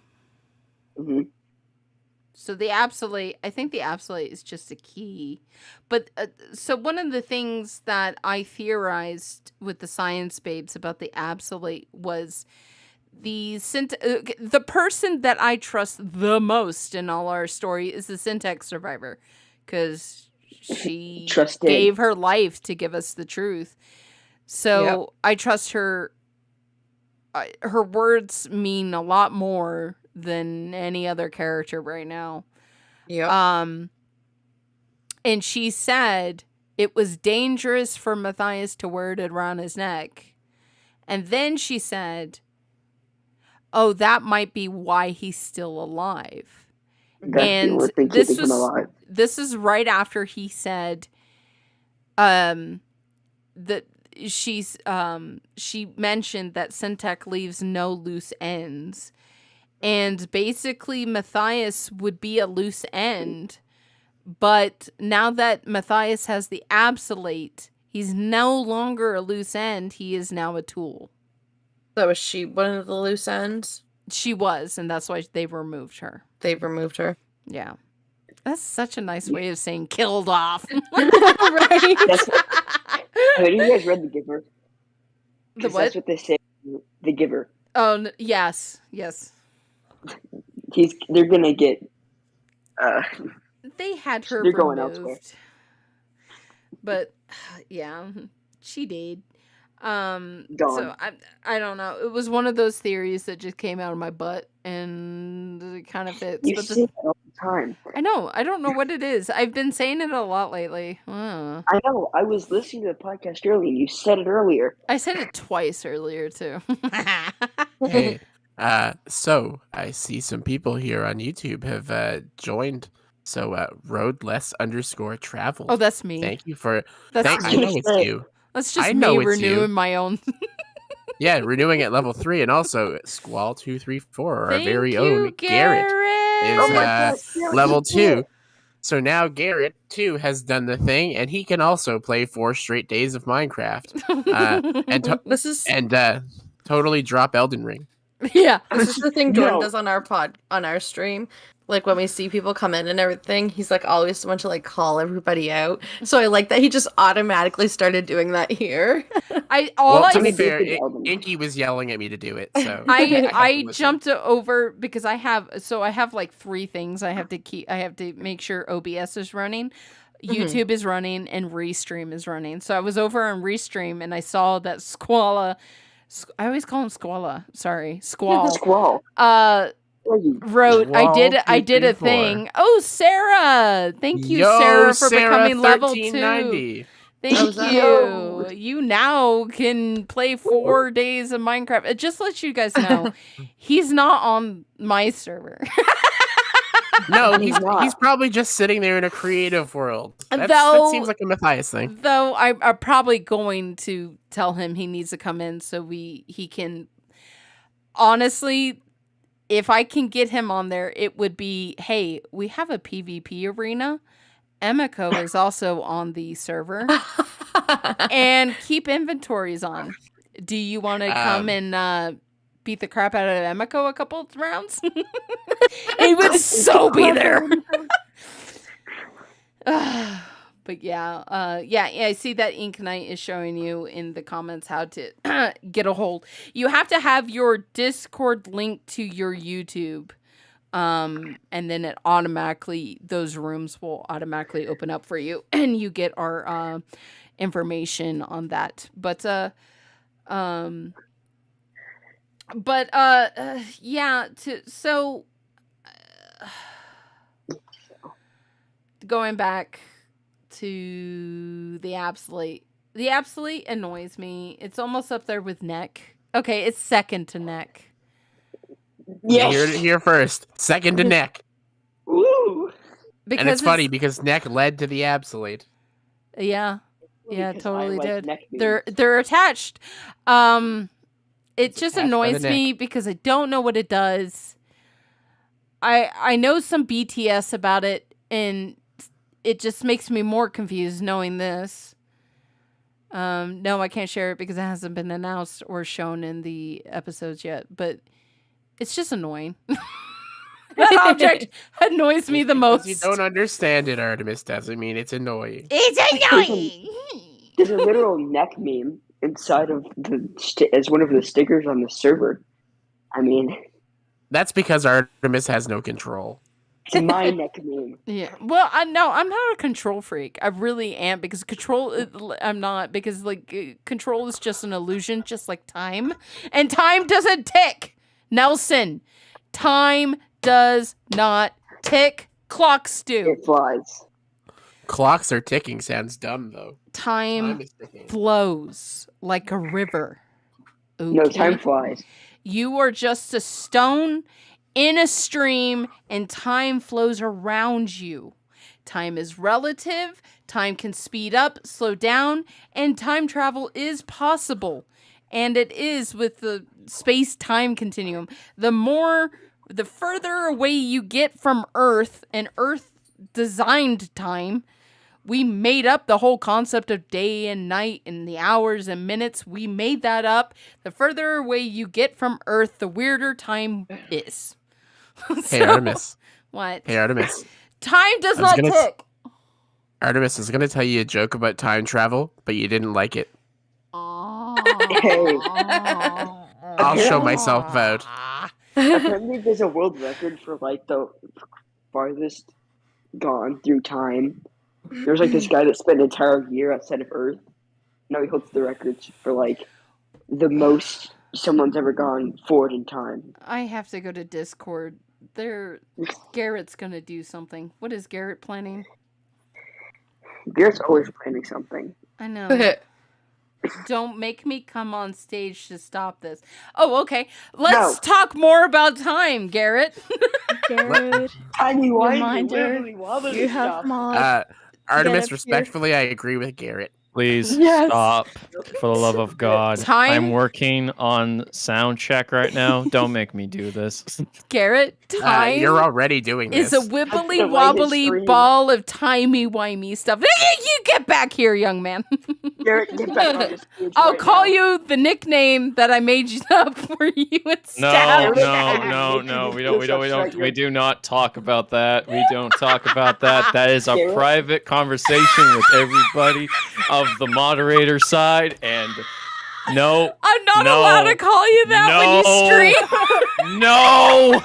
Mhm. So the absolute, I think the absolute is just a key. But so one of the things that I theorized with the science babes about the absolute was the person that I trust the most in all our story is the Syntec survivor, because she Trusted. gave her life to give us the truth. So Yep. I trust her. Her words mean a lot more than any other character right now. yeah. And she said it was dangerous for Matthias to wear it around his neck. And then she said, oh, that might be why he's still alive. That's the And only thing this keeping him was alive. this is right after he said that she mentioned that Syntec leaves no loose ends. And basically Matthias would be a loose end. But now that Matthias has the absolute, he's no longer a loose end. He is now a tool. So was she one of the loose ends? She was, and that's why they removed her. They've removed her. Yeah. That's such a nice way of saying killed off. Right. That's have you guys read The Giver? The 'Cause what? That's what they say. The Giver. Oh, yes. They're gonna get. They had her They're going removed. elsewhere. But yeah, she did. Gone. So I don't know. It was one of those theories that just came out of my butt, and it kind of fits. You But say that all the time. I know. I don't know what it is. I've been saying it a lot lately. I know. I was listening to the podcast earlier, and you said it earlier. I said it twice earlier too. Hey, so I see some people here on YouTube have joined. So roadless_travel. Oh, that's me. Thank you for. That's I me. know it's you. That's just I know me it's you. renewing my own. Yeah, renewing at level 3, and also Squall234, our Thank very you, own Garrett is Oh my God, Garrett, level you did 2. So now Garrett too has done the thing, and he can also play 4 straight days of Minecraft, This is and totally drop Elden Ring. Yeah. this is the thing Jordan No. does on our stream. Like when we see people come in and everything, he's like always want to like call everybody out. So I like that he just automatically started doing that here. To be I fair, did Elden Ring. Inky was yelling at me to do it, so I had to listen. jumped over because I have like 3 things I have to keep. I have to make sure OBS is running, YouTube is running, and Restream is running. So I was over on Restream and I saw that Squalla. I always call him Squalla. Sorry, Squall. Squall. Wrote. I did a 234. thing. Oh, Sarah! Thank you, Yo, Sarah, for Sarah, becoming level 2. 1390. Thank How's that? you. You now can play 4 days of Minecraft. It just lets you guys know he's not on my server. No, He's not. he's probably just sitting there in a creative world. That Though- seems like a Matthias thing. Though I'm probably going to tell him he needs to come in so he can. Honestly, if I can get him on there, it would be, hey, we have a PvP arena. Emiko is also on the server. And keep inventories on. Do you want to come and beat the crap out of Emiko a couple of rounds? He would so be there. But yeah, I see that Ink Knight is showing you in the comments how to get a hold. You have to have your Discord linked to your YouTube. And then it automatically, those rooms will automatically open up for you, and you get our information on that. Going back to the Absolute. The Absolute annoys me. It's almost up there with Neck. Okay, it's second to Neck. Yes. Here first. Second to Neck. Woo. Because And it's funny because Neck led to the Absolute. Yeah. Yeah, Because totally I like did. neck beans. They're attached. It It's just attached by the annoys me because I don't know what it does. I know some BTS about it, and it just makes me more confused knowing this. No, I can't share it because it hasn't been announced or shown in the episodes yet, but it's just annoying. That object annoys me the Because most. you don't understand it, Artemis, doesn't mean it's annoying. It's annoying. There's a literal neck meme inside of as one of the stickers on the server. I mean, That's because Artemis has no control. it's my neck meme. Yeah. Well, no, I'm not a control freak. I really am, because I'm not, because control is just an illusion, just like time. And time doesn't tick. Nelson, time does not tick. Clocks do. It flies. Clocks are ticking sounds dumb, though. Time is ticking. flows like a river. Okay? No, time flies. You are just a stone in a stream, and time flows around you. Time is relative, time can speed up, slow down, and time travel is possible. And it is with the space-time continuum. The further away you get from Earth, and Earth designed time, we made up the whole concept of day and night and the hours and minutes. We made that up. The further away you get from Earth, the weirder time is. Hey, Artemis. What? Hey, Artemis. Time does I was not gonna tick. Artemis is going to tell you a joke about time travel, but you didn't like it. Hey. I'll show myself out. Apparently, there's a world record for the farthest gone through time There's like this guy that spent an entire year outside of Earth. Now he holds the records for like the most someone's ever gone forward in time. I have to go to Discord. Garrett's gonna do something. What is Garrett planning? Garrett's always planning something. I know. Don't make me come on stage to stop this. Oh, okay. Let's talk more about time, Garrett. Garrett, Tiny reminder, you have mod. Artemis, respectfully, I agree with Garrett. Please stop, for the love of God. I'm working on sound check right now. Don't make me do this. Garrett, time you're already doing this. is a wibbly wobbly ball of timey-wimey stuff. You get back here, young man. Garrett, get back on the stage. I'll call you the nickname that I made up for you and Stab. No. We do not talk about that. We don't talk about that. That is a private conversation with everybody of the moderator side, and no, I'm not allowed to call you that when you stream. No,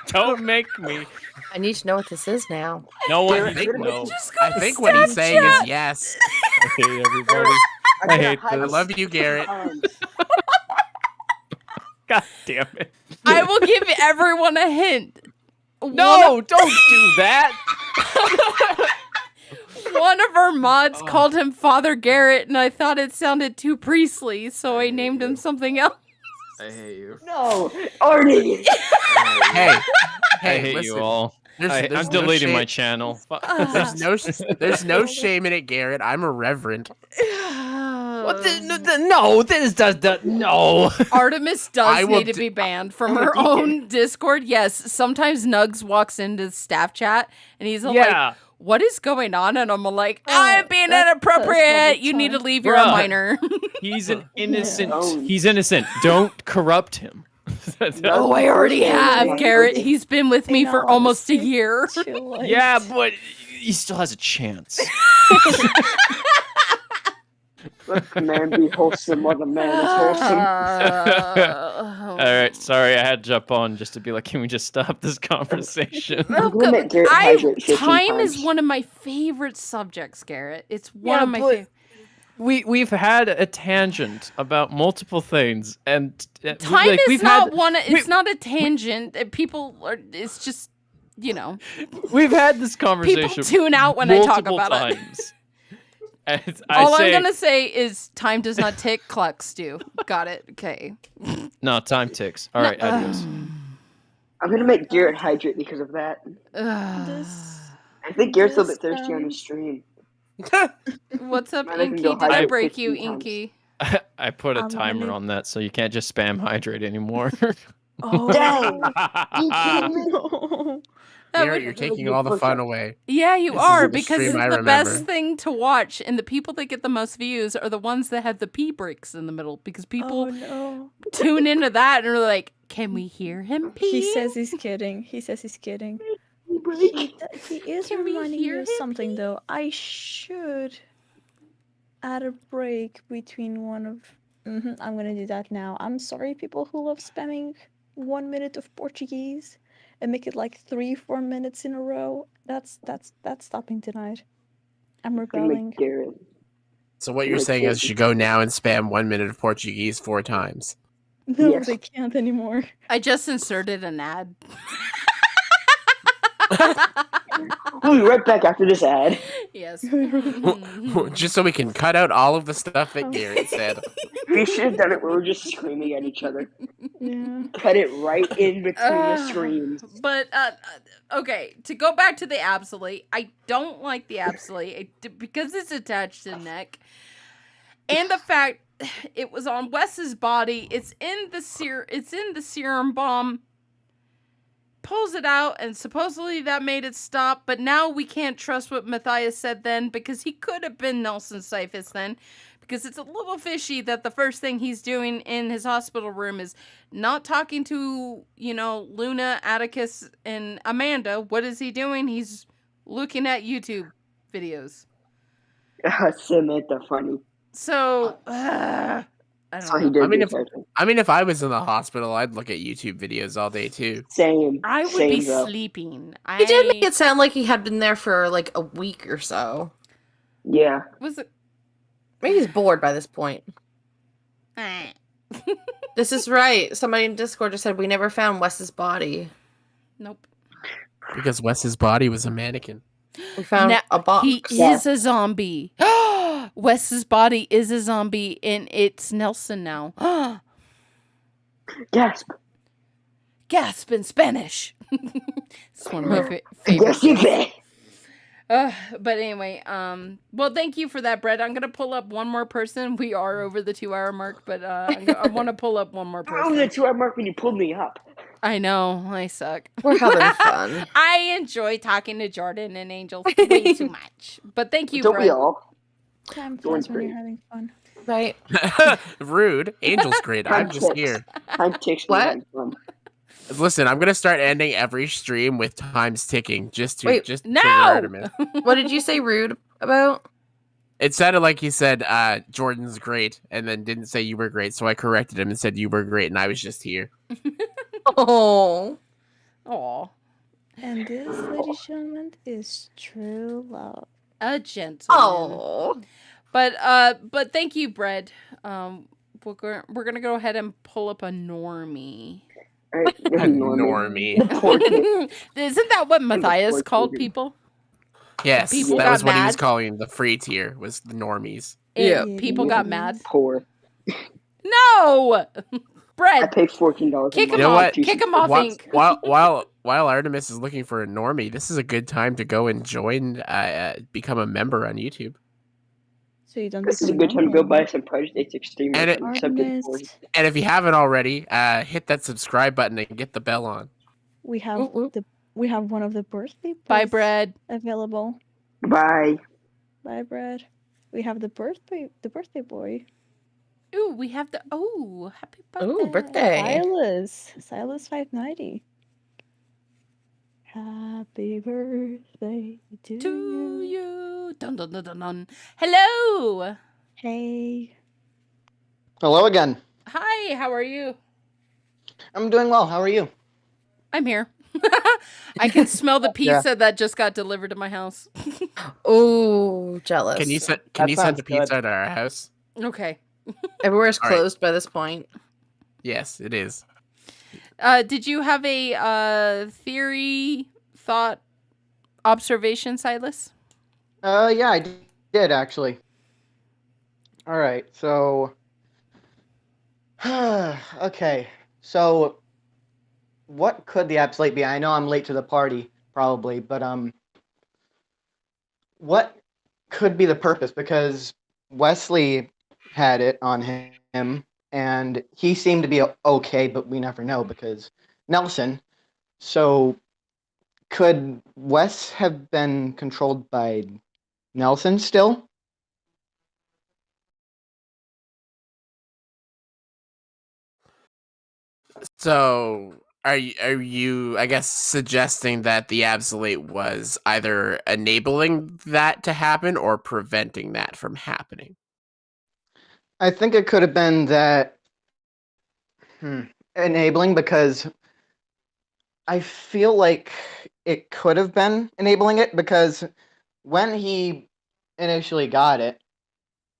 don't make me. I need to know what this is now. No one knows. I think what he's saying is yes. I hate everybody. I hate this. I love you, Garrett. God damn it. I will give everyone a hint. No, don't do that. One of our mods called him Father Garrett, and I thought it sounded too priestly, so I named him something else. I hate you. No, Artie. Hey, I hate listen, you all. There's I'm deleting my channel. There's no shame in it, Garrett. I'm a reverend. What no, this does no. Artemis does need to be banned from her own Discord. Yes, sometimes Nugs walks into staff chat, and he's like, what is going on? And I'm like, I'm being inappropriate. You need to leave. You're a minor. He's an innocent. He's innocent. Don't corrupt him. Oh, I already have, Garrett. He's been with me for almost a year. Yeah, but he still has a chance. Let the man be wholesome while the man is wholesome. All right, sorry, I had to jump on just to be like, can we just stop this conversation? Time is one of my favorite subjects, Garrett. It's one of my favorite. We've had a tangent about multiple things, and time is not one. It's not a tangent. People are. It's just, We've had this conversation. People tune out when I talk about times. it. I'm gonna say is time does not tick. Clocks do. Got it. Okay. No, time ticks. All right, adios. I'm gonna make Garrett hydrate because of that. I think Garrett's a little bit thirsty on the stream. What's up, Inky? Did I break you, Inky? I put a timer on that, so you can't just spam hydrate anymore. Oh, dang! Garrett, you're taking all the fun away. Yeah, you are, because it's the best thing to watch, and the people that get the most views are the ones that have the pee breaks in the middle, because people tune into that and are like, can we hear him pee? He says he's kidding. He is reminding me of something, though. I should add a break between one of... I'm gonna do that now. I'm sorry, people who love spamming 1 minute of Portuguese and make it like 3-4 minutes in a row. That's stopping tonight. I'm rebelling. So what you're saying is you should go now and spam 1 minute of Portuguese 4 times. No, they can't anymore. I just inserted an ad. We'll be right back after this ad. Yes. Just so we can cut out all of the stuff that Garrett said. We should have done it where we're just screaming at each other. Yeah. Cut it right in between the screams. But, okay, to go back to the absolute, I don't like the absolute because it's attached to the neck. And the fact it was on Wes's body, it's in the serum bomb. Pulls it out, and supposedly that made it stop, but now we can't trust what Matthias said then, because he could have been Nelson Syphus then, because it's a little fishy that the first thing he's doing in his hospital room is not talking to, Luna, Atticus, and Amanda. What is he doing? He's looking at YouTube videos. Samantha funny. So, I So don't he know. did. I mean, if I was in the hospital, I'd look at YouTube videos all day too. Same. I would be though. sleeping. He did make it sound like he had been there for like a week or so. Yeah. Was it? Maybe he's bored by this point. This is right. Somebody in Discord just said we never found Wes's body. Nope. Because Wes's body was a mannequin. We found a box. He is a zombie. Wes's body is a zombie, and it's Nelson now. Gasp. Gasp in Spanish. It's one of my favorite. Yes, you bet. But anyway, well, thank you for that, Brett. I'm gonna pull up one more person. We are over the 2-hour mark, but I want to pull up one more person. Over the 2-hour mark when you pulled me up. I know, I suck. We're having fun. I enjoy talking to Jordan and Angel way too much. But thank you, Don't Brett. we all? Time Going flies when great. you're having fun. Right. Rude. Angel's great. I'm just here. Time ticks. What? Listen, I'm gonna start ending every stream with times ticking just to Wait, just no! trigger Artemis. What did you say rude about? It sounded like he said Jordan's great and then didn't say you were great, so I corrected him and said you were great and I was just here. Oh. Aw. And this, ladies and gentlemen, is true love. A gentleman. Oh. But thank you, Brett. We're gonna go ahead and pull up a normie. Normie. Isn't that what Matthias called people? Yes, People that got was what he was mad. calling the free tier, was the normies. Yeah. People got mad. Poor. No, I Brett. paid $14. Kick a him month off. to Kick him off. While, Ink. while Artemis is looking for a normie, this is a good time to go and join, become a member on YouTube. So you don't This is a become good time to go normal. buy some Project 8 Extreme. And Artemis, And if you haven't already, hit that subscribe button and get the bell on. we have one of the birthday Bye, boys Brett. available. Bye. Bye, Brett. We have the birthday boy. Ooh, we have the happy birthday. Ooh, birthday. Silas 590. Happy birthday to To you. you. Dun, dun, dun, dun, dun. Hello. Hey. Hello again. Hi. How are you? I'm doing well. How are you? I'm here. I can smell the pizza that just got delivered to my house. Oh, jealous. Can you send sounds the pizza good. to our house? Okay. Everywhere's All right. closed by this point. Yes, it is. Did you have a theory, thought, observation, Silas? Yeah, I did actually. All right, so okay, so what could the absolute be? I know I'm late to the party, probably, but what could be the purpose? Because Wesley had it on him, and he seemed to be okay, but we never know because Nelson. So could Wes have been controlled by Nelson still? So, are you, I guess, suggesting that the absolute was either enabling that to happen or preventing that from happening? I think it could have been that enabling, because I feel like it could have been enabling it, because when he initially got it,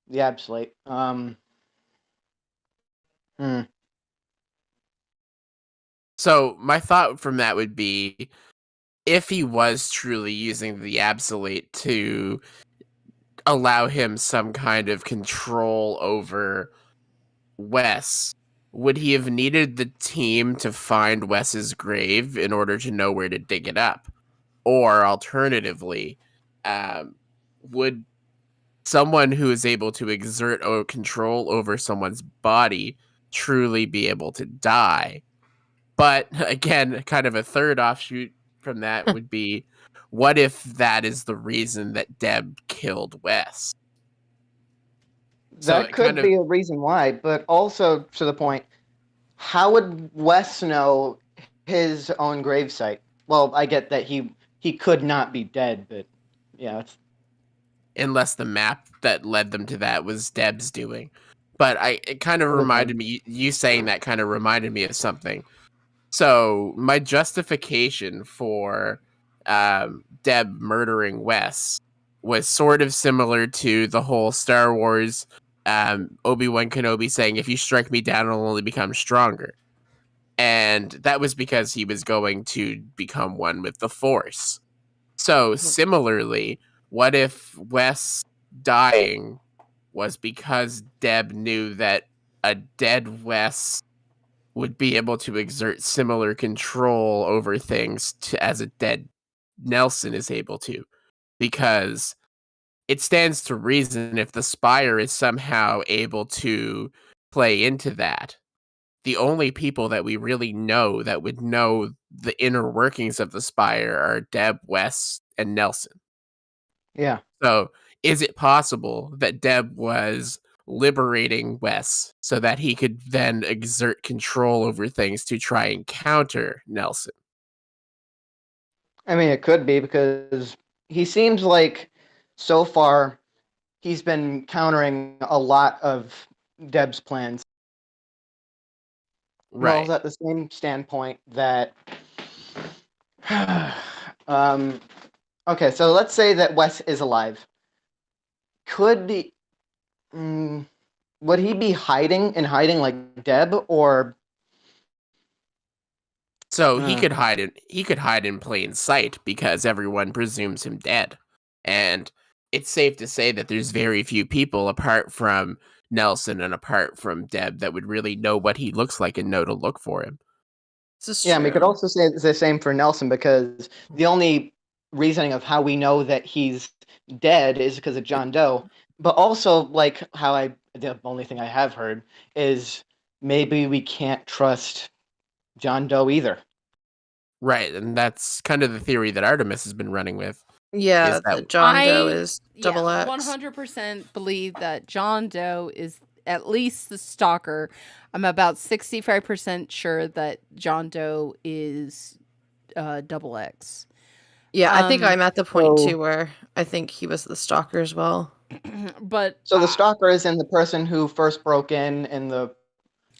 the absolute, So my thought from that would be, if he was truly using the absolute to allow him some kind of control over Wes, would he have needed the team to find Wes's grave in order to know where to dig it up? Or alternatively, would someone who is able to exert control over someone's body truly be able to die? But again, kind of a third offshoot from that would be, what if that is the reason that Deb killed Wes? So that could be a reason why, but also to the point, how would Wes know his own gravesite? Well, I get that he could not be dead, but yeah, unless the map that led them to that was Deb's doing. but it kind of reminded me. You saying that kind of reminded me of something. So my justification for Deb murdering Wes was sort of similar to the whole Star Wars Obi-Wan Kenobi saying, "If you strike me down, I'll only become stronger." And that was because he was going to become one with the Force. So similarly, what if Wes dying was because Deb knew that a dead Wes would be able to exert similar control over things as a dead Nelson is able to? Because it stands to reason if the Spire is somehow able to play into that, the only people that we really know that would know the inner workings of the Spire are Deb, Wes, and Nelson. Yeah. So is it possible that Deb was liberating Wes so that he could then exert control over things to try and counter Nelson? I mean, it could be because he seems like so far he's been countering a lot of Deb's plans. Right. Well, at the same standpoint that okay, so let's say that Wes is alive. Could he, would he be hiding like Deb, or so he could hide in plain sight because everyone presumes him dead. And it's safe to say that there's very few people apart from Nelson and apart from Deb that would really know what he looks like and know to look for him. Yeah, and we could also say the same for Nelson because the only reasoning of how we know that he's dead is because of John Doe. But also, like the only thing I have heard is maybe we can't trust John Doe either. Right, and that's kind of the theory that Artemis has been running with. Yeah, that John Doe is double X. 100% believe that John Doe is at least the stalker. I'm about 65% sure that John Doe is double X. Yeah, I think I'm at the point too where I think he was the stalker as well. But so the stalker is in the person who first broke in the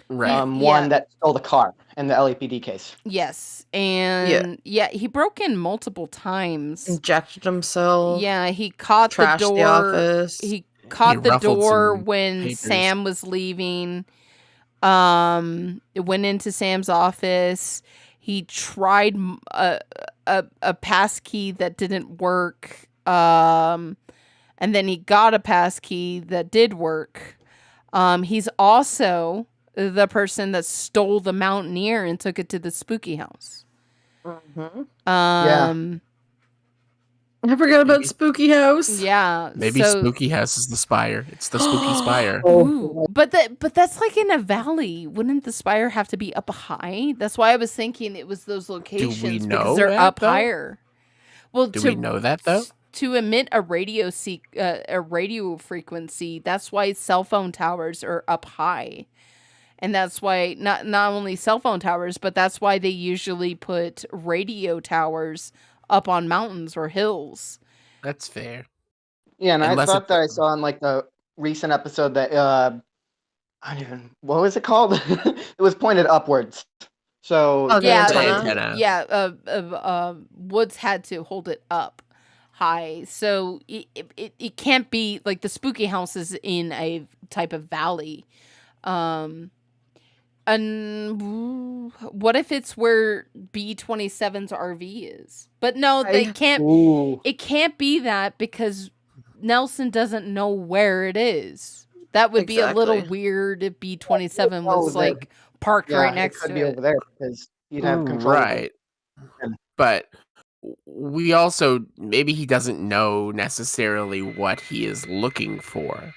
right. One that stole the car in the LAPD case. Yes, and he broke in multiple times. Injected himself. Yeah, he caught the door. The office. He caught the door when papers. Sam was leaving. It went into Sam's office. He tried a pass key that didn't work. And then he got a pass key that did work. He's also the person that stole the Mountaineer and took it to the spooky house. I forgot about Spooky House. Yeah. Maybe Spooky House is the Spire. It's the Spooky Spire. Ooh, but that's like in a valley. Wouldn't the Spire have to be up high? That's why I was thinking it was those locations. Do we know because they're that, up though? higher. Well, do we know that though? To emit a radio frequency, that's why cell phone towers are up high. And that's why not only cell phone towers, but that's why they usually put radio towers up on mountains or hills. That's fair. Yeah, and I thought that I saw in like the recent episode that what was it called? It was pointed upwards. So Woods had to hold it up high, so it can't be like the spooky house is in a type of valley. And what if it's where B-27's RV is? But no, they can't. It can't be that because Nelson doesn't know where it is. That would be a little weird if B-27 was like parked right next to it. It could be over there because you'd have control. Right. But we also, maybe he doesn't know necessarily what he is looking for.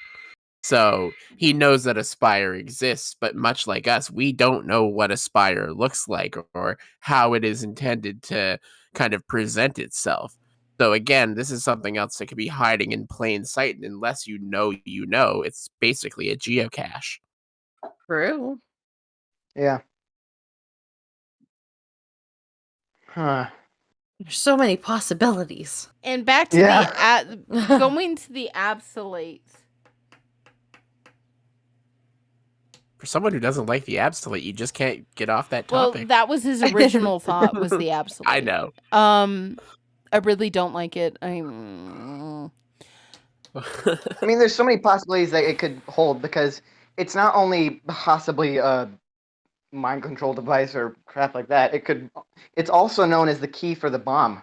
So he knows that a spire exists, but much like us, we don't know what a spire looks like or how it is intended to kind of present itself. So again, this is something else that could be hiding in plain sight, and unless you know, it's basically a geocache. True. Yeah. Huh. There's so many possibilities. And back to going to the absolutes. For someone who doesn't like the absolute, you just can't get off that Well, topic. that was his original thought, was the absolute. I know. I really don't like it. I mean, there's so many possibilities that it could hold, because it's not only possibly a mind control device or crap like that. It's also known as the key for the bomb.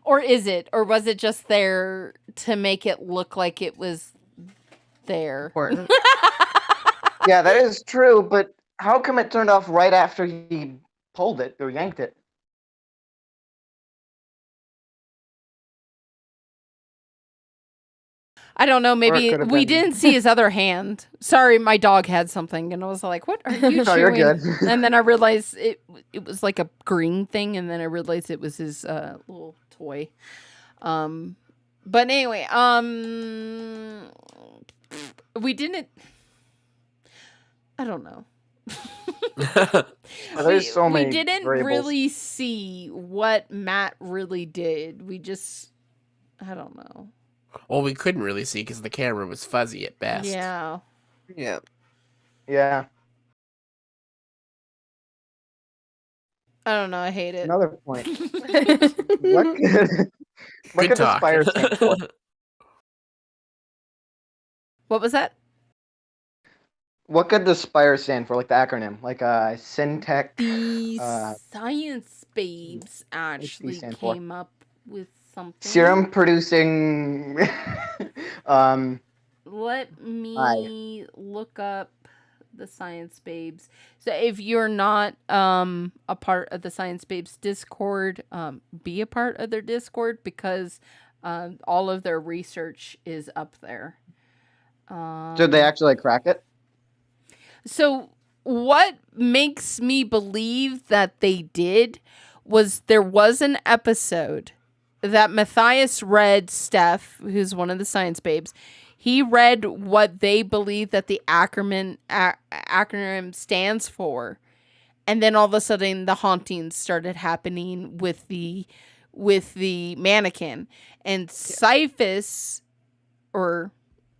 Or is it? Or was it just there to make it look like it was there? Important. Yeah, that is true, but how come it turned off right after he pulled it or yanked it? I don't know. Maybe could have we been- didn't see his other hand. Sorry, my dog had something, and I was like, "What are you No, you're chewing?" good. And then I realized it was like a green thing, and then I realized it was his little toy. But anyway, we didn't. I don't know. There's so many We didn't variables. really see what Matt really did. We just, I don't know. Well, we couldn't really see because the camera was fuzzy at best. Yeah. Yeah. Yeah. I don't know. I hate it. Another point. What Good could the talk. spire stand for? What was that? What could the spire stand for? Like the acronym, like Syntec. The science babes what's D actually stand for? came up with something. Serum producing. Let me look up the Science Babes. So if you're not a part of the Science Babes Discord, be a part of their Discord, because all of their research is up there. Did they actually crack it? So what makes me believe that they did was there was an episode that Matthias read. Steph, who's one of the Science Babes, he read what they believe that the acronym stands for, and then all of a sudden the hauntings started happening with the mannequin, and Cyphus, or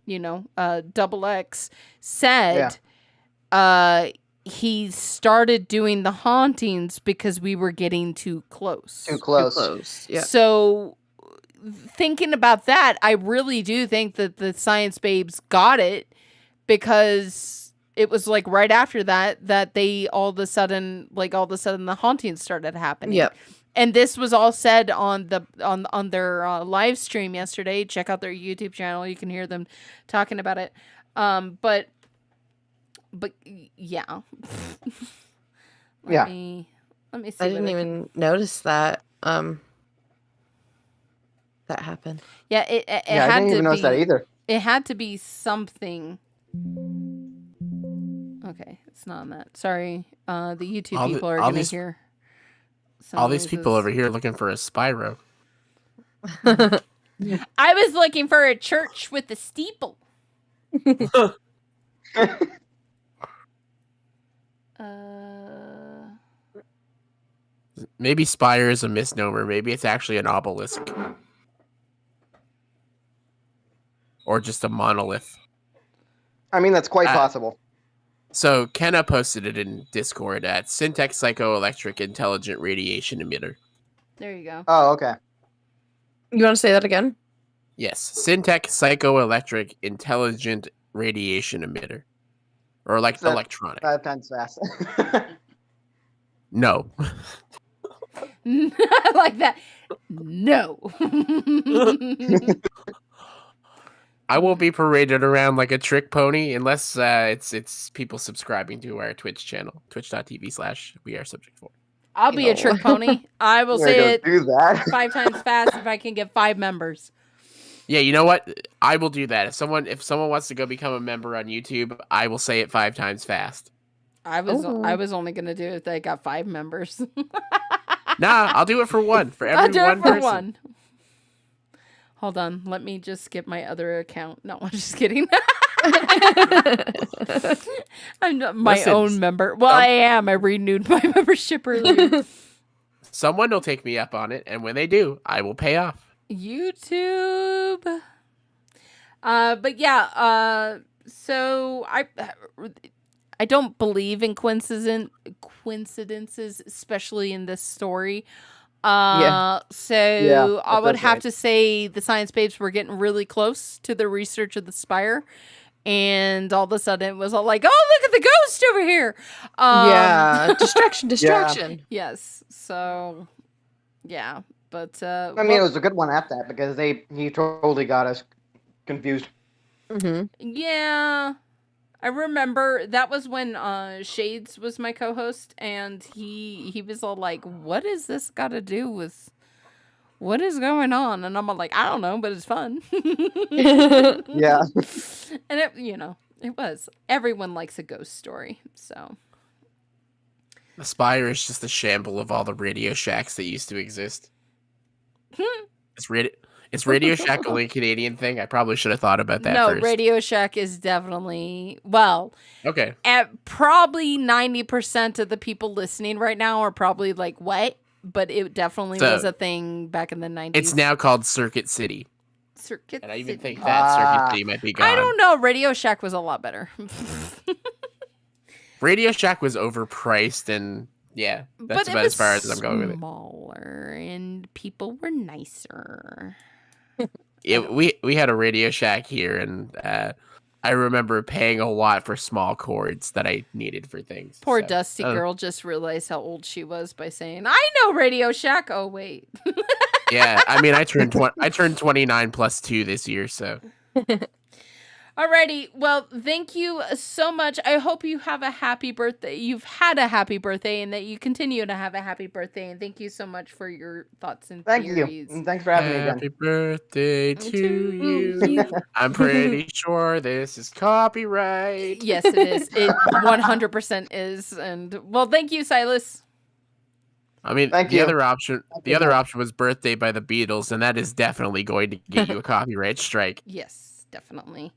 Double X, said he started doing the hauntings because we were getting too close. Too close. Too close. Yeah. So thinking about that, I really do think that the Science Babes got it, because it was like right after that they all of a sudden the hauntings started happening. Yep. And this was all said on their live stream yesterday. Check out their YouTube channel. You can hear them talking about it. But yeah. Let me see. I didn't even notice that. That happened. Yeah, it I had didn't to even notice that be. either. It had to be something. Okay, it's not on that. Sorry, the YouTube All the- people are all gonna these- hear. some All these people noises. over here looking for a Spyro. I was looking for a church with a steeple. Maybe Spire is a misnomer. Maybe it's actually an obelisk. Or just a monolith. I mean, that's quite possible. So Kenna posted it in Discord at Syntec Psychoelectric Intelligent Radiation Emitter. There you go. Oh, okay. You want to say that again? Yes, Syntec Psychoelectric Intelligent Radiation Emitter. Or like So- electronic. 5 times fast. No. I like that. No. I won't be paraded around like a trick pony unless it's people subscribing to our Twitch channel, twitch.tv/wearesubject4. I'll be a trick pony. I will You're say gonna it do that. 5 times fast if I can get 5 members. Yeah, you know what? I will do that. If someone wants to go become a member on YouTube, I will say it 5 times fast. I was only gonna do it if they got 5 members. Nah, I'll do it for one. For every I'll do one it for person. one. Hold on, let me just skip my other account. No, I'm just kidding. I'm not my Listen, own member. Well, I am. I renewed my membership earlier. Someone will take me up on it, and when they do, I will pay off. YouTube. But yeah, So I don't believe in coincidences, especially in this story. Yeah. So I would that's have right. to say the science babes were getting really close to the research of the spire. And all of a sudden it was all like, oh, look at the ghost over here. Yeah. Distraction. Yes. So, yeah. But, I mean, it was a good one at that because he totally got us confused. Mm-hmm. yeah. I remember that was when Shades was my co-host, and he was all like, what is this got to do with what is going on? And I'm all like, I don't know, but it's fun. Yeah. And it was. Everyone likes a ghost story, so. The Spire is just a shamble of all the Radio Shacks that used to exist. Is Radio Shack only a Canadian thing? I probably should have thought about that first. No, Radio Shack is definitely, well, Okay. at probably 90% of the people listening right now are probably like, what? But it definitely was a thing back in the 90s. It's now called Circuit City. Circuit And I even City. think that Circuit City might be gone. I don't know. Radio Shack was a lot better. Radio Shack was overpriced, and yeah, that's about as far as I'm going with it. Smaller, and people were nicer. We had a Radio Shack here, and I remember paying a lot for small cords that I needed for things. Poor Dusty girl just realized how old she was by saying, I know Radio Shack. Oh, wait. Yeah, I mean, I turned 29 plus 2 this year, so. Alrighty, well, thank you so much. I hope you have a happy birthday. You've had a happy birthday, and that you continue to have a happy birthday. And thank you so much for your thoughts and Thank theories. you. And thanks for having me again. Happy birthday to you. I'm pretty sure this is copyright. Yes, it is. It 100% is. And well, thank you, Silas. I mean, Thank the you. other option was Birthday by the Beatles, and that is definitely going to get you a copyright strike. Yes, definitely.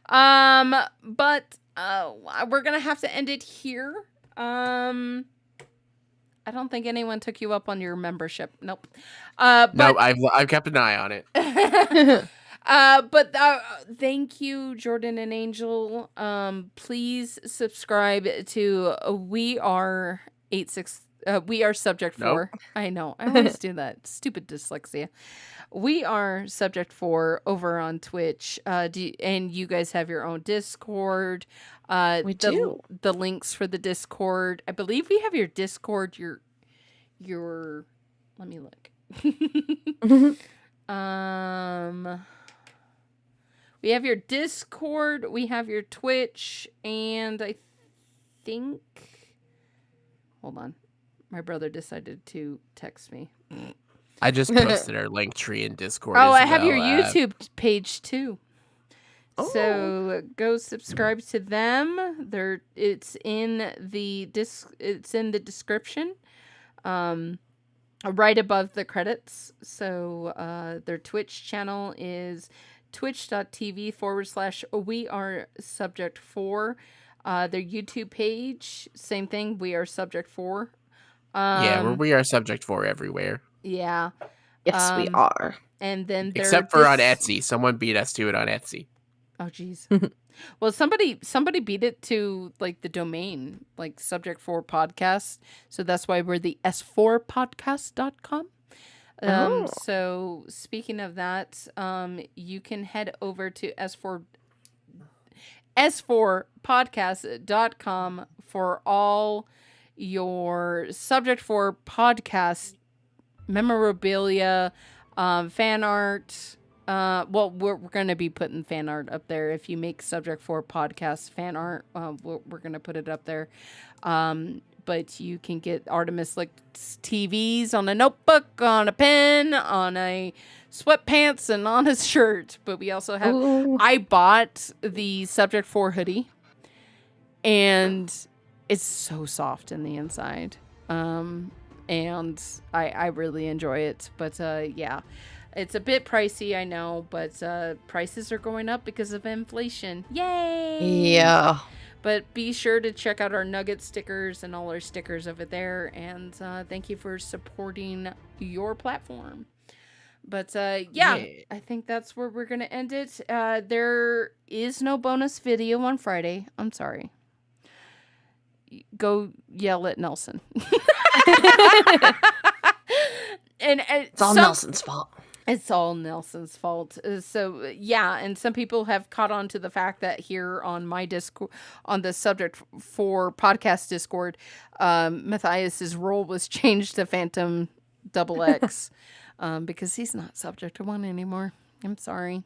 But we're gonna have to end it here. I don't think anyone took you up on your membership. Nope. No, I've kept an eye on it. But thank you, Jordan and Angel. Please subscribe to We Are Subject 4. Nope. I know. I always do that. Stupid dyslexia. We Are Subject 4 over on Twitch. And you guys have your own Discord. We do. The links for the Discord. I believe we have your Discord. Your. Let me look. We have your Discord. We have your Twitch, and I think. Hold on. My brother decided to text me. I just posted our link tree in Discord. Oh, as I have well. your YouTube page too. Oh. So go subscribe to them. It's in the description. Right above the credits. So their Twitch channel is twitch.tv/We Are Subject 4. Their YouTube page, same thing. We Are Subject 4. We are Subject 4 everywhere. Yeah. Yes, we are. And then Except for on Etsy. Someone beat us to it on Etsy. Oh, jeez. Well, somebody beat it to like the domain, like Subject 4 Podcast. So that's why we're the S4podcast.com. So speaking of that, you can head over to S4podcast.com for all your Subject 4 podcast memorabilia, fan art. We're going to be putting fan art up there. If you make Subject 4 podcast fan art, we're going to put it up there. But you can get Artemis like TVs on a notebook, on a pen, on a sweatpants, and on a shirt. But we also have. Ooh. I bought the Subject 4 hoodie, and it's so soft in the inside. And I really enjoy it. But yeah, it's a bit pricey, I know, but prices are going up because of inflation. Yay! Yeah. But be sure to check out our Nugget stickers and all our stickers over there. And thank you for supporting your platform. But I think that's where we're gonna end it. There is no bonus video on Friday. I'm sorry. Go yell at Nelson. and It's all Nelson's fault. It's all Nelson's fault. So yeah, and some people have caught on to the fact that here on my Discord, on the subject for podcast Discord, Matthias's role was changed to Phantom XX because he's not subject to 1 anymore. I'm sorry.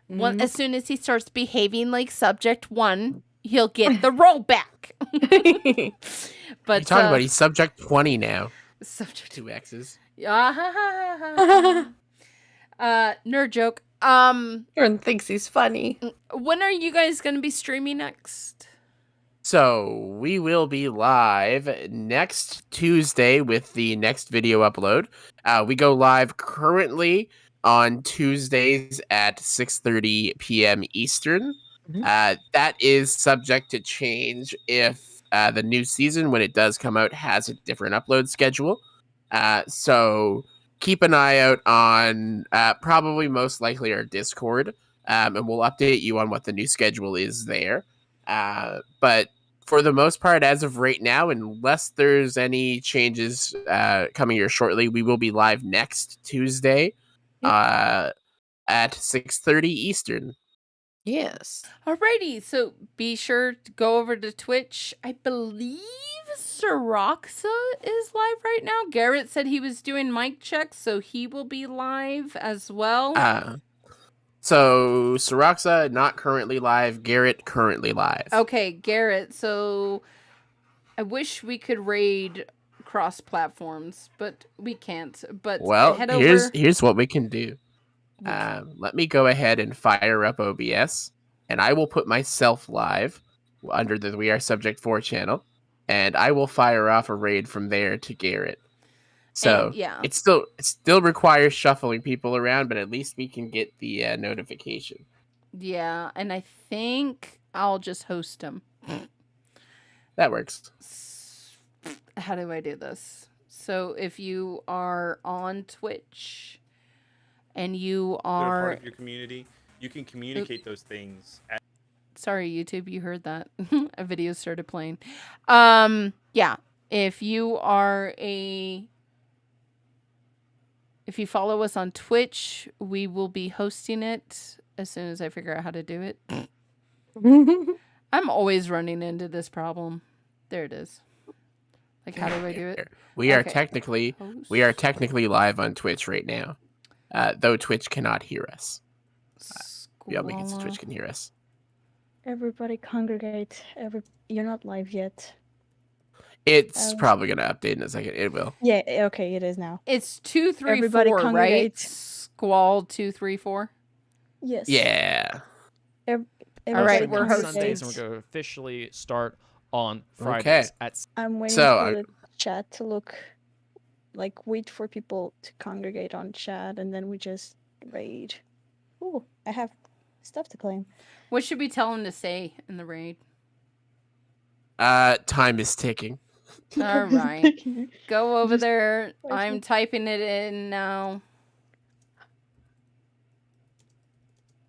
Well, as soon as he starts behaving like subject 1, he'll get the role back. But You're talking about he's subject 20 now. Subject 2 X's. Nerd joke. Everyone thinks he's funny. When are you guys going to be streaming next? So we will be live next Tuesday with the next video upload. We go live currently on Tuesdays at 6:30 p.m. Eastern. That is subject to change if the new season, when it does come out, has a different upload schedule. So keep an eye out on probably most likely our Discord, and we'll update you on what the new schedule is there. But for the most part, as of right now, unless there's any changes coming here shortly, we will be live next Tuesday at 6:30 Eastern. Yes. Alrighty, so be sure to go over to Twitch. I believe Syroxa is live right now. Garrett said he was doing mic checks, so he will be live as well. So Syroxa not currently live. Garrett currently live. Okay, Garrett. So I wish we could raid cross platforms, but we can't. But well, head over. Here's what we can do. Let me go ahead and fire up OBS, and I will put myself live under the We Are Subject 4 channel, and I will fire off a raid from there to Garrett. So it still requires shuffling people around, but at least we can get the notification. Yeah, and I think I'll just host them. That works. How do I do this? So if you are on Twitch and you are part of your community, you can communicate those things. Sorry, YouTube, you heard that. A video started playing. Yeah, if you follow us on Twitch, we will be hosting it as soon as I figure out how to do it. I'm always running into this problem. There it is. Like, how do I do it? We are technically live on Twitch right now. Though Twitch cannot hear us. We all make it so Twitch can hear us. Everybody congregate. You're not live yet. It's probably going to update in a second. It will. Yeah, okay, it is now. It's 234, Everybody right? congregate. Squall 234. Yes. Yeah. All right, we're hosting. Sundays, and we're going to officially start on Fridays. Okay. I'm waiting for the chat to look. Like, wait for people to congregate on chat, and then we just raid. Ooh, I have stuff to claim. What should we tell them to say in the raid? Time is ticking. All right. Go over there. I'm typing it in now.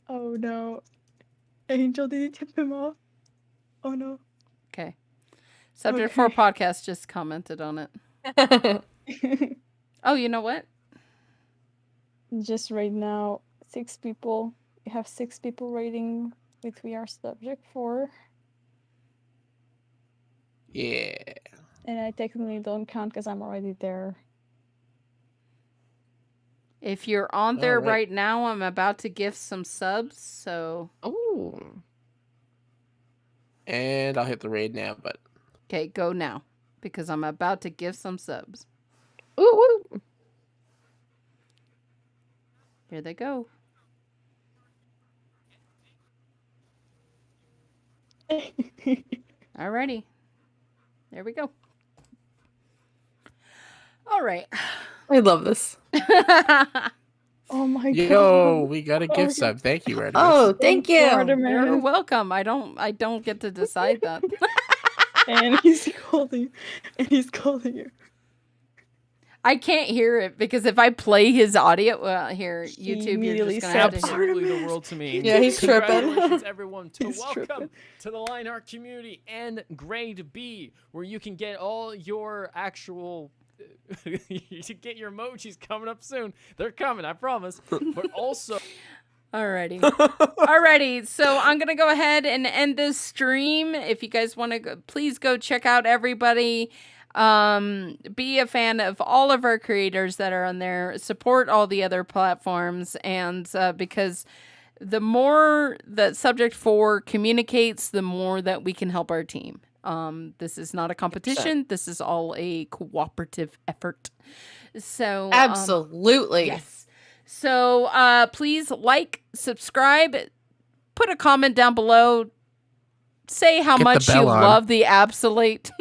Oh, no. Angel, did you tip him off? Oh, no. Okay. Subject 4 podcast just commented on it. Oh, you know what? Just right now, 6 people. We have 6 people rating with We Are Subject 4. Yeah. And I technically don't count because I'm already there. If you're on there right now, I'm about to gift some subs, so... Oh. And I'll hit the raid now, but... Okay, go now. Because I'm about to give some subs. Ooh, ooh. Here they go. Alrighty. There we go. All right. I love this. Oh my god. Yo, we got a gift sub. Thank you, Artemis. Oh, thank you. You're welcome. I don't get to decide that. And he's calling you. I can't hear it because if I play his audio, well, here, He YouTube, you're immediately just gonna have to said hear. Absolutely the world to me. Yeah, he's tripping. Congratulations, everyone, to He's welcome tripping. to the Line Art community and Grade B, where you can get all your actual. You should get your emojis coming up soon. They're coming, I promise. But also. Alrighty. Alrighty. So I'm going to go ahead and end this stream. If you guys want to go, please go check out everybody. Be a fan of all of our creators that are on there. Support all the other platforms. And because the more that Subject 4 communicates, the more that we can help our team. This is not a competition. This is all a cooperative effort. So Absolutely. yes. So please like, subscribe, put a comment down below, say how Get the much you bell on. love the Absolate,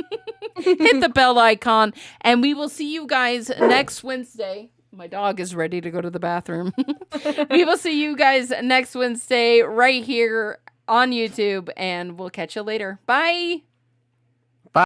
hit the bell icon, and we will see you guys next Wednesday. My dog is ready to go to the bathroom. We will see you guys next Wednesday right here on YouTube, and we'll catch you later. Bye.